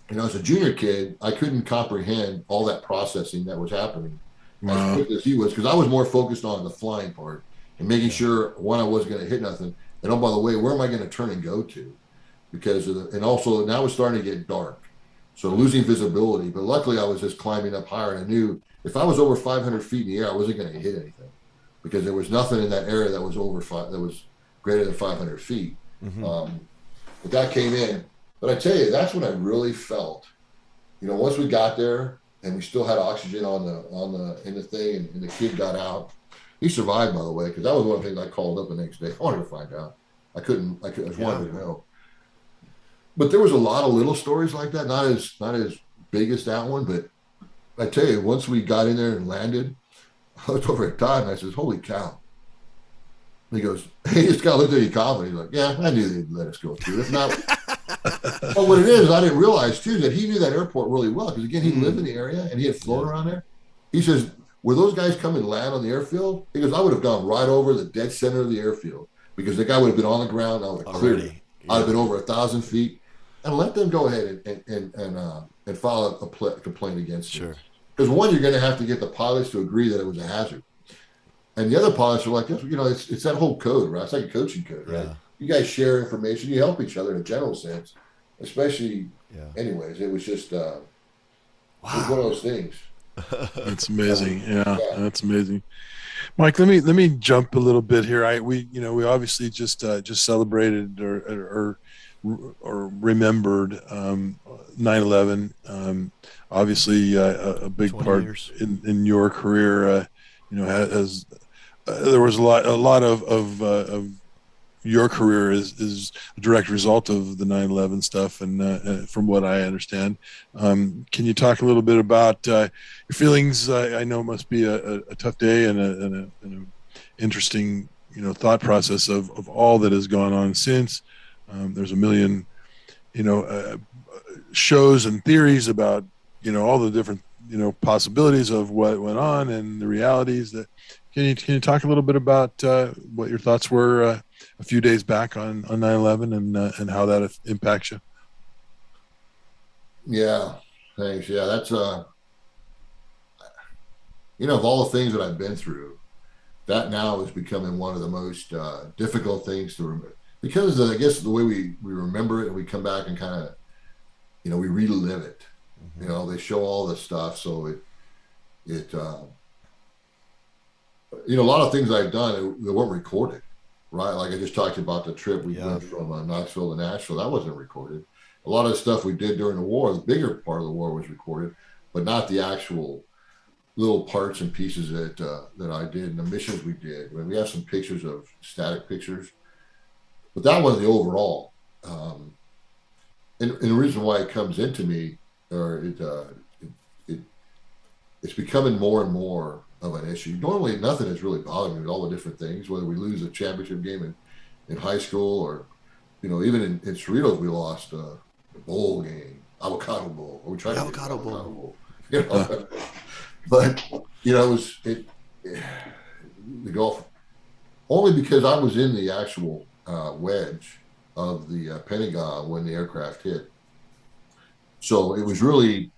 you know, as a junior kid, I couldn't comprehend all that processing that was happening as quick as he was, because I was more focused on the flying part and making sure, one, I wasn't going to hit nothing. And oh, by the way, where am I going to turn and go to? Because and also now it's starting to get dark, so losing visibility. But luckily, I was just climbing up higher, and I knew if I was over 500 feet in the air, I wasn't going to hit anything, because there was nothing in that area that was that was greater than 500 feet. Mm-hmm. But that came in. But I tell you, that's when I really felt once we got there and we still had oxygen in the thing, and the kid got out. He survived, by the way, because that was one of the things I called up the next day. I wanted to find out. I just wanted to know. But there was a lot of little stories like that, not as big as that one, but I tell you, once we got in there and landed, I looked over at Todd and I said, "Holy cow." He goes, he just kind of looked at you confident. He's like, "Yeah, I knew they'd let us go through. If not," but what it is, I didn't realize too, that he knew that airport really well. Because again, he lived in the area and he had flown around there. He says, "Were those guys come and land on the airfield?" He goes, "I would have gone right over the dead center of the airfield because the guy would have been on the ground. I would have cleared it. I'd have been over 1,000 feet, and let them go ahead and file a complaint against you. Because one, you're going to have to get the pilots to agree that it was a hazard, and the other pilots are like, it's that whole code, right? It's like a coaching code, right? You guys share information, you help each other in a general sense, especially. Anyways, it was just it was one of those things. That's amazing. That's amazing. Mike, let me jump a little bit here. We obviously just celebrated or remembered 9/11. Obviously, a big part in your career. Has there was a lot of your career is a direct result of the 9/11 stuff, and from what I understand, can you talk a little bit about your feelings? I know it must be a tough day and an interesting thought process of all that has gone on since. There's a million shows and theories about all the different possibilities of what went on and the realities. That can you talk a little bit about what your thoughts were a few days back on 9/11 and how that impacts you? Yeah, thanks. Yeah, that's of all the things that I've been through, that now is becoming one of the most difficult things to remember, because I guess the way we remember it, and we come back and kind of we relive it. They show all this stuff, so it a lot of things I've done that weren't recorded. Right, like I just talked about the trip we went from Knoxville to Nashville. That wasn't recorded. A lot of the stuff we did during the war, the bigger part of the war, was recorded, but not the actual little parts and pieces that I did and the missions we did. I mean, we have some pictures of static pictures, but that was the overall. And the reason why it comes into me, or it's becoming more and more of an issue. Normally, nothing has really bothered me with all the different things, whether we lose a championship game in high school, or, even in Cerritos, we lost the bowl game, avocado bowl. Or we tried avocado bowl. But, it was the golf, only because I was in the actual wedge of the Pentagon when the aircraft hit. So it was really,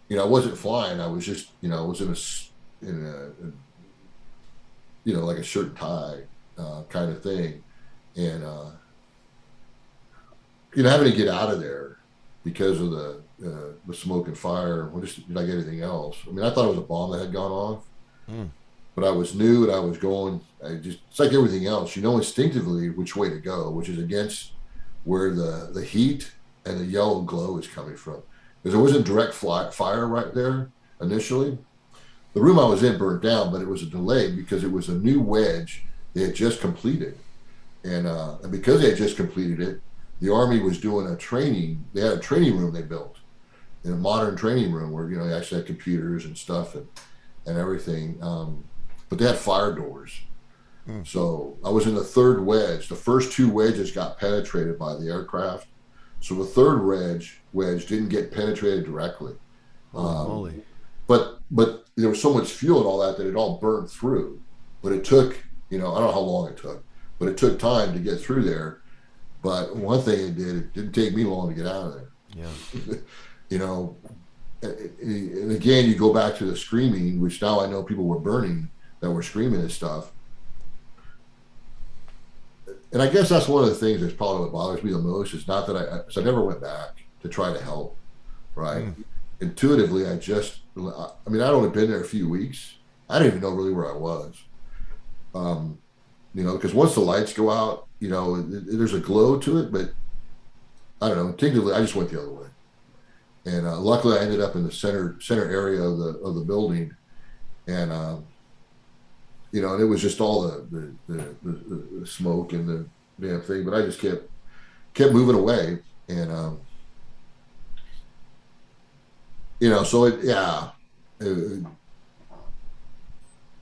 I wasn't flying. I was just, I was in a like a shirt and tie kind of thing, and having to get out of there because of the smoke and fire, just like everything else. I mean, I thought it was a bomb that had gone off, but I was new and I was going. It's like everything else, instinctively which way to go, which is against where the heat and the yellow glow is coming from, because there wasn't direct fire right there initially. The room I was in burned down, but it was a delay because it was a new wedge they had just completed. And because they had just completed it, the Army was doing a training. They had a training room they built, in a modern training room where, they actually had computers and stuff and everything. But they had fire doors. So I was in the third wedge. The first two wedges got penetrated by the aircraft. So the third wedge didn't get penetrated directly. But there was so much fuel and all that it all burned through. But it took, I don't know how long it took, but it took time to get through there. But one thing it didn't take me long to get out of there. Yeah. And again, you go back to the screaming, which now I know people were burning that were screaming and stuff. And I guess that's one of the things that's probably what bothers me the most, is not that I never went back to try to help, right? Intuitively, I'd only been there a few weeks. I didn't even know really where I was. Because once the lights go out, there's a glow to it, but I don't know, intuitively, I just went the other way. And luckily, I ended up in the center area of the building, and and it was just all the smoke and the damn thing. But I just kept moving away, and so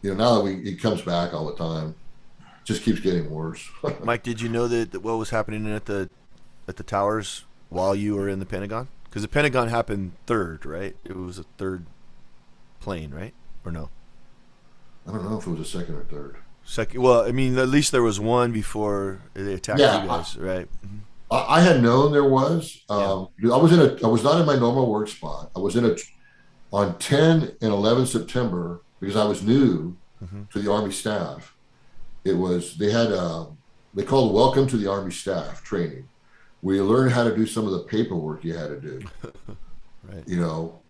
now that it comes back all the time, it just keeps getting worse. Mike, did you know that what was happening at the towers while you were in the Pentagon? Because the Pentagon happened third, right? It was a third plane, right? Or no? I don't know if it was a second or third. Second. Well, I mean, at least there was one before they attacked you guys, right? I had known there was. I was not in my normal work spot. I was on 10 and 11 September because I was new to the Army staff. They called Welcome to the Army Staff training, where you learn how to do some of the paperwork you had to do. Right.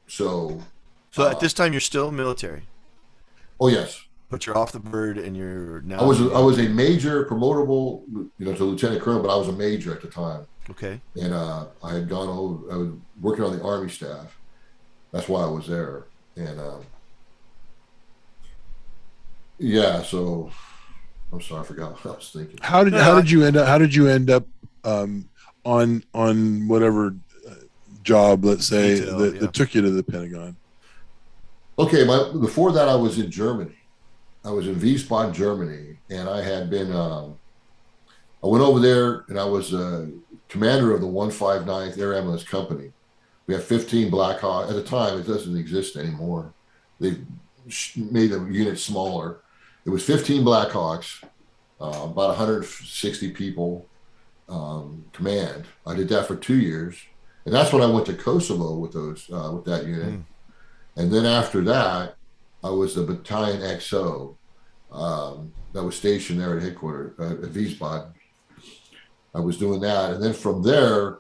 So at this time you're still military. Oh yes. But you're off the bird, and you're now. I was a major, promotable, to lieutenant colonel, but I was a major at the time. Okay. And I had gone over. I was working on the Army staff. That's why I was there. And so I'm sorry, I forgot what I was thinking. How did you end up on whatever job, let's say, that took you to the Pentagon? Okay, before that I was in Germany. I was in Wiesbaden, Germany, and I had been. I went over there, and I was commander of the 159th Air Ambulance Company. We had 15 Blackhawks at the time. It doesn't exist anymore. They made the unit smaller. It was 15 Blackhawks, about 160 people command. I did that for 2 years, and that's when I went to Kosovo with that unit. And then after that, I was the Battalion XO that was stationed there at headquarters at Wiesbaden. I was doing that, and then from there,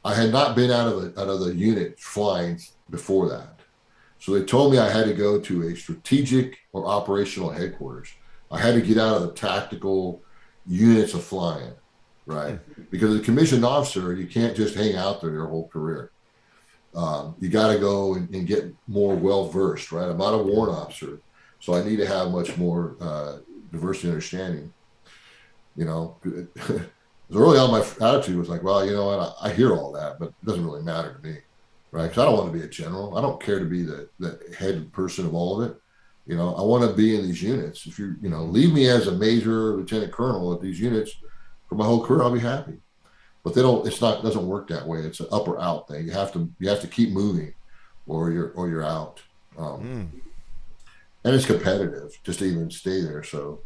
I had not been out of the unit flying before that. So they told me I had to go to a strategic or operational headquarters. I had to get out of the tactical units of flying, right? Because as a commissioned officer, you can't just hang out there your whole career. You got to go and get more well-versed, right? I'm not a warrant officer, so I need to have much more diversity and understanding. Early on, my attitude was like, well, you know what? I hear all that, but it doesn't really matter to me, right? Because I don't want to be a general. I don't care to be the head person of all of it. I want to be in these units. If leave me as a major, lieutenant colonel at these units for my whole career, I'll be happy. But it doesn't work that way. It's an up or out thing. You have to keep moving, or you're out. And it's competitive just to even stay there. So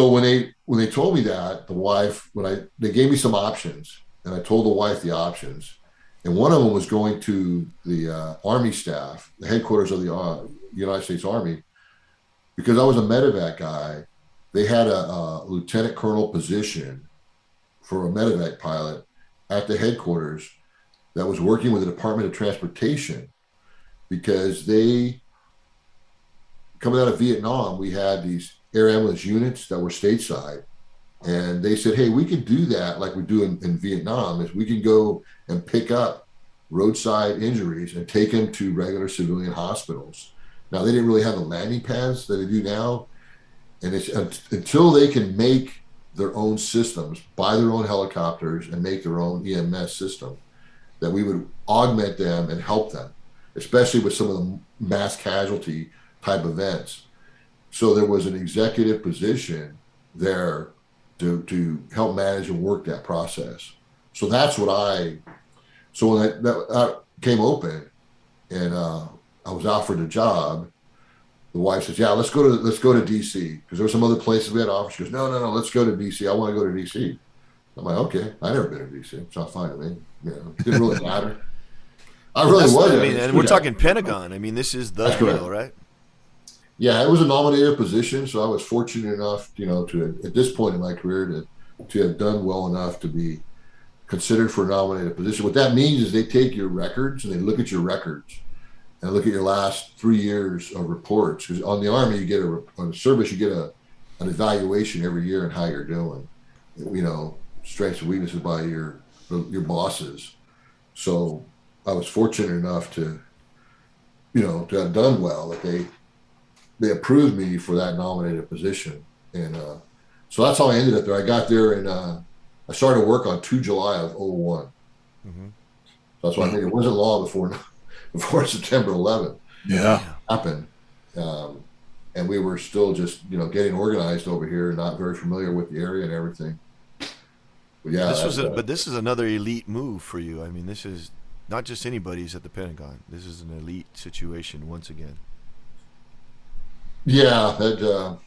when they told me that, the wife, they gave me some options, and I told the wife the options, and one of them was going to the Army staff, the headquarters of the United States Army, because I was a medevac guy. They had a lieutenant colonel position for a medevac pilot at the headquarters that was working with the Department of Transportation, because coming out of Vietnam, we had these air ambulance units that were stateside, and they said, hey, we can do that like we do in Vietnam, is we can go and pick up roadside injuries and take them to regular civilian hospitals. Now, they didn't really have the landing pads that they do now, and it's until they can make their own systems, buy their own helicopters, and make their own EMS system, that we would augment them and help them, especially with some of the mass casualty type events. So there was an executive position there to help manage and work that process. So that's what so when that came open, and I was offered a job, the wife says, yeah, let's go to DC, because there were some other places we had offers. She goes, no, let's go to DC. I want to go to DC. I'm like, okay, I've never been to DC. It's not fine to me. It didn't really matter. I really wasn't. And we're talking Pentagon. I mean, this is the deal, right? Yeah, it was a nominated position, so I was fortunate enough, to at this point in my career to have done well enough to be considered for a nominated position. What that means is they take your records and they look at your records and look at your last 3 years of reports. Because on the Army, on the service, you get an evaluation every year on how you're doing. Strengths and weaknesses by your bosses. So I was fortunate enough to, to have done well, that they approved me for that nominated position. And so that's how I ended up there. I got there and I started work on 2 July of 01. Mm-hmm. So that's why I think it wasn't long before September 11th happened. And we were still just, getting organized over here, not very familiar with the area and everything. But yeah, this is another elite move for you. I mean, this is not just anybody's at the Pentagon. This is an elite situation once again. Yeah, and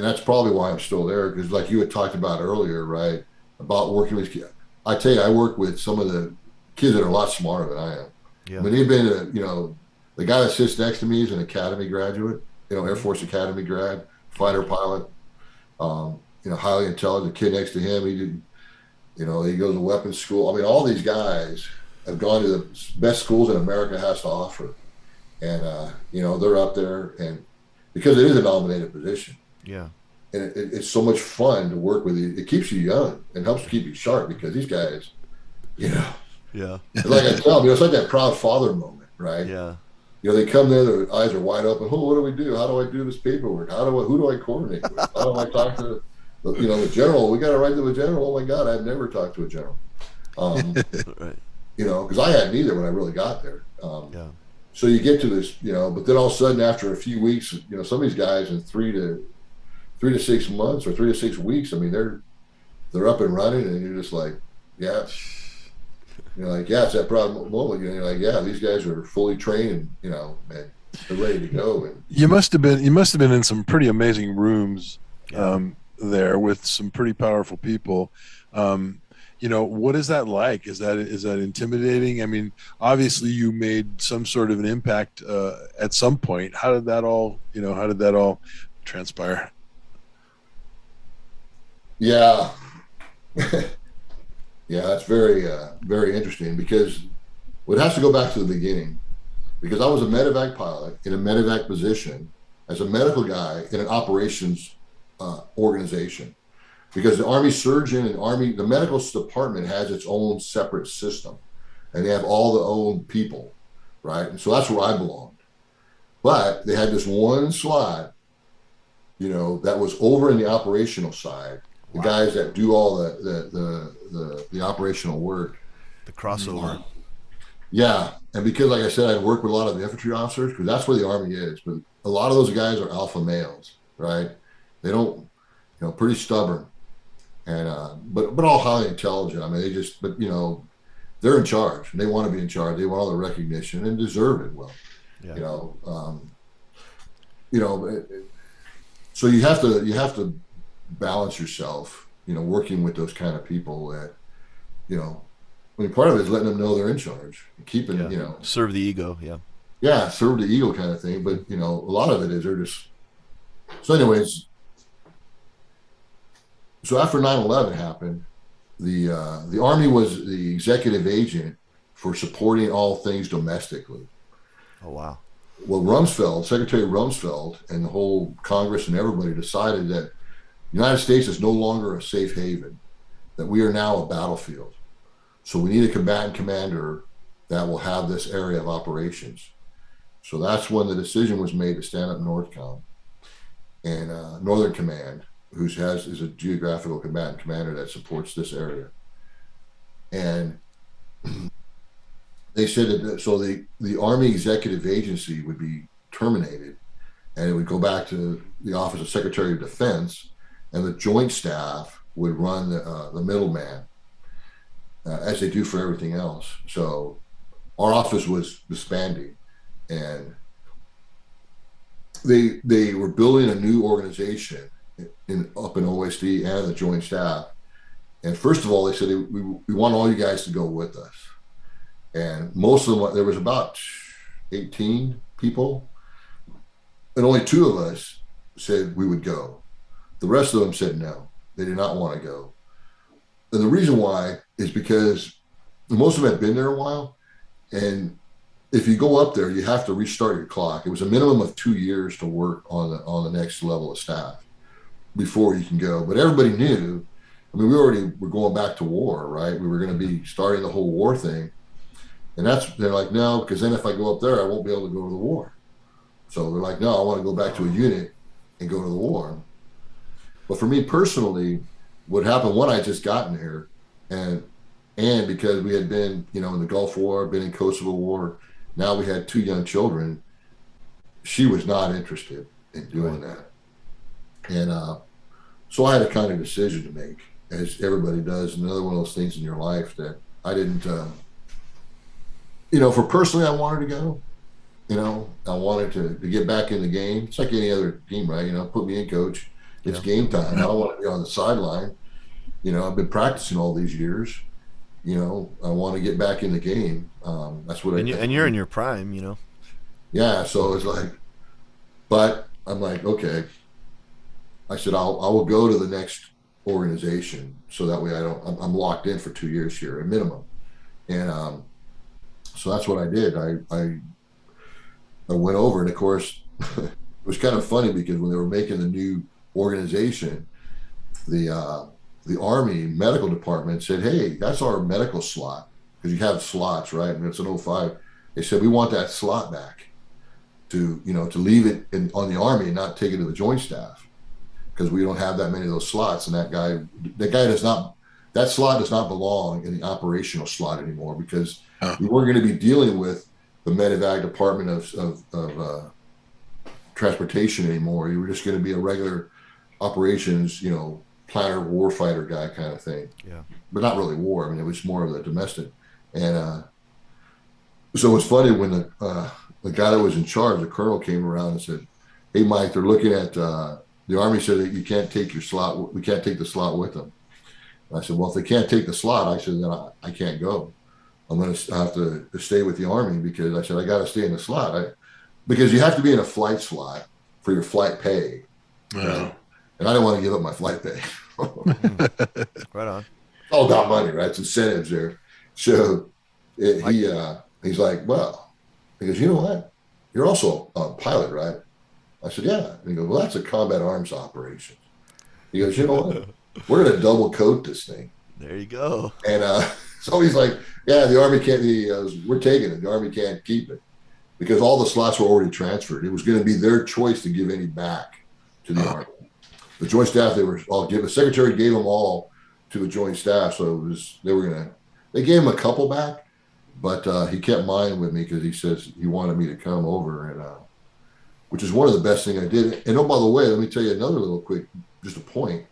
that's probably why I'm still there, because like you had talked about earlier, right, about working with kids. I tell you, I work with some of the kids that are a lot smarter than I am. Yeah. I mean, they've been, the guy that sits next to me is an academy graduate, Air Force Academy grad, fighter pilot, highly intelligent. The kid next to him, he goes to weapons school. I mean, all these guys have gone to the best schools that America has to offer. And, they're up there, and because it is a nominated position. Yeah. And it's so much fun to work with you. It keeps you young and helps keep you sharp, because these guys, Yeah. like I tell them, it's like that proud father moment, right? Yeah. They come there, their eyes are wide open. Oh, what do we do? How do I do this paperwork? Who do I coordinate with? How do I talk to, the general? We got to write to the general. Oh my God, I've never talked to a general. Right. Because I hadn't either when I really got there. Yeah. So you get to this, but then all of a sudden, after a few weeks, some of these guys in 3 to 6 months or 3 to 6 weeks, I mean, they're up and running, and you're just like, yeah. You're like, yeah, it's that proud moment. You're like, yeah, these guys are fully trained, and they're ready to go. And you must have been in some pretty amazing rooms there with some pretty powerful people. What is that like? Is that intimidating? I mean, obviously you made some sort of an impact at some point. How did that all transpire? Yeah. Yeah, that's very, very interesting, because it has to go back to the beginning, because I was a medevac pilot in a medevac position as a medical guy in an operations organization, because the Army surgeon and the medical department has its own separate system, and they have all their own people, right? And so that's where I belonged. But they had this one slot, that was over in the operational side. The guys that do all the operational work, the crossover. Yeah, and because, like I said, I work with a lot of the infantry officers, because that's where the Army is. But a lot of those guys are alpha males, right? They don't, pretty stubborn, and but all highly intelligent. I mean, they're in charge, and they want to be in charge. They want all the recognition and deserve it. Well, so you have to balance yourself, working with those kind of people that, I mean, part of it is letting them know they're in charge, keeping, serve the ego. Yeah. Serve the ego kind of thing. But, a lot of it is they're just, so anyways, so after 9/11 happened, the Army was the executive agent for supporting all things domestically. Oh, wow. Well, Secretary Rumsfeld and the whole Congress and everybody decided that the United States is no longer a safe haven, that we are now a battlefield. So we need a combatant commander that will have this area of operations. So that's when the decision was made to stand up NORTHCOM, and Northern Command, is a geographical combatant commander that supports this area. And they said that so the Army Executive Agency would be terminated, and it would go back to the Office of Secretary of Defense, and the Joint Staff would run the middleman, as they do for everything else. So our office was disbanding, and they were building a new organization up in OSD and the Joint Staff. And first of all, they said, we want all you guys to go with us. And most of them, there was about 18 people, and only 2 of us said we would go. The rest of them said no, they did not want to go. And the reason why is because most of them had been there a while, and if you go up there, you have to restart your clock. It was a minimum of 2 years to work on the next level of staff before you can go. But everybody knew, I mean, we already were going back to war, right? We were going to be starting the whole war thing. And they're like, no, because then if I go up there, I won't be able to go to the war. So they're like, no, I want to go back to a unit and go to the war. But for me personally, what happened when I just gotten here, and because we had been, in the Gulf War, been in Kosovo War, now we had 2 young children, she was not interested in doing that. And so I had a kind of decision to make, as everybody does. Another one of those things in your life that I didn't, for personally, I wanted to go. I wanted to get back in the game. It's like any other team, right? Put me in, coach. It's game time. I don't want to be on the sideline. I've been practicing all these years. I want to get back in the game. That's what and you're in your prime, Yeah, so it's like, but I'm like, okay. I said I will go to the next organization so that way I'm locked in for 2 years here, a minimum. And so that's what I did. I went over, and of course, it was kind of funny because when they were making the new organization, the Army medical department said, hey, that's our medical slot, because you have slots, right? And it's an 05. They said, we want that slot back to leave it on the Army and not take it to the Joint Staff, because we don't have that many of those slots. And that slot does not belong in the operational slot anymore, because we weren't going to be dealing with the medevac department of transportation anymore. You were just going to be a regular operations, planner, warfighter guy kind of thing. Yeah. But not really war. I mean, it was more of the domestic. And so it was funny when the guy that was in charge, the colonel, came around and said, hey, Mike, they're looking at the Army said that you can't take your slot. We can't take the slot with them. And I said, well, if they can't take the slot, I said, then I can't go. I'm going to have to stay with the Army, because I said, I got to stay in the slot. Because you have to be in a flight slot for your flight pay. Right? And I didn't want to give up my flight pay. Right on. It's all about money, right? It's incentives there. So he's like, well, he goes, you know what? You're also a pilot, right? I said, yeah. And he goes, well, that's a combat arms operation. He goes, you know what? We're going to double coat this thing. There you go. And so he's like, yeah, the Army can't, we're taking it. The Army can't keep it, because all the slots were already transferred. It was going to be their choice to give any back to the Army. The Joint Staff, the Secretary gave them all to the Joint Staff. So they gave him a couple back, but he kept mine with me, because he says he wanted me to come over, and which is one of the best things I did. And oh, by the way, let me tell you another little quick, just a point,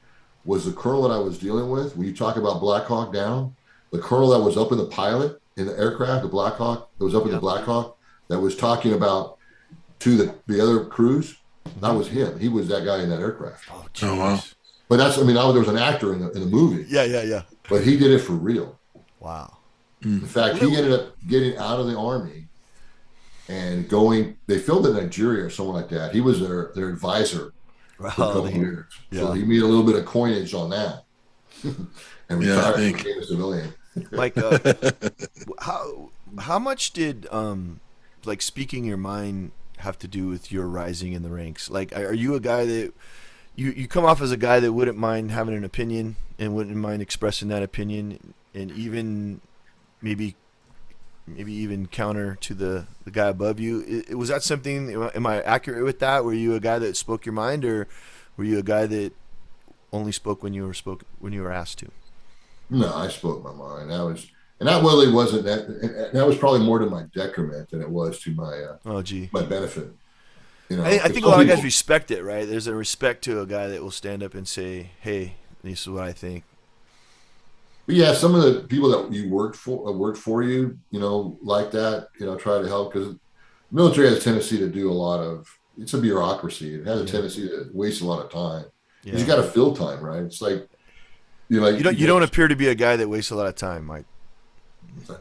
was the colonel that I was dealing with. When you talk about Blackhawk down, the colonel that was up in the pilot in the aircraft, the Blackhawk, that was up in the Blackhawk, that was talking about to the other crews, that was him. He was that guy in that aircraft. Oh, wow. But there was an actor in the movie. Yeah. But he did it for real. Wow. In fact, he ended up getting out of the Army and going. They filmed in Nigeria or somewhere like that. He was their advisor for a couple years. Yeah. So he made a little bit of coinage on that. And retired and became a civilian. Mike, how much did speaking your mind have to do with your rising in the ranks? Like, are you a guy that you come off as a guy that wouldn't mind having an opinion and wouldn't mind expressing that opinion, and even maybe even counter to the guy above you? Was that something? Am I accurate with that? Were you a guy that spoke your mind, or were you a guy that only spoke when you were asked to? No, I spoke my mind. That really wasn't that. And that was probably more to my detriment than it was to my my benefit. I think a lot of guys respect it, right? There's a respect to a guy that will stand up and say, "Hey, this is what I think." But yeah, some of the people that you worked for you, like that, try to help, because the military has a tendency to do a lot of. It's a bureaucracy. It has a tendency to waste a lot of time. Yeah. You got to fill time, right? It's like you don't appear to be a guy that wastes a lot of time, Mike.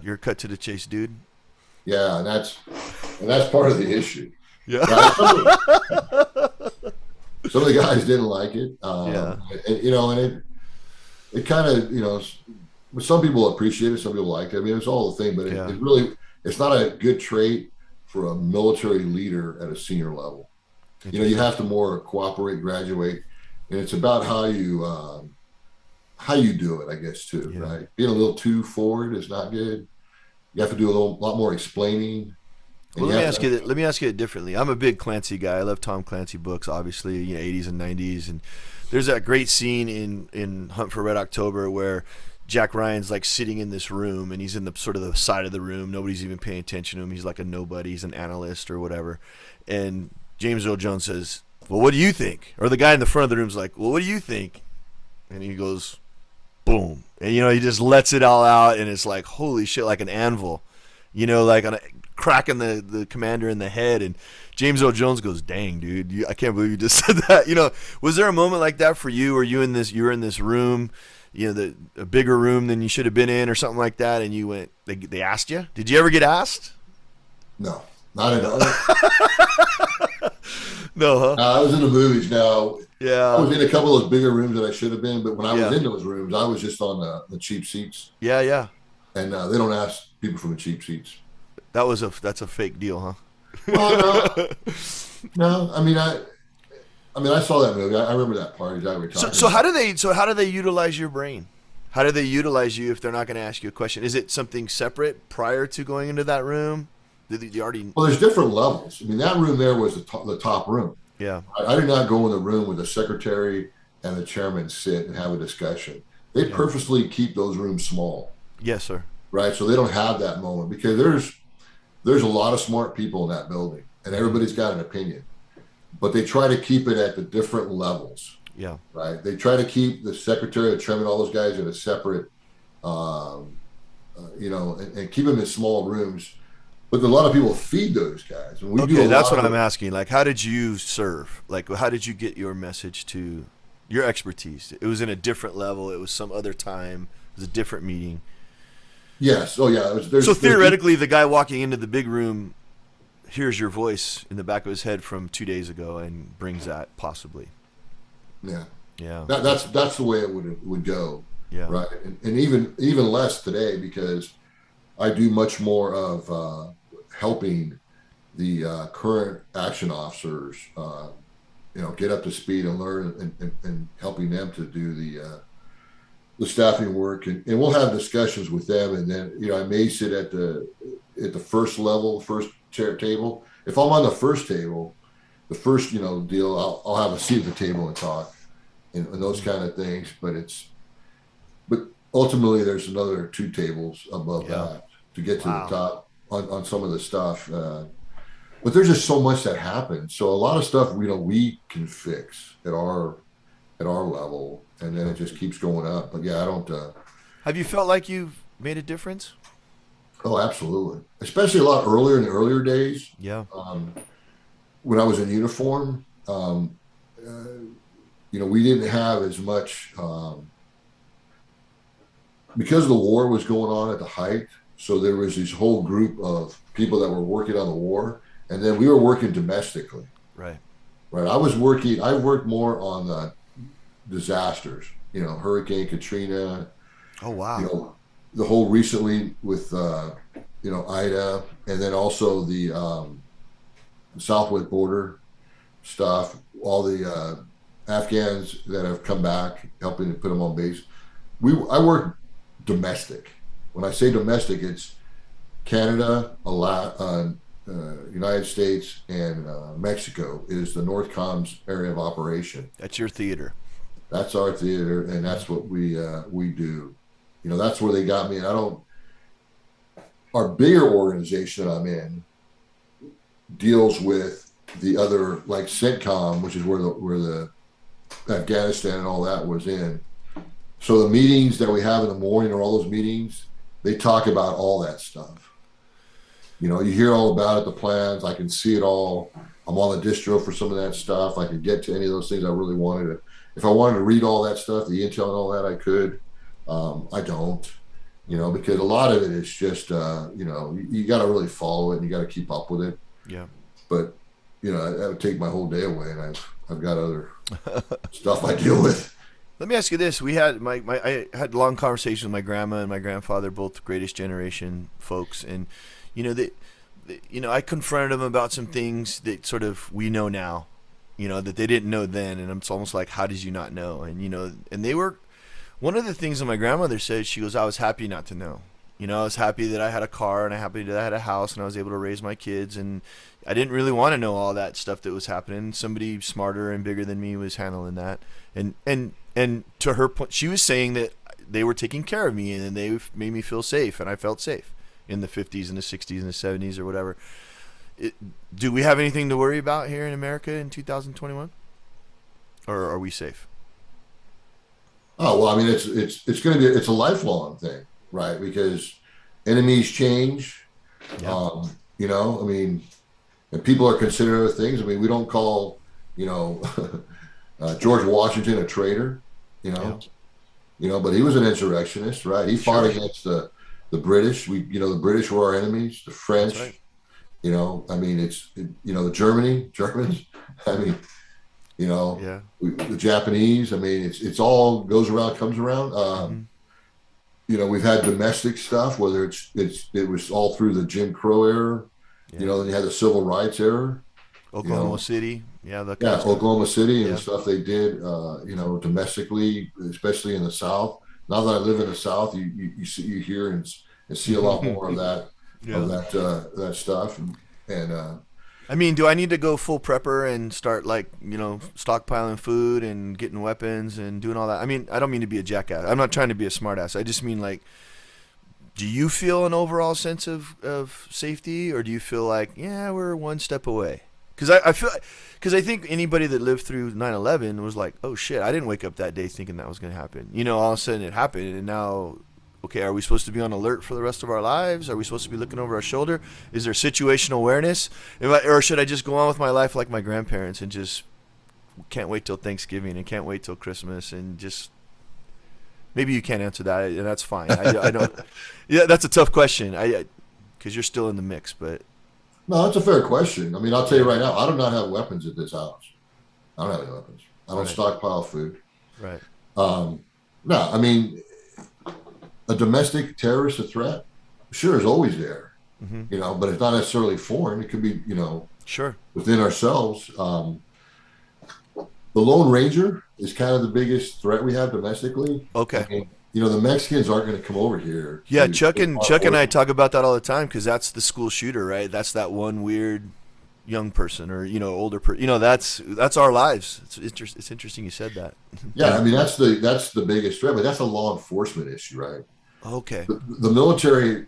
You're a cut to the chase, dude. Yeah, and that's part of the issue. Yeah. Right? Some of the guys didn't like it. And it kind of, some people appreciate it, some people like it. I mean, it's all the thing, but it's not a good trait for a military leader at a senior level. You have to more cooperate, graduate, and it's about how you do it, I guess, too, right? Being a little too forward is not good. You have to do a lot more explaining. Well, let me ask you it differently. I'm a big Clancy guy. I love Tom Clancy books, obviously, 80s and 90s, and there's that great scene in Hunt for Red October where Jack Ryan's like sitting in this room, and he's in the sort of the side of the room. Nobody's even paying attention to him. He's like a nobody. He's an analyst or whatever. And James Earl Jones says, "Well, what do you think?" Or the guy in the front of the room's like, "Well, what do you think?" And he goes, boom. And, he just lets it all out, and it's like, holy shit, like an anvil. Like on cracking the commander in the head. And James Earl Jones goes, "Dang, dude, I can't believe you just said that." Was there a moment like that for you, where you were in this room, a bigger room than you should have been in, or something like that, and you went? They asked you? Did you ever get asked? No, not at all. No, huh? I was in the movies now. Yeah, I was in a couple of those bigger rooms that I should have been, but when I was in those rooms, I was just on the cheap seats. Yeah. And they don't ask people from the cheap seats. That's a fake deal, huh? Well, no. I mean, I saw that movie. I remember that part. So how do they utilize your brain? How do they utilize you if they're not going to ask you a question? Is it something separate prior to going into that room? Did they already? Well, there's different levels. I mean, that room there was the top room. Yeah. I did not go in the room with the secretary and the chairman sit and have a discussion. They purposely keep those rooms small. Yes, sir. Right, so they don't have that moment, because there's a lot of smart people in that building, and everybody's got an opinion, but they try to keep it at the different levels. Yeah. Right. They try to keep the secretary, the chairman, all those guys in a separate, and keep them in small rooms. But a lot of people feed those guys. And that's what I'm asking. Like, how did you serve? Like, how did you get your message to your expertise? It was in a different level. It was some other time. It was a different meeting. Yes. Oh, yeah. So theoretically, the guy walking into the big room hears your voice in the back of his head from 2 days ago and brings that, possibly. Yeah. Yeah. That's the way it would go. Yeah. Right. And even less today, because I do much more of helping the current action officers, get up to speed and learn, and helping them to do the staffing work, and we'll have discussions with them. And then, I may sit at the first level, first chair table. If I'm on the first table, the first, deal, I'll have a seat at the table and talk and those kind of things. But ultimately there's another 2 tables above that to get to the top on some of the stuff. But there's just so much that happens. So a lot of stuff, we can fix at our level, and then it just keeps going up. But yeah, I don't. Have you felt like you've made a difference? Oh, absolutely. Especially a lot earlier, in the earlier days. Yeah. When I was in uniform, we didn't have as much, because the war was going on at the height. So there was this whole group of people that were working on the war, and then we were working domestically. Right. Right. I worked more on the disasters, Hurricane Katrina. Oh, wow. The whole recently with, Ida, and then also the Southwest border stuff, all the Afghans that have come back, helping to put them on base. I work domestic. When I say domestic, it's Canada, United States, and Mexico is the NORTHCOM's area of operation. That's your theater. That's our theater, and that's what we do. That's where they got me. And our bigger organization that I'm in deals with the other, like CENTCOM, which is where the Afghanistan and all that was in. So the meetings that we have in the morning, or all those meetings, they talk about all that stuff. You hear all about it, the plans. I can see it all. I'm on the distro for some of that stuff. I could get to any of those things I really wanted to. If I wanted to read all that stuff, the intel and all that, I could. I don't, because a lot of it is just, you got to really follow it, and you got to keep up with it. Yeah. But, that would take my whole day away, and I've got other stuff I deal with. Let me ask you this: I had long conversations with my grandma and my grandfather, both greatest generation folks, and I confronted them about some things that sort of we know now, that they didn't know then, and it's almost like, how did you not know? And and they were, one of the things that my grandmother said, she goes, I was happy not to know. You know, I was happy that I had a car, and I'm happy that I had a house, and I was able to raise my kids. And I didn't really want to know all that stuff that was happening. Somebody smarter and bigger than me was handling that. And to her point, she was saying that they were taking care of me, and they made me feel safe, and I felt safe in the 50s and the 60s and the 70s or whatever. Do we have anything to worry about here in America in 2021, or are we safe? Oh well, I mean, it's going to be, it's a lifelong thing, right? Because enemies change. Yeah. You know, I mean, and people are considering other things. I mean, we don't call, you know, George Washington a traitor, you know. Yeah. You know, but he was an insurrectionist, right? He fought against the British. You know, the British were our enemies. The French, Right. you know, I mean, you know, the Germans. I mean, you know, the Japanese. I mean, it's all goes around, comes around. You know, we've had domestic stuff, whether it was all through the Jim Crow era. Yeah. You know, then you had the Civil Rights era. Oklahoma City, Oklahoma City and stuff they did, you know, domestically, especially in the South. Now that I live in the South, you hear and see a lot more of that, that stuff. And I mean, do I need to go full prepper and start, like, you know, stockpiling food and getting weapons and doing all that? I mean, I don't mean to be a jackass. I'm not trying to be a smartass. I just mean, like, do you feel an overall sense of safety, or do you feel like, yeah, we're one step away? Because I think anybody that lived through 9/11 was like, oh shit, I didn't wake up that day thinking that was going to happen. You know, all of a sudden it happened, and now, okay, are we supposed to be on alert for the rest of our lives? Are we supposed to be looking over our shoulder? Is there situational awareness? Or should I just go on with my life like my grandparents and just can't wait till Thanksgiving and can't wait till Christmas and just... Maybe you can't answer that, and that's fine. I don't... Yeah, that's a tough question, because you're still in the mix, but... No, that's a fair question. I mean, I'll tell you right now, I do not have weapons at this house. I don't have any weapons. I don't stockpile food. Right. No, I mean, a domestic terrorist threat, sure, is always there. You know, but it's not necessarily foreign. It could be, you know, within ourselves. The Lone Ranger is kind of the biggest threat we have domestically. Okay. I mean, you know, the Mexicans aren't going to come over here. Yeah, Chuck and I talk about that all the time, because that's the school shooter, right? That's that one weird young person, or, you know, older person. You know, that's our lives. It's interesting you said that. Yeah, I mean, that's the biggest threat, but that's a law enforcement issue, right? Okay. The military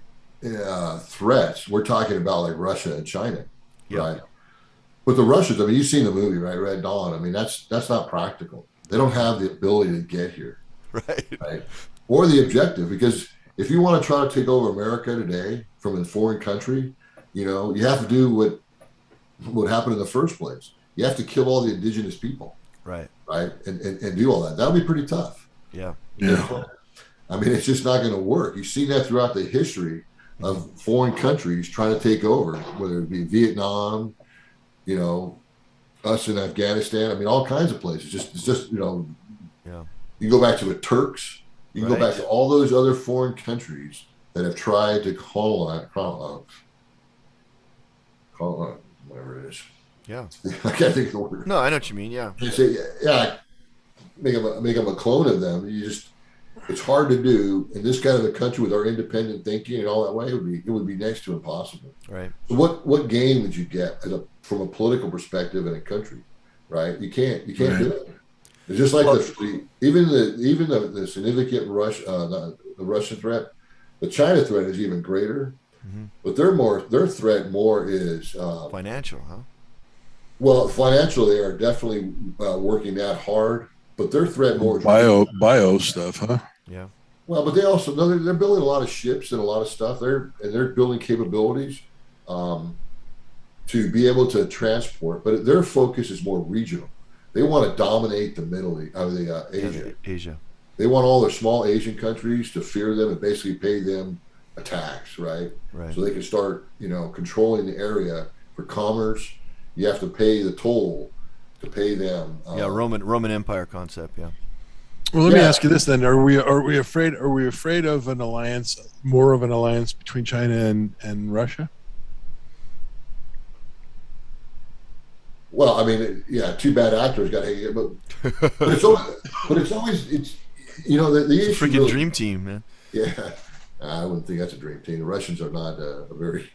threats, we're talking about like Russia and China, right? With the Russians, I mean, you've seen the movie, right? Red Dawn. I mean, that's not practical. They don't have the ability to get here. Right. Or the objective, because if you want to try to take over America today from a foreign country, you know, you have to do what happened in the first place. You have to kill all the indigenous people. Right. And do all that. That would be pretty tough. Yeah. You know? I mean, it's just not going to work. You've seen that throughout the history of foreign countries trying to take over, whether it be Vietnam, you know, us in Afghanistan. I mean, all kinds of places. It's just, you know, you go back to the Turks. You can go back to all those other foreign countries that have tried to colonize, whatever it is. Yeah. I can't think of the word. No, I know what you mean. Yeah. You say, make them a clone of them. It's hard to do in this kind of a country with our independent thinking and all that way. It would be next to impossible. Right. So what gain would you get from a political perspective in a country? Right. You can't do it. It's just like even the significant the Russian threat, the China threat is even greater, but their threat more is financial, huh? Well, financial, they are definitely working that hard, but their threat more bio stuff, huh? Yeah. Well, but they're building a lot of ships and a lot of stuff. They're building capabilities to be able to transport, but their focus is more regional. They want to dominate the Asia. They want all the small Asian countries to fear them and basically pay them a tax, right? So they can start, you know, controlling the area for commerce. You have to pay the toll to pay them. Roman Empire concept. Yeah. Well, let me ask you this then: Are we afraid of an alliance, more of an alliance between China and Russia? Well, I mean, two bad actors got hit, but it's always you know the issue freaking really, dream team, man. Yeah, I wouldn't think that's a dream team. The Russians are not a very.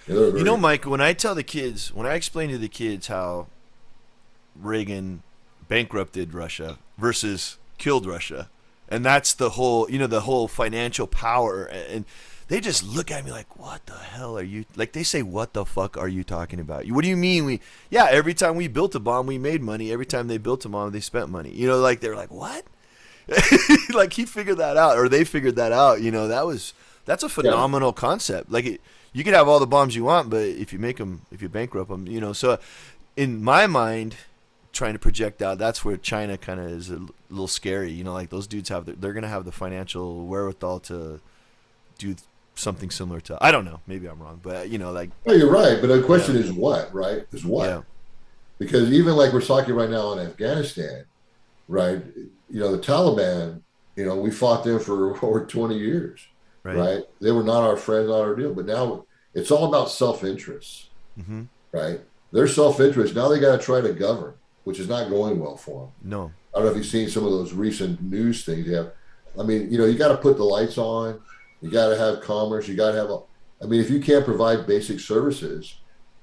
You know, Mike, when I explain to the kids how Reagan bankrupted Russia versus killed Russia, and that's the whole, the whole financial power, and they just look at me like, what the hell are you, like they say, what the fuck are you talking about? What do you mean every time we built a bomb, we made money. Every time they built a bomb, they spent money. Like they're like, what? Like he figured that out, or they figured that out. That's a phenomenal concept. Like you can have all the bombs you want, but if you bankrupt them, so in my mind, trying to project out, that's where China kind of is a little scary. Like those dudes they're going to have the financial wherewithal to do something similar to, I don't know, maybe I'm wrong, but like. No, you're right, but the question is what, right? Is what? Yeah. Because even like we're talking right now in Afghanistan, right? The Taliban, we fought them for over 20 years, right? They were not our friends, not our deal, but now it's all about self-interest, right? Their self-interest, now they got to try to govern, which is not going well for them. No. I don't know if you've seen some of those recent news things. I mean, you got to put the lights on. You got to have commerce. You got to have, if you can't provide basic services,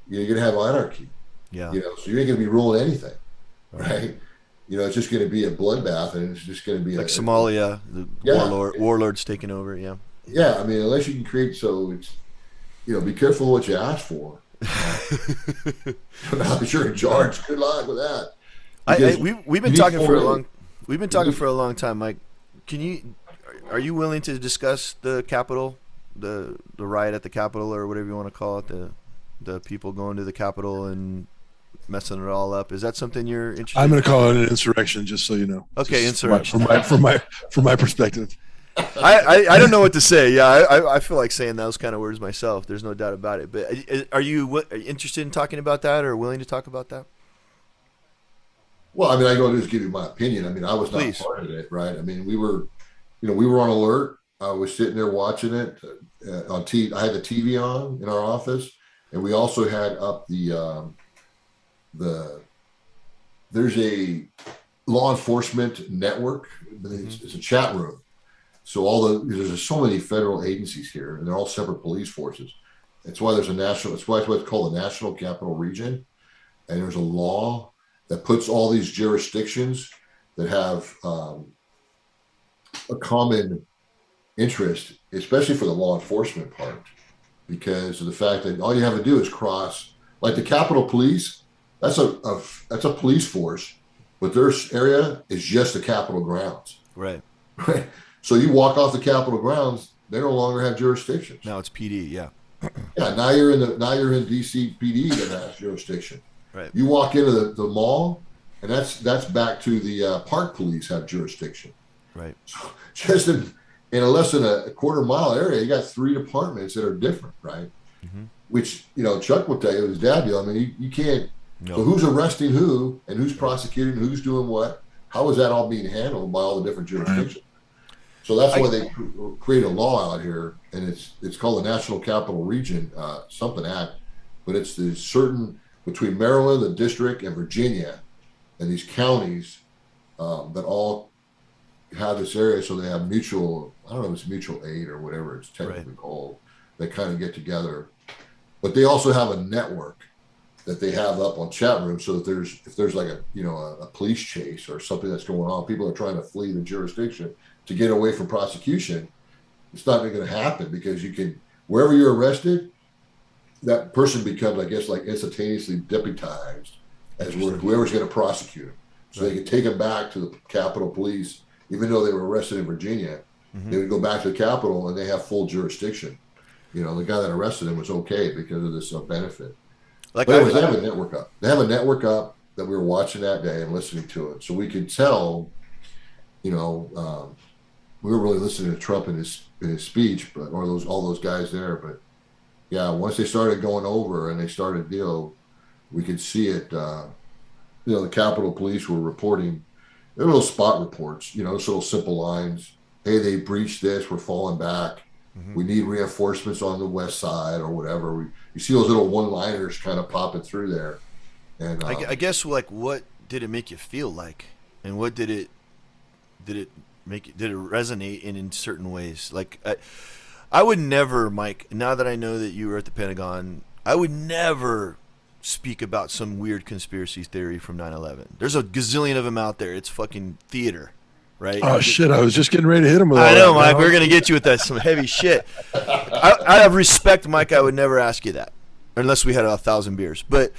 you're going to have anarchy. Yeah. So you ain't going to be ruling anything, right? It's just going to be a bloodbath, and it's just going to be like Somalia, the warlords taking over. Yeah. Yeah. Unless you can create, so it's, be careful what you ask for. Now that you're in charge, good luck with that. We've been talking for a long time, Mike. Are you willing to discuss the Capitol, the riot at the Capitol, or whatever you want to call it, the people going to the Capitol and messing it all up? Is that something you're interested in? I'm going to call it an insurrection, just so you know. Okay, insurrection. From my perspective. I don't know what to say. Yeah, I feel like saying those kind of words myself. There's no doubt about it. But are you interested in talking about that, or willing to talk about that? Well, I don't just give you my opinion. I was not part of it, right? We were, we were on alert. I was sitting there watching it on TV. I had the TV on in our office, and we also had up there's a law enforcement network. It's a chat room. So there's so many federal agencies here, and they're all separate police forces. That's why there's that's why it's called the National Capital Region. And there's a law that puts all these jurisdictions that have a common interest, especially for the law enforcement part, because of the fact that all you have to do is cross, like the Capitol Police, that's a police force, but their area is just the Capitol grounds. Right. Right. So you walk off the Capitol grounds, they no longer have jurisdiction. Now it's PD, yeah. Yeah, now you're in DC PD that has jurisdiction. Right. You walk into the mall, and that's back to the park police have jurisdiction. Right. So just in a less than a quarter-mile area, you got 3 departments that are different, right? Mm-hmm. Which Chuck will tell you, his dad deal. You can't. No. So who's arresting who, and who's prosecuting, who's doing what? How is that all being handled by all the different jurisdictions? So that's why they create a law out here, and it's called the National Capital Region something Act, but it's the certain between Maryland, the district, and Virginia, and these counties that all have this area, so they have mutual, I don't know if it's mutual aid or whatever it's technically called. They kind of get together, but they also have a network that they have up on chat rooms, so that if there's like a police chase or something that's going on, people are trying to flee the jurisdiction to get away from prosecution, it's not going to happen, because you can, wherever you're arrested, that person becomes, I guess, like instantaneously deputized as whoever's going to prosecute them. So they can take them back to the Capitol Police, even though they were arrested in Virginia. Mm-hmm. They would go back to the Capitol, and they have full jurisdiction. The guy that arrested him was okay because of this benefit. But anyways, they have a network up. They have a network up that we were watching that day and listening to it, so we could tell. We were really listening to Trump in his speech, but all those guys there. But yeah, once they started going over and they started we could see it. The Capitol Police were reporting, they're little spot reports. Those little simple lines. Hey, they breached this. We're falling back. Mm-hmm. We need reinforcements on the west side or whatever. You see those little one-liners kind of popping through there. And I guess, like, what did it make you feel like, and what did it resonate in certain ways? Like, I would never, Mike, now that I know that you were at the Pentagon, I would never speak about some weird conspiracy theory from 9/11. There's a gazillion of them out there. It's fucking theater, right? Oh, shit. I was just getting ready to hit him with all I know, that, Mike. man. We're going to get you with that some heavy shit. I have respect, Mike. I would never ask you that unless we had 1,000 beers. But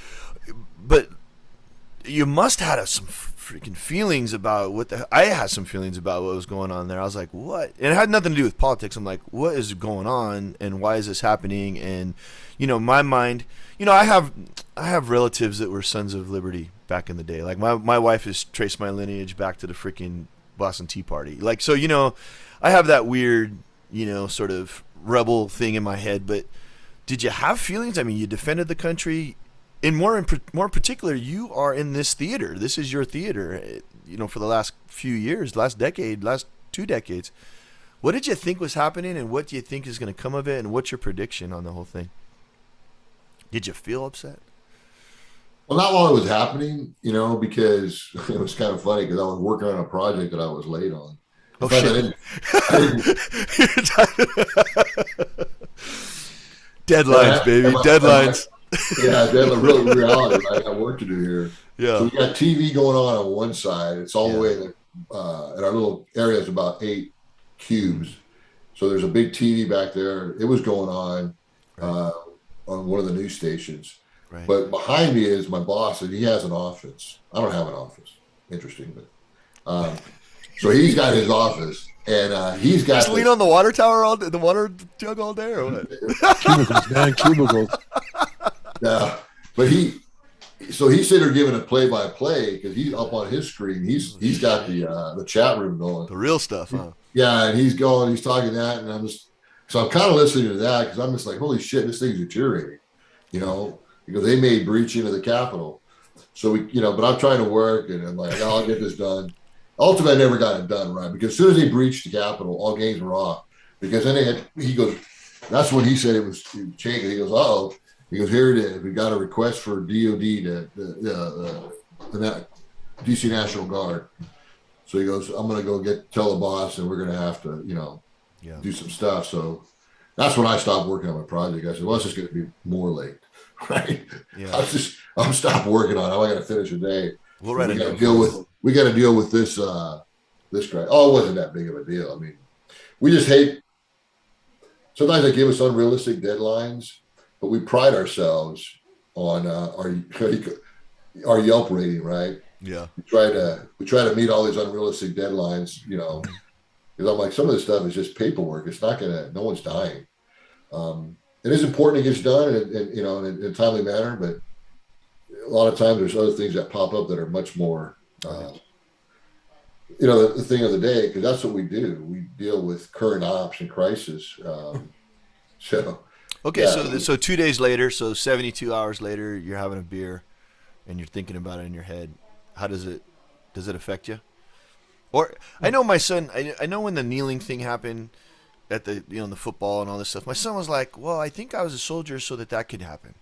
you must have had some freaking feelings about I had some feelings about what was going on there. I was like, what? And it had nothing to do with politics. I'm like, what is going on and why is this happening? And, my mind, I have relatives that were Sons of Liberty back in the day. Like my wife has traced my lineage back to the freaking Boston Tea Party. Like, so, I have that weird, sort of rebel thing in my head. But did you have feelings? I mean, you defended the country. And more particular, you are in this theater. This is your theater, for the last few years, last decade, last 2 decades. What did you think was happening, and what do you think is going to come of it, and what's your prediction on the whole thing? Did you feel upset? Well, not while it was happening, because it was kind of funny because I was working on a project that I was late on. Oh, shit. Deadlines, baby, deadlines. Yeah, that's a real reality. I got work to do here. Yeah. So we got TV going on one side. It's all the way in our little area is about 8 cubes. So there's a big TV back there. It was going on one of the news stations. Right. But behind me is my boss, and he has an office. I don't have an office. Interesting, but so he's got his office, and he's got. Just lean on the water tower the water jug all day, or what? Cubicles, man, cubicles. Yeah, but he's sitting there giving a play-by-play because he's up on his screen. He's got the chat room going. The real stuff, huh? Yeah, and he's talking that, and I'm kind of listening to that because I'm just like, holy shit, this thing's deteriorating, because they made breach into the Capitol. So but I'm trying to work, and I'm like, I'll get this done. Ultimately, I never got it done right because as soon as they breached the Capitol, all games were off. Because then he goes, that's when he said it was changing. He goes, uh-oh. He goes, here it is. We got a request for DOD the DC National Guard. So he goes, I'm going to tell the boss, and we're going to have to, do some stuff. So that's when I stopped working on my project. I said, well, it's just going to be more late, right? Yeah. I'm stopped working on it. I got to finish a day. We'll write we got to deal with this guy. Oh, it wasn't that big of a deal. I mean, we just hate. Sometimes they give us unrealistic deadlines. But we pride ourselves on our Yelp rating, right? Yeah. We try to meet all these unrealistic deadlines, because I'm like, some of this stuff is just paperwork. It's not no one's dying. It is important it gets done in a timely manner, but a lot of times there's other things that pop up that are much more, the thing of the day, because that's what we do. We deal with current ops and crisis. Okay, yeah. So 2 days later, so 72 hours later, you're having a beer, and you're thinking about it in your head. How does it affect you? Or I know my son. I know when the kneeling thing happened at the the football and all this stuff. My son was like, "Well, I think I was a soldier so that could happen.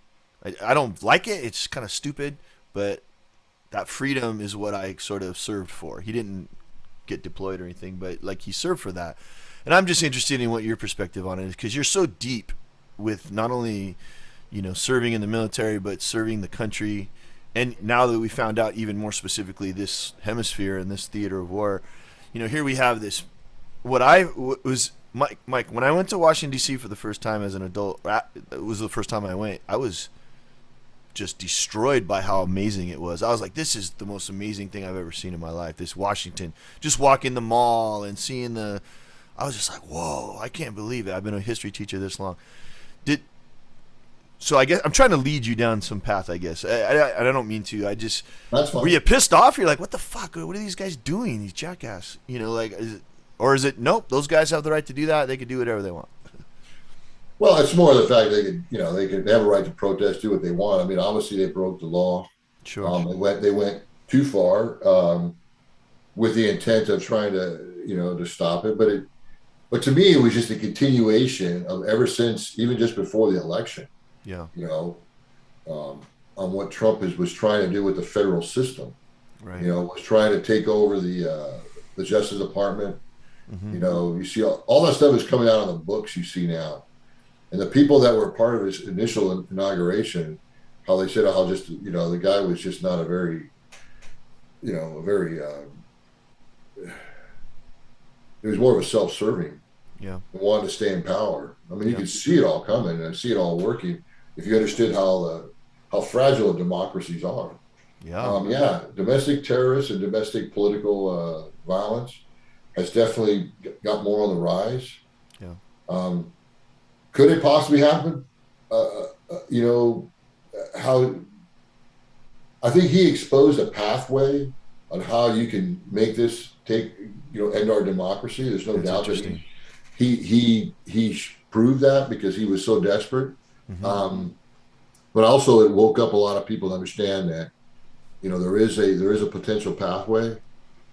I don't like it. It's kind of stupid, but that freedom is what I sort of served for. He didn't get deployed or anything, but like he served for that. And I'm just interested in what your perspective on it is because you're so deep with not only serving in the military but serving the country, and now that we found out even more specifically this hemisphere and this theater of war, here we have this. Mike, when I went to Washington D.C. for the first time as an adult, it was the first time I went. I was just destroyed by how amazing it was. I was like, this is the most amazing thing I've ever seen in my life. This Washington, just walking the mall and seeing I was just like, whoa, I can't believe it. I've been a history teacher this long. So I guess I'm trying to lead you down some path, I guess. I don't mean to. That's fine. Were you pissed off? You're like, what the fuck? What are these guys doing? These jackass. Is it nope, those guys have the right to do that. They can do whatever they want. Well, it's more the fact they have a right to protest, do what they want. I mean, obviously they broke the law. Sure. They went too far with the intent of trying to stop it. But to me, it was just a continuation of ever since, even just before the election. Yeah. On what Trump was trying to do with the federal system. Right. Was trying to take over the Justice Department. You know, you see all that stuff is coming out on the books you see now. And the people that were part of his initial inauguration, how they said how just, you know, the guy was just not a very, you know, he was more of a self-serving. Yeah. And wanted to stay in power. I mean, you could see it all coming and see it all working if you understood how fragile democracies are. Yeah. Domestic terrorists and domestic political violence has definitely got more on the rise. Yeah. Could it possibly happen? You know, how I think he exposed a pathway on how you can make this end our democracy. There's no doubt that he proved that because he was so desperate. But also it woke up a lot of people to understand that, you know, there is a potential pathway.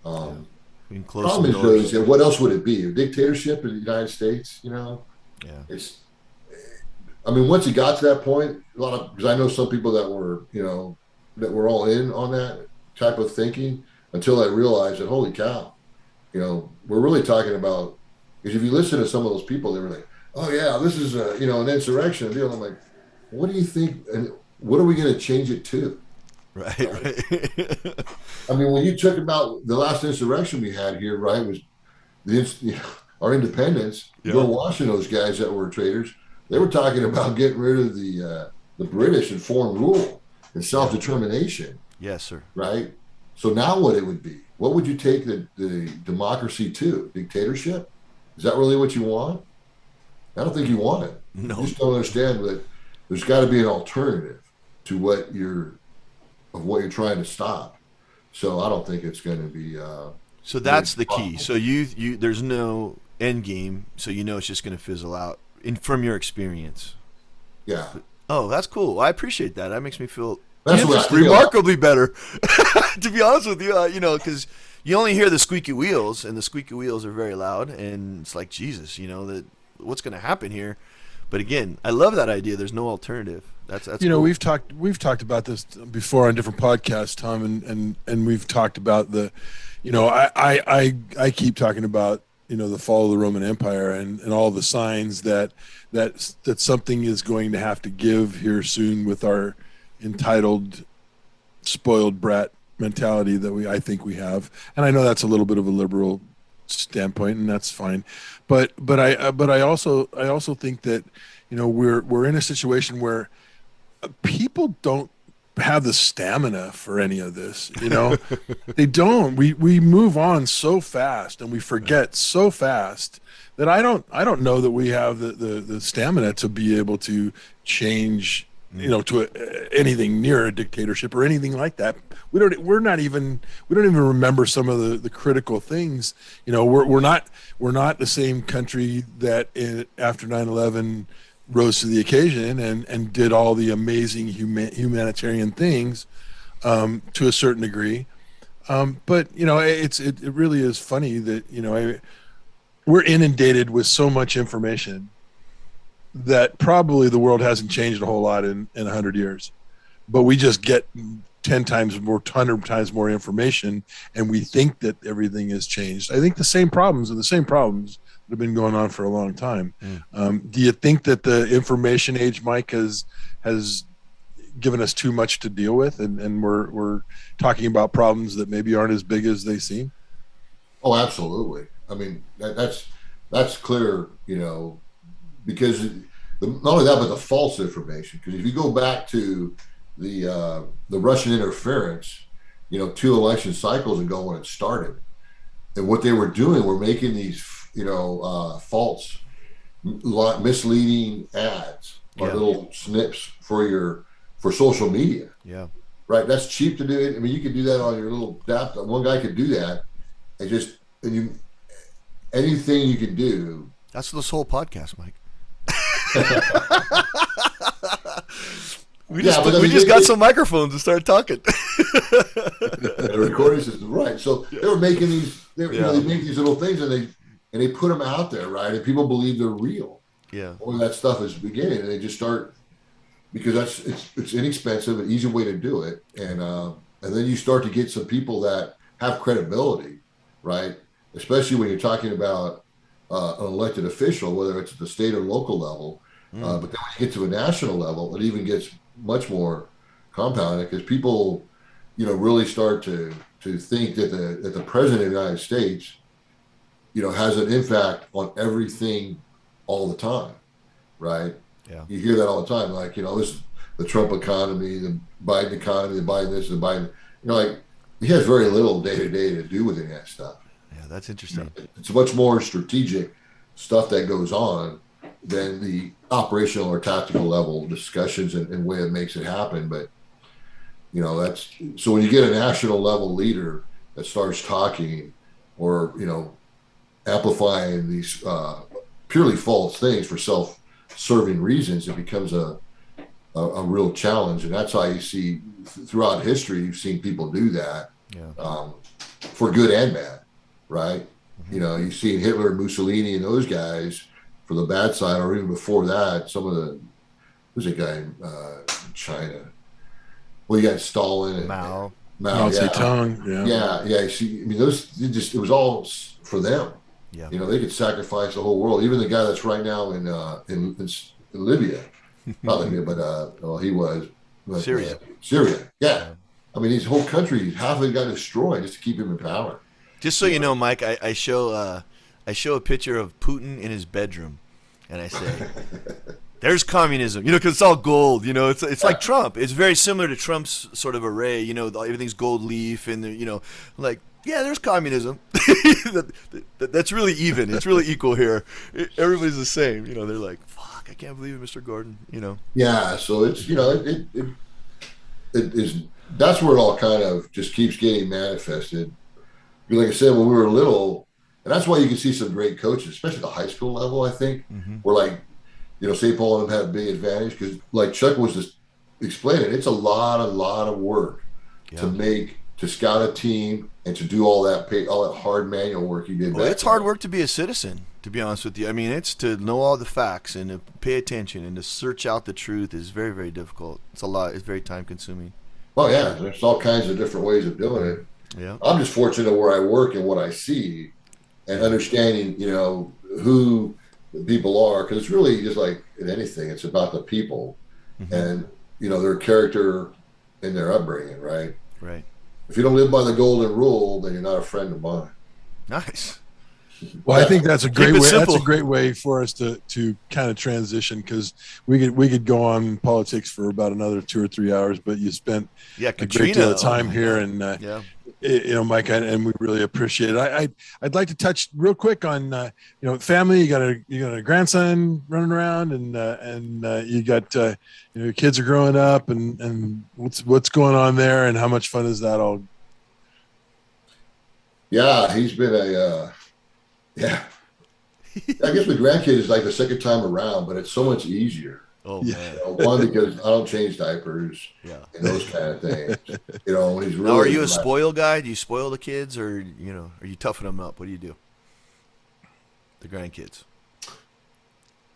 Problem is, what else would it be? A dictatorship in the United States? You know, I mean, once he got to that point, because I know some people that were all in on that type of thinking until I realized that, holy cow, you know, we're really talking about, because if you listen to some of those people, they were like, oh yeah, this is an insurrection deal. I'm like, what do you think? And what are we going to change it to? Right. I mean, when you took about the last insurrection we had here, right, was our independence. You go watching those guys that were traitors. They were talking about getting rid of the British and foreign rule and self-determination. Yes, sir. Right. So now what it would be? What would you take the democracy to? Dictatorship? Is that really what you want? I don't think you want it. No. You just don't understand that there's got to be an alternative to what you're trying to stop. So I don't think it's going to be. So that's the key. So you there's no end game. So you know it's just going to fizzle out from your experience. Yeah. Oh, that's cool. I appreciate that. That makes me feel remarkably better. To be honest with you, you know, because you only hear the squeaky wheels, and the squeaky wheels are very loud, and it's like, Jesus, you know, what's going to happen here? But again, I love that idea. There's no alternative. That's you know, cool. we've talked about this before on different podcasts, Tom, and we've talked about the, you know, I keep talking about, you know, the fall of the Roman Empire and all the signs that something is going to have to give here soon with our entitled, spoiled brat mentality that I think we have. And I know that's a little bit of a liberal standpoint, and that's fine. But I also think that, you know, we're in a situation where people don't have the stamina for any of this, you know. They don't. We move on so fast and we forget so fast that I don't know that we have the stamina to be able to change, you know, to anything near a dictatorship or anything like that. We don't even remember some of the critical things. You know, we're not the same country that after 9/11 rose to the occasion and did all the amazing humanitarian things to a certain degree. But you know, it really is funny that, you know, we're inundated with so much information that probably the world hasn't changed a whole lot in 100 years, but we just get 10 times more, 100 times more information, and we think that everything has changed. I think the same problems that have been going on for a long time. Do you think that the information age, Mike, has given us too much to deal with, and we're talking about problems that maybe aren't as big as they seem? Oh, absolutely. I mean, that's clear, you know, because not only that, but the false information. Because if you go back to the Russian interference, you know, 2 election cycles ago when it started, and what they were doing were making these, you know, false, misleading ads or little snips for social media. Yeah. Right. That's cheap to do it. I mean, you could do that on your little laptop. One guy could do that, and anything you can do. That's this whole podcast, Mike. We just got some microphones and started talking. The recording system, right? So they were making these. They make these little things, and they put them out there, right? And people believe they're real. Yeah. All that stuff is beginning, and they just start because it's inexpensive, an easy way to do it, and then you start to get some people that have credibility, right? especially when you're talking about an elected official, whether it's at the state or local level. But then when you get to a national level, it even gets much more compounded because people, really start to think that the president of the United States, has an impact on everything all the time, right? Yeah. You hear that all the time, like, this is the Trump economy, the Biden economy, the Biden this, the Biden, like he has very little day to day to do with any of that stuff. Yeah, that's interesting. It's much more strategic stuff that goes on than the operational or tactical level discussions and way it makes it happen. But that's so when you get a national level leader that starts talking or amplifying these purely false things for self-serving reasons, it becomes a real challenge. And that's how you see throughout history, you've seen people do that. For good and bad, right? You've seen Hitler, Mussolini, and those guys for the bad side, or even before that, some of the, who's a guy in China? Well, you got Stalin and Mao Zedong. Yeah. See, I mean, it was all for them. Yeah. They could sacrifice the whole world. Even the guy that's right now in Libya, not Libya, but he was Syria. Syria. Yeah. I mean, his whole country, half of it got destroyed just to keep him in power. Just so you know, Mike, I show a picture of Putin in his bedroom, and I say, "There's communism," because it's all gold. It's like Trump. It's very similar to Trump's sort of array. Everything's gold leaf, and there's communism. That's really even. It's really equal here. Everybody's the same. They're like, "Fuck, I can't believe it, Mr. Gordon." Yeah. So it's it is. That's where it all kind of just keeps getting manifested. Like I said, when we were little, and that's why you can see some great coaches, especially at the high school level, I think, where St. Paul and them had a big advantage because like Chuck was just explaining, it's a lot of work to scout a team and to do all that hard manual work you did. Well, it's hard work to be a citizen, to be honest with you. I mean, it's to know all the facts and to pay attention and to search out the truth is very, very difficult. It's a lot. It's very time consuming. Oh yeah, there's all kinds of different ways of doing it. Yeah, I'm just fortunate where I work and what I see, and understanding, who the people are, because it's really just like in anything, it's about the people and their character and their upbringing, right? Right. If you don't live by the golden rule, then you're not a friend of mine. Nice. Well, I think that's a great way. That's a great way for us to kind of transition because we could go on politics for about another 2 or 3 hours, but you spent a great deal of time here, and Mike, and we really appreciate it. I'd like to touch real quick on family. You got a grandson running around, and you got your kids are growing up, and what's going on there, and how much fun is that all? Yeah, he's been yeah. I guess my grandkid is like the second time around, but it's so much easier. Oh man! One, because I don't change diapers, and those kind of things. When he's really. Now, are you a spoil guy? Do you spoil the kids, or are you toughing them up? What do you do? The grandkids.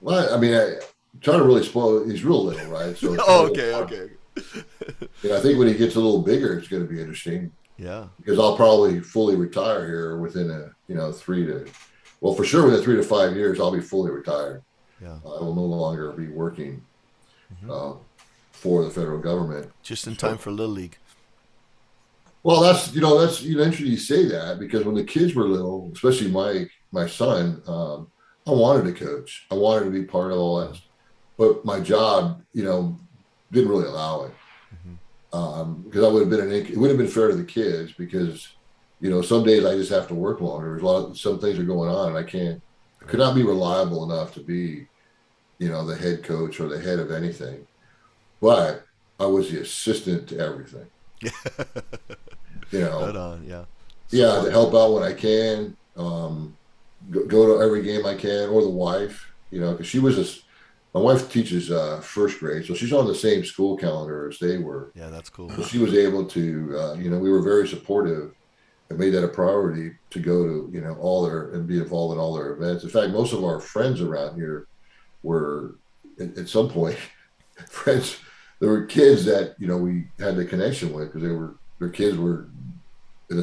Well, I mean, I try to really spoil. He's real little, right? So. Okay. I think when he gets a little bigger, it's going to be interesting. Yeah. Because I'll probably fully retire here within for sure within 3 to 5 years, I'll be fully retired. Yeah. I will no longer be working for the federal government. Just in time for Little League. Well, that's interesting you say that because when the kids were little, especially my son, I wanted to coach. I wanted to be part of all that, but my job, didn't really allow it. Because it would have been fair to the kids because, some days I just have to work longer. Some things are going on and I could not be reliable enough to be, the head coach or the head of anything. But I was the assistant to everything. Right on, yeah. To help out when I can, go to every game I can, or the wife, because my wife teaches first grade, so she's on the same school calendar as they were. Yeah, that's cool. So she was able to, we were very supportive and made that a priority to go to, all and be involved in all their events. In fact, most of our friends around here were, at some point, friends. There were kids that, we had the connection with because their kids were doing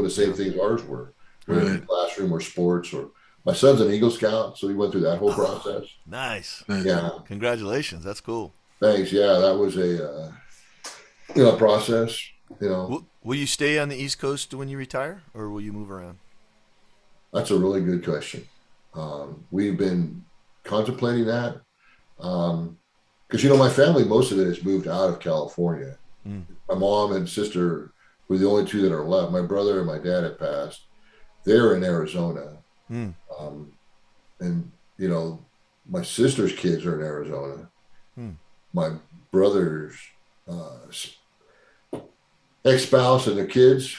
the same things ours were. whether in the classroom or sports. Or my son's an Eagle Scout, so he went through that whole process. Nice. Yeah. Congratulations. That's cool. Thanks. Yeah, that was a process. Will you stay on the East Coast when you retire, or will you move around? That's a really good question. We've been contemplating that because my family, most of it has moved out of California. My mom and sister were the only two that are left. My brother and my dad had passed. They're in Arizona, and my sister's kids are in Arizona. My brother's ex-spouse and his kids,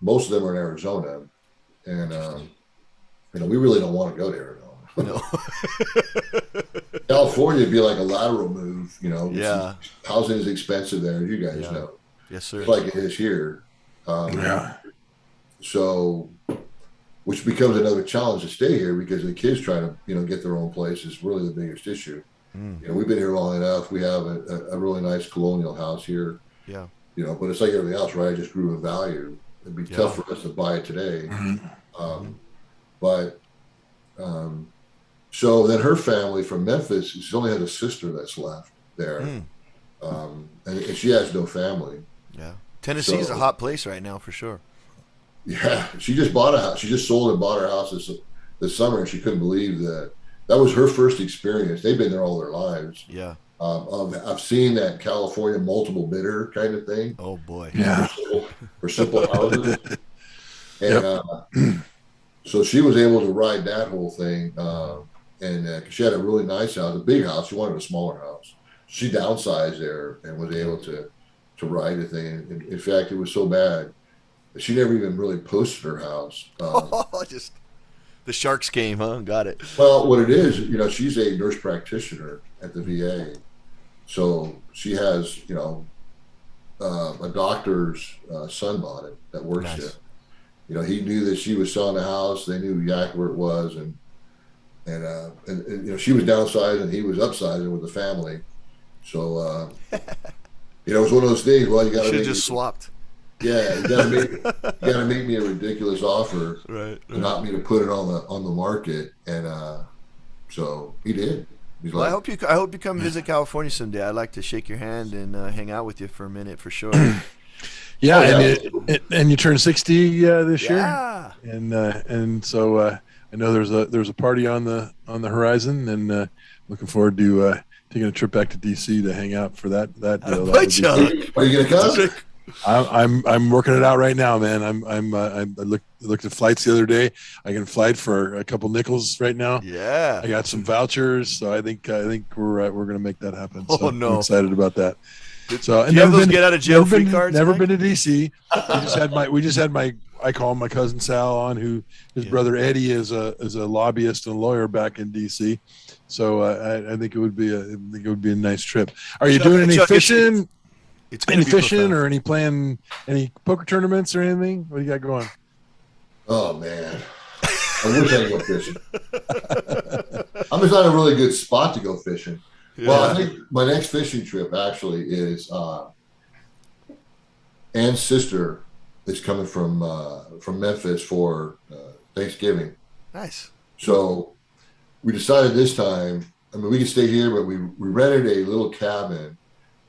most of them are in Arizona, and we really don't want to go to Arizona. No. California would be like a lateral move, Yeah. Housing is expensive there, as you guys know. Yes, sir. It's like it is here. So, which becomes another challenge to stay here because the kids trying to, get their own place is really the biggest issue. We've been here long enough. We have a really nice colonial house here. Yeah. But it's like everything else, right? I just grew in value. It'd be tough for us to buy it today. So then her family from Memphis, she only has a sister that's left there. And she has no family. Yeah. Tennessee is a hot place right now for sure. Yeah. She just bought a house. She just sold and bought her house this summer, and she couldn't believe that was her first experience. They've been there all their lives. Yeah. I've seen that California multiple bidder kind of thing. Oh boy. Yeah. For simple houses. And so she was able to ride that whole thing. And she had a really nice house, a big house. She wanted a smaller house. She downsized there and was able to ride the thing. And in fact, it was so bad that she never even really posted her house. Just the sharks came, huh? Got it. Well, what it is, she's a nurse practitioner at the VA. So she has, a doctor's son bought it that works there. He knew that she was selling the house. They knew exactly where it was, and she was downsizing and he was upsizing with the family. So it was one of those things. Well, you got to just swapped. Yeah, you got to make me a ridiculous offer, right? Not me to put it on the market, and so he did. Well, I hope you come visit California someday. I'd like to shake your hand and hang out with you for a minute for sure. And you turn 60 this year, and so I know there's a party on the horizon, and looking forward to taking a trip back to DC to hang out for that. Are you gonna come? I'm working it out right now, man. I looked at flights the other day. I can fly for a couple nickels right now. Yeah, I got some vouchers, so I think we're gonna make that happen. So no, I'm excited about that. So, do you have those get out of jail free cards? Never been to DC. We just had my I call him my cousin Sal on, who his brother Eddie is a lobbyist and lawyer back in DC. So I think it would be a nice trip. Are you doing any fishing? Any fishing or any poker tournaments or anything? What do you got going? Oh man, I wish I could go fishing. I'm just not a really good spot to go fishing. Yeah. Well, I think my next fishing trip actually is Ann's sister is coming from Memphis for Thanksgiving. Nice. So we decided this time. I mean, we could stay here, but we rented a little cabin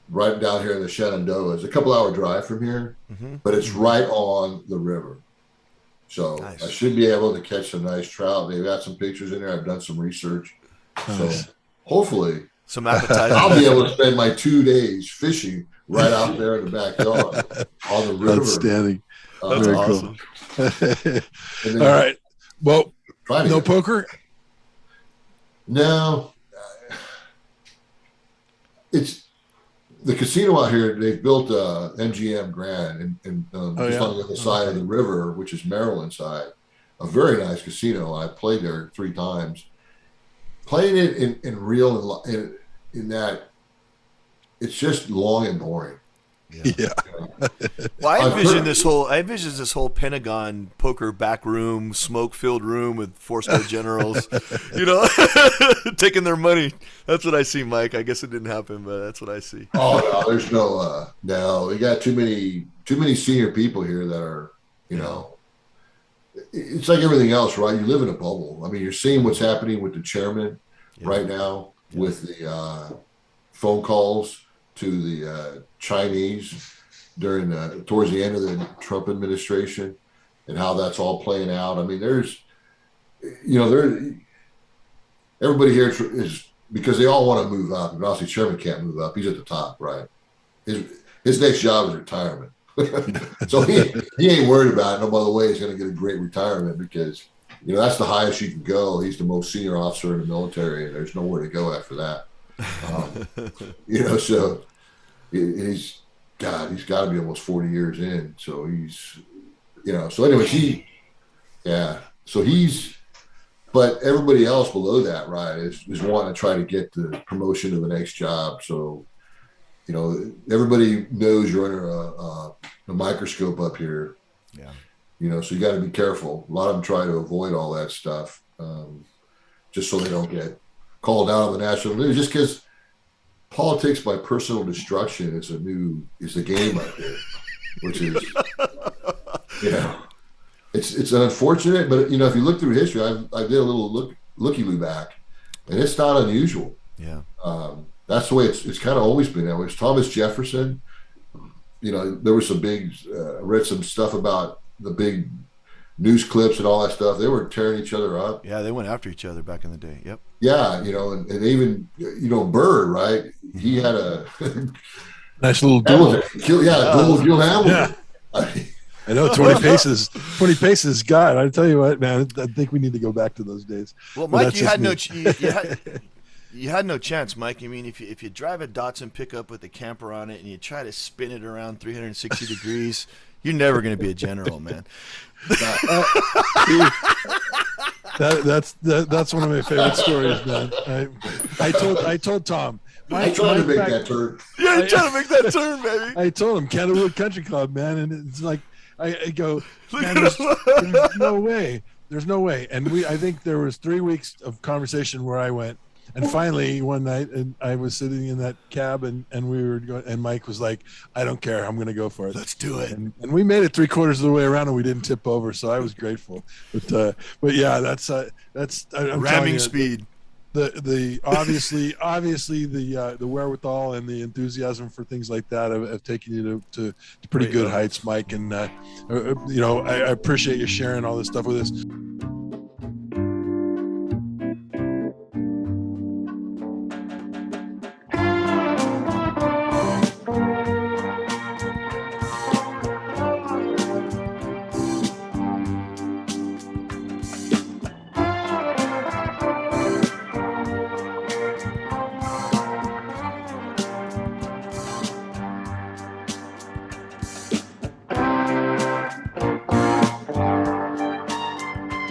right down here in the Shenandoah. It's a couple-hour drive from here, but it's right on the river. So nice. I should be able to catch some nice trout. They've got some pictures in there. I've done some research. Nice. So hopefully some appetite. I'll be able to spend my 2 days fishing right out there in the backyard on the river. Outstanding. That's Very awesome. Cool. All right. Well, no poker? No. It's the casino out here. They've built MGM Grand and just on the other side of the river, which is Maryland side. A very nice casino. I played there 3 times. Playing it in real in that it's just long and boring. Yeah. Well, I envision this whole Pentagon poker back room, smoke-filled room with 4-star generals, taking their money. That's what I see, Mike. I guess it didn't happen, but that's what I see. Oh no, there's no. We got too many senior people here that are, it's like everything else, right? You live in a bubble. I mean, you're seeing what's happening with the chairman right now with the phone calls to the Chinese during towards the end of the Trump administration, and how that's all playing out. I mean, there's, everybody here is, because they all want to move up. And obviously, Chairman can't move up. He's at the top, right? His next job is retirement. So he ain't worried about it. No, by the way, he's going to get a great retirement because, that's the highest you can go. He's the most senior officer in the military, and there's nowhere to go after that. So he's got to be almost 40 years in. So he's, so anyways, but everybody else below that, right, is wanting to try to get the promotion to the next job. So, everybody knows you're under a microscope up here. Yeah. So you got to be careful. A lot of them try to avoid all that stuff, just so they don't get called out on the national news. Just because politics by personal destruction is a game up here, which is, it's unfortunate. But if you look through history, I did a little looky-loo back, and it's not unusual. Yeah. That's the way it's kind of always been that way. It's Thomas Jefferson. There was some big, read some stuff about the big news clips and all that stuff. They were tearing each other up. Yeah, they went after each other back in the day. Yep. Yeah, and even, Burr, right? He had a nice little duel. Duel Hamilton. Yeah. I know 20 paces. God, I tell you what, man, I think we need to go back to those days. Well, Mike, you had you had no chance, Mike. I mean, if you drive a Datsun pickup with a camper on it and you try to spin it around 360 degrees, you're never going to be a general, man. That's one of my favorite stories, man. I told Tom. I tried to make that turn. Yeah, you trying to make that turn, baby. I told him Canterwood Country Club, man, and it's like I go, man, there's no way. There's no way. And I think there was 3 weeks of conversation where I went, and finally one night, and I was sitting in that cab, and we were going, and Mike was like, "I don't care, I'm going to go for it. Let's do it." And we made it 3/4 of the way around, and we didn't tip over, so I was grateful. But yeah, that's I'm ramming speed. The obviously the wherewithal and the enthusiasm for things like that have taken you to pretty good heights, Mike. And I appreciate you sharing all this stuff with us.